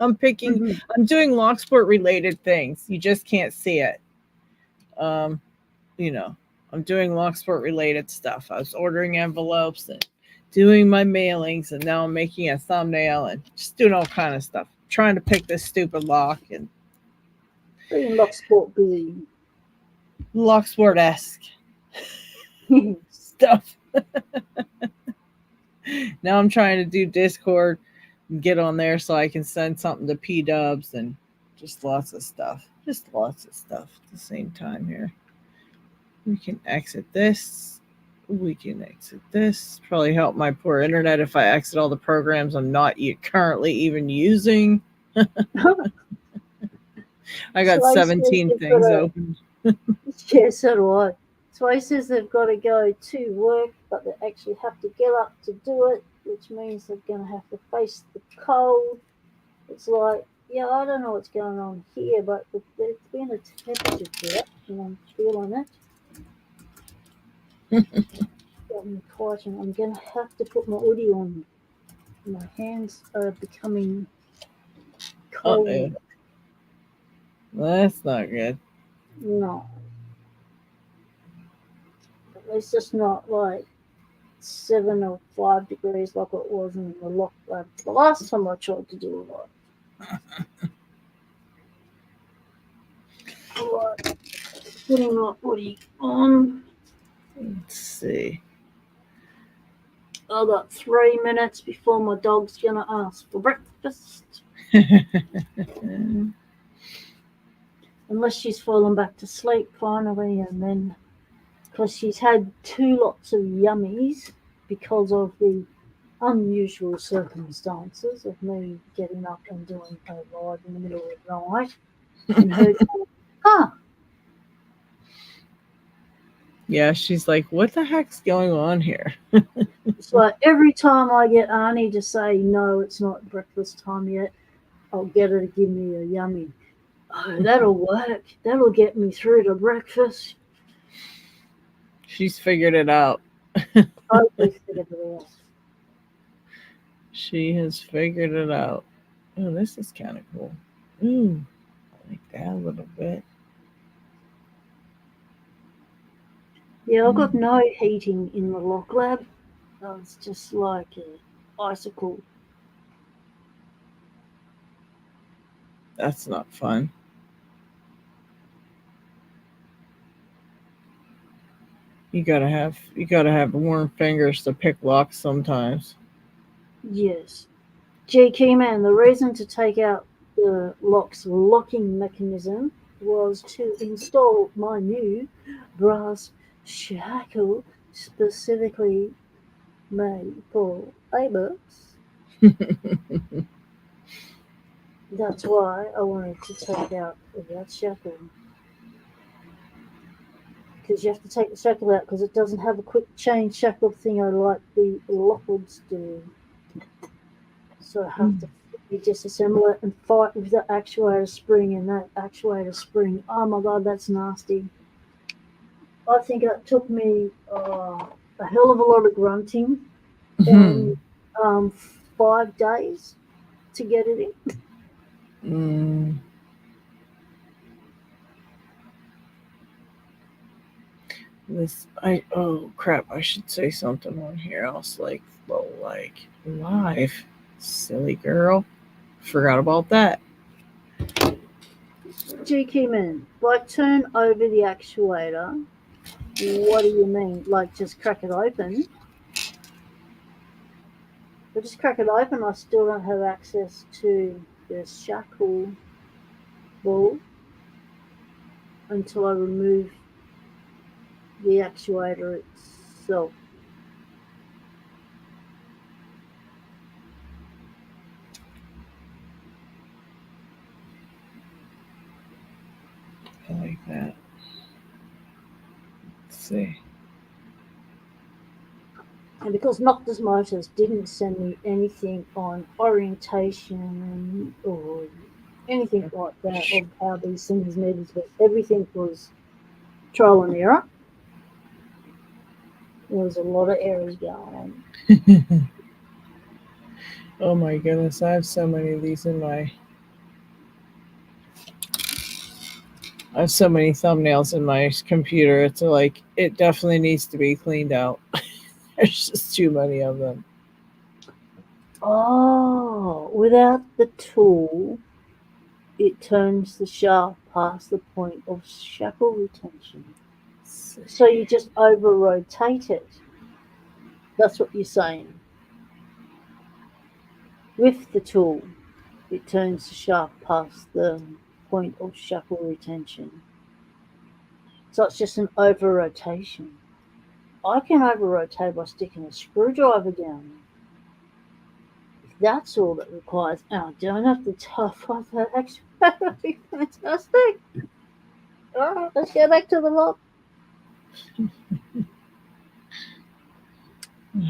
I'm doing Locksport related things. You just can't see it. Um, you know, I'm doing Locksport related stuff. I was ordering envelopes and doing my mailings, and now I'm making a thumbnail and just doing all kind of stuff. Trying to pick this stupid lock and Being Locksport busy. Locksport esque stuff. Now I'm trying to do Discord and get on there so I can send something to P Dubs and just lots of stuff. Just lots of stuff at the same time here. We can exit this. We can exit this. Probably help my poor internet if I exit all the programs I'm not currently even using. I got 17 things open. Yeah, so do I. So says they've got to go to work, but they actually have to get up to do it, which means they're going to have to face the cold. It's like, yeah, I don't know what's going on here, but there's been a temperature correction. I'm feeling it. I'm going to have to put my hoodie on. My hands are becoming cold. Uh-oh. That's not good. No. It's just not like 7 or 5 degrees like it was in the lock lab the last time I tried to do it. Right. Putting my hoodie on. Let's see. I got 3 minutes before my dog's gonna ask for breakfast. Unless she's fallen back to sleep finally, and then because she's had 2 lots of yummies because of the unusual circumstances of me getting up and doing a ride in the middle of the night, and her going, Yeah, she's like, what the heck's going on here? It's like every time I get Arnie to say, no, it's not breakfast time yet, I'll get her to give me a yummy. Oh, that'll work. That'll get me through to breakfast. She's figured it out. Totally figured it out. She has figured it out. Oh, this is kind of cool. Ooh, I like that a little bit. Yeah, I've got no heating in the lock lab. It's just like an icicle. That's not fun. You gotta have warm fingers to pick locks sometimes. Yes. Gee, Keyman, the reason to take out the lock's locking mechanism was to install my new brass shackle specifically made for A-books. That's why I wanted to take out that shackle. Because you have to take the shackle out because it doesn't have a quick chain shackle thing like the Lockwoods do. So I have to disassemble it and fight with the actuator spring, and that actuator spring, oh my god, that's nasty. I think it took me a hell of a lot of grunting and 5 days to get it in. Oh crap, I should say something on here else like live. Silly girl. Forgot about that. GQ man, like turn over the actuator. What do you mean? Like just crack it open? If I just crack it open, I still don't have access to the shackle ball until I remove the actuator itself. I like that. Let's see. And because Noctis Motors didn't send me anything on orientation or anything like that of how these things needed to be, everything was trial and error. There was a lot of errors going on. Oh my goodness, I have so many of these in my. I have so many thumbnails in my computer. It's like it definitely needs to be cleaned out. There's just too many of them. Oh, without the tool, it turns the shaft past the point of shackle retention. So you just over rotate it. That's what you're saying. With the tool, it turns the shaft past the point of shackle retention. So it's just an over rotation. I can over rotate by sticking a screwdriver down. If that's all that requires, I don't have to tough off that extra. That would be fantastic. All right, let's go back to the log.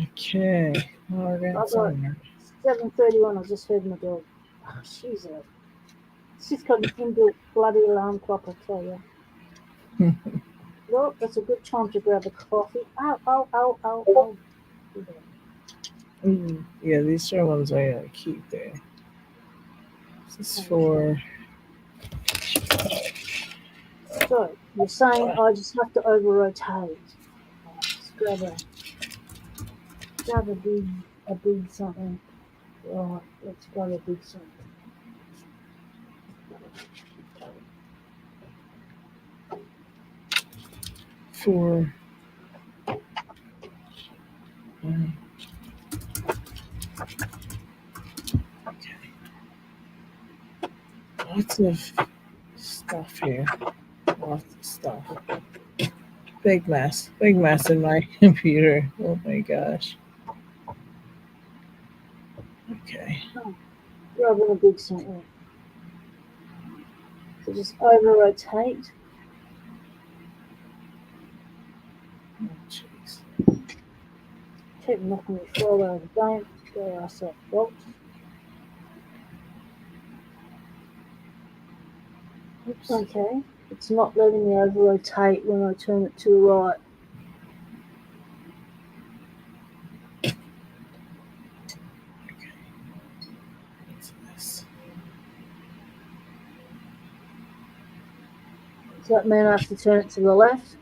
Okay. All I right, got somewhere. 7:31. I just heard my dog. Oh, she's a. She's got an inbuilt bloody alarm clock, I tell you. Well, that's a good time to grab a coffee. Ow, ow, ow, ow, ow. Yeah, these are ones I keep there. This is for. So, you're saying I just have to over rotate. Just grab a big something. Right, let's grab a big something. For. Okay. Lots of stuff here. Lots of stuff. Big mess. Big mess in my computer. Oh my gosh. Okay. Oh, grabbing a big something. So just over rotate. Oh, jeez. Keep knocking me fall over. Don't go ourselves, folks. Oops. Okay. It's not letting me over rotate when I turn it to the right. Okay. What's this? Does that mean I have to turn it to the left?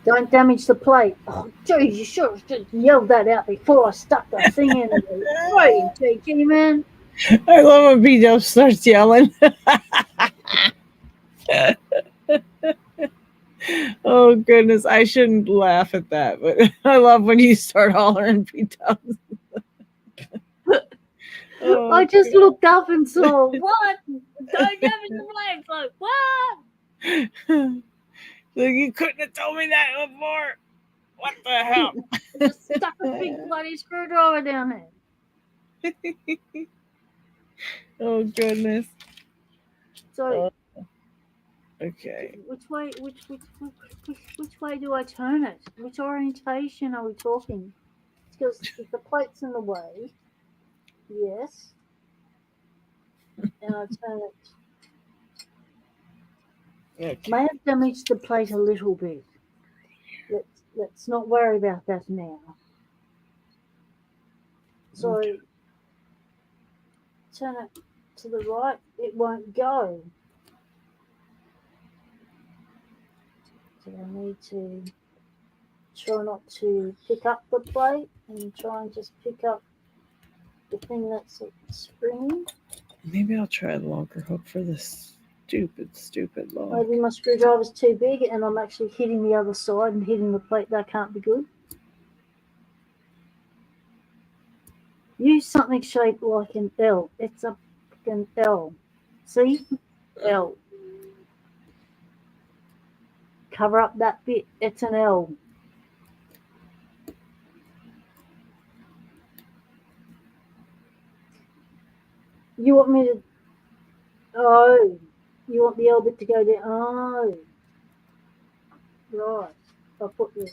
Don't damage the plate. Oh, geez, you should have just yelled that out before I stuck the thing in the way, JG, man. I love when P starts yelling. Oh goodness, I shouldn't laugh at that, but I love when you start hollering P Oh, I just looked up and saw, what? Don't damage the plate. Like, what? like, you couldn't have told me that before. What the hell? I just stuck a big bloody screwdriver down there. Oh goodness. So, Okay. which way do I turn it? Which orientation are we talking? Because if the plate's in the way, yes, and I turn it, Okay. may have damaged the plate a little bit. Let's not worry about that now. So turn it to the right, it won't go. So I need to try not to pick up the plate and try and just pick up the thing that's springy. Maybe I'll try the longer hook for this stupid log. Maybe my screwdriver's too big and I'm actually hitting the other side and hitting the plate. That can't be good. Use something shaped like an L. It's a fucking L. See? L. Cover up that bit. It's an L. You want me to... Oh. You want the L bit to go down? Oh. Right. I'll put the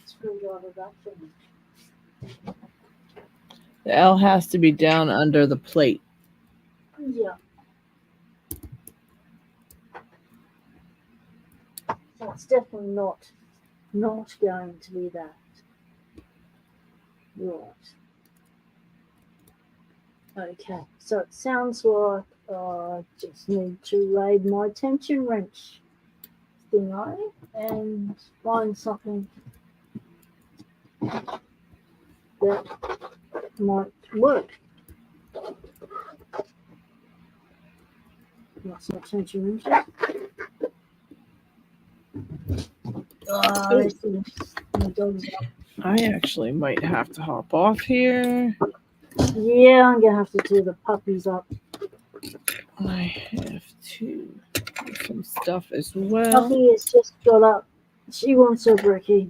screwdriver back for me. The L has to be down under the plate. Yeah. So it's definitely not going to be that. Right. Okay. So it sounds like I just need to raid my tension wrench thingy and find something that might work. That's not tension wrenches. Ooh. My dog's up. I actually might have to hop off here. Yeah, I'm gonna have to do the puppies up. I have to do some stuff as well. Puppy has just got up. She wants her brekkie.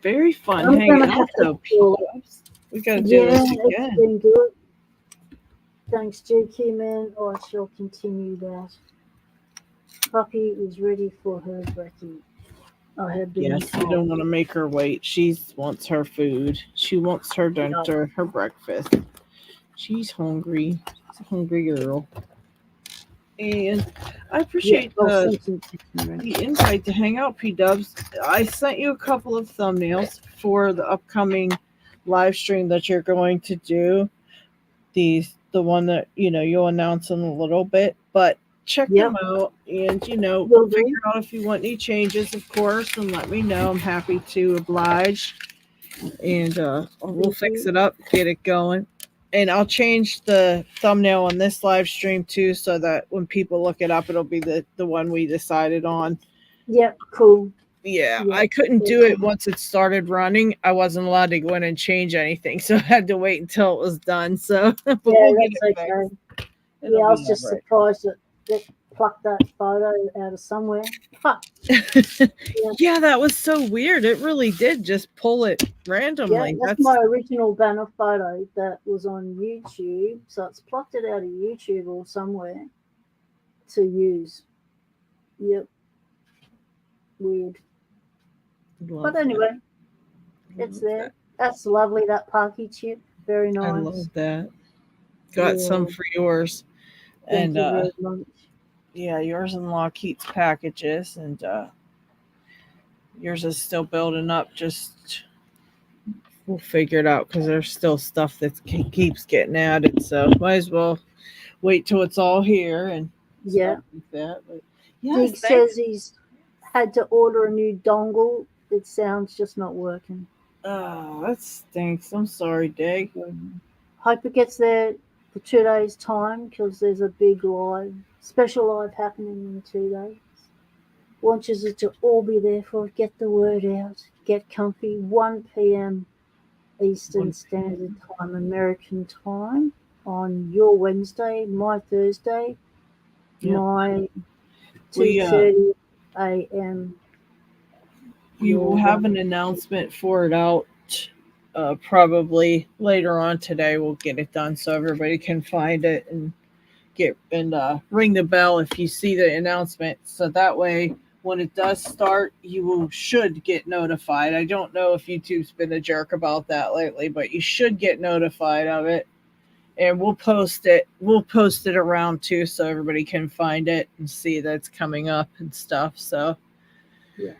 Very fun I'm hanging gonna out have though, to pull it. P-Dubs. We gotta do Yeah, this it's again. been good. Thanks, GQ man. I shall continue that. Puppy is ready for her brekkie. I have been Yes, you don't want to make her wait. She wants her food. She wants her dinner, her breakfast. She's hungry. She's a hungry girl. And I appreciate the invite to hang out, P-Dubs. I sent you a couple of thumbnails for the upcoming live stream that you're going to do. The one that you'll announce in a little bit, but check them out and figure out if you want any changes, of course, and let me know. I'm happy to oblige, and we'll fix it up, get it going. And I'll change the thumbnail on this live stream too, so that when people look it up, it'll be the one we decided on. Yep, cool. Yeah, I couldn't do it once it started running. I wasn't allowed to go in and change anything, so I had to wait until it was done. So, but we'll get it fixed. Yeah, I was just surprised that they plucked that photo out of somewhere. Yeah, that was so weird. It really did just pull it randomly. Yeah, that's my original banner photo that was on YouTube. So it's plucked it out of YouTube or somewhere to use. Yep. Weird. But anyway, it's there. That's lovely, that Parky chip. Very nice. I love that. Got some for yours. Thank you very much. Yeah, yours and Lockheed's packages, and yours is still building up. Just we'll figure it out because there's still stuff that keeps getting added. So might as well wait till it's all here and stuff like that. But Dig says he's had to order a new dongle. It sounds just not working. Oh, that stinks. I'm sorry, Dig. Hope it gets there for 2 days' time because there's a big special live happening in 2 days. Wants us to all be there for it. Get the word out. Get comfy. 1 p.m. Eastern Standard Time, American time on your Wednesday, my Thursday, my 2:30 a.m. We will have an announcement for it out probably later on today. We'll get it done so everybody can find it and ring the bell if you see the announcement. So that way, when it does start, you should get notified. I don't know if YouTube's been a jerk about that lately, but you should get notified of it. And we'll post it. We'll post it around too, so everybody can find it and see that it's coming up and stuff. So, yeah.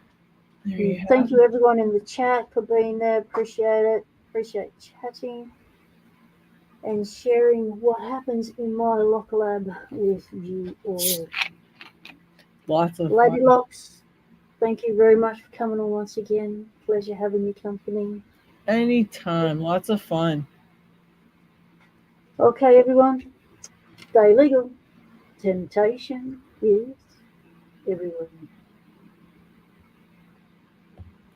Thank you, everyone in the chat, for being there. Appreciate it. Appreciate chatting and sharing what happens in my lock lab with you all. Lots of Lady Locks, thank you very much for coming on once again. Pleasure having your company. Anytime. Lots of fun. Okay, everyone. Stay legal. Temptation is everywhere.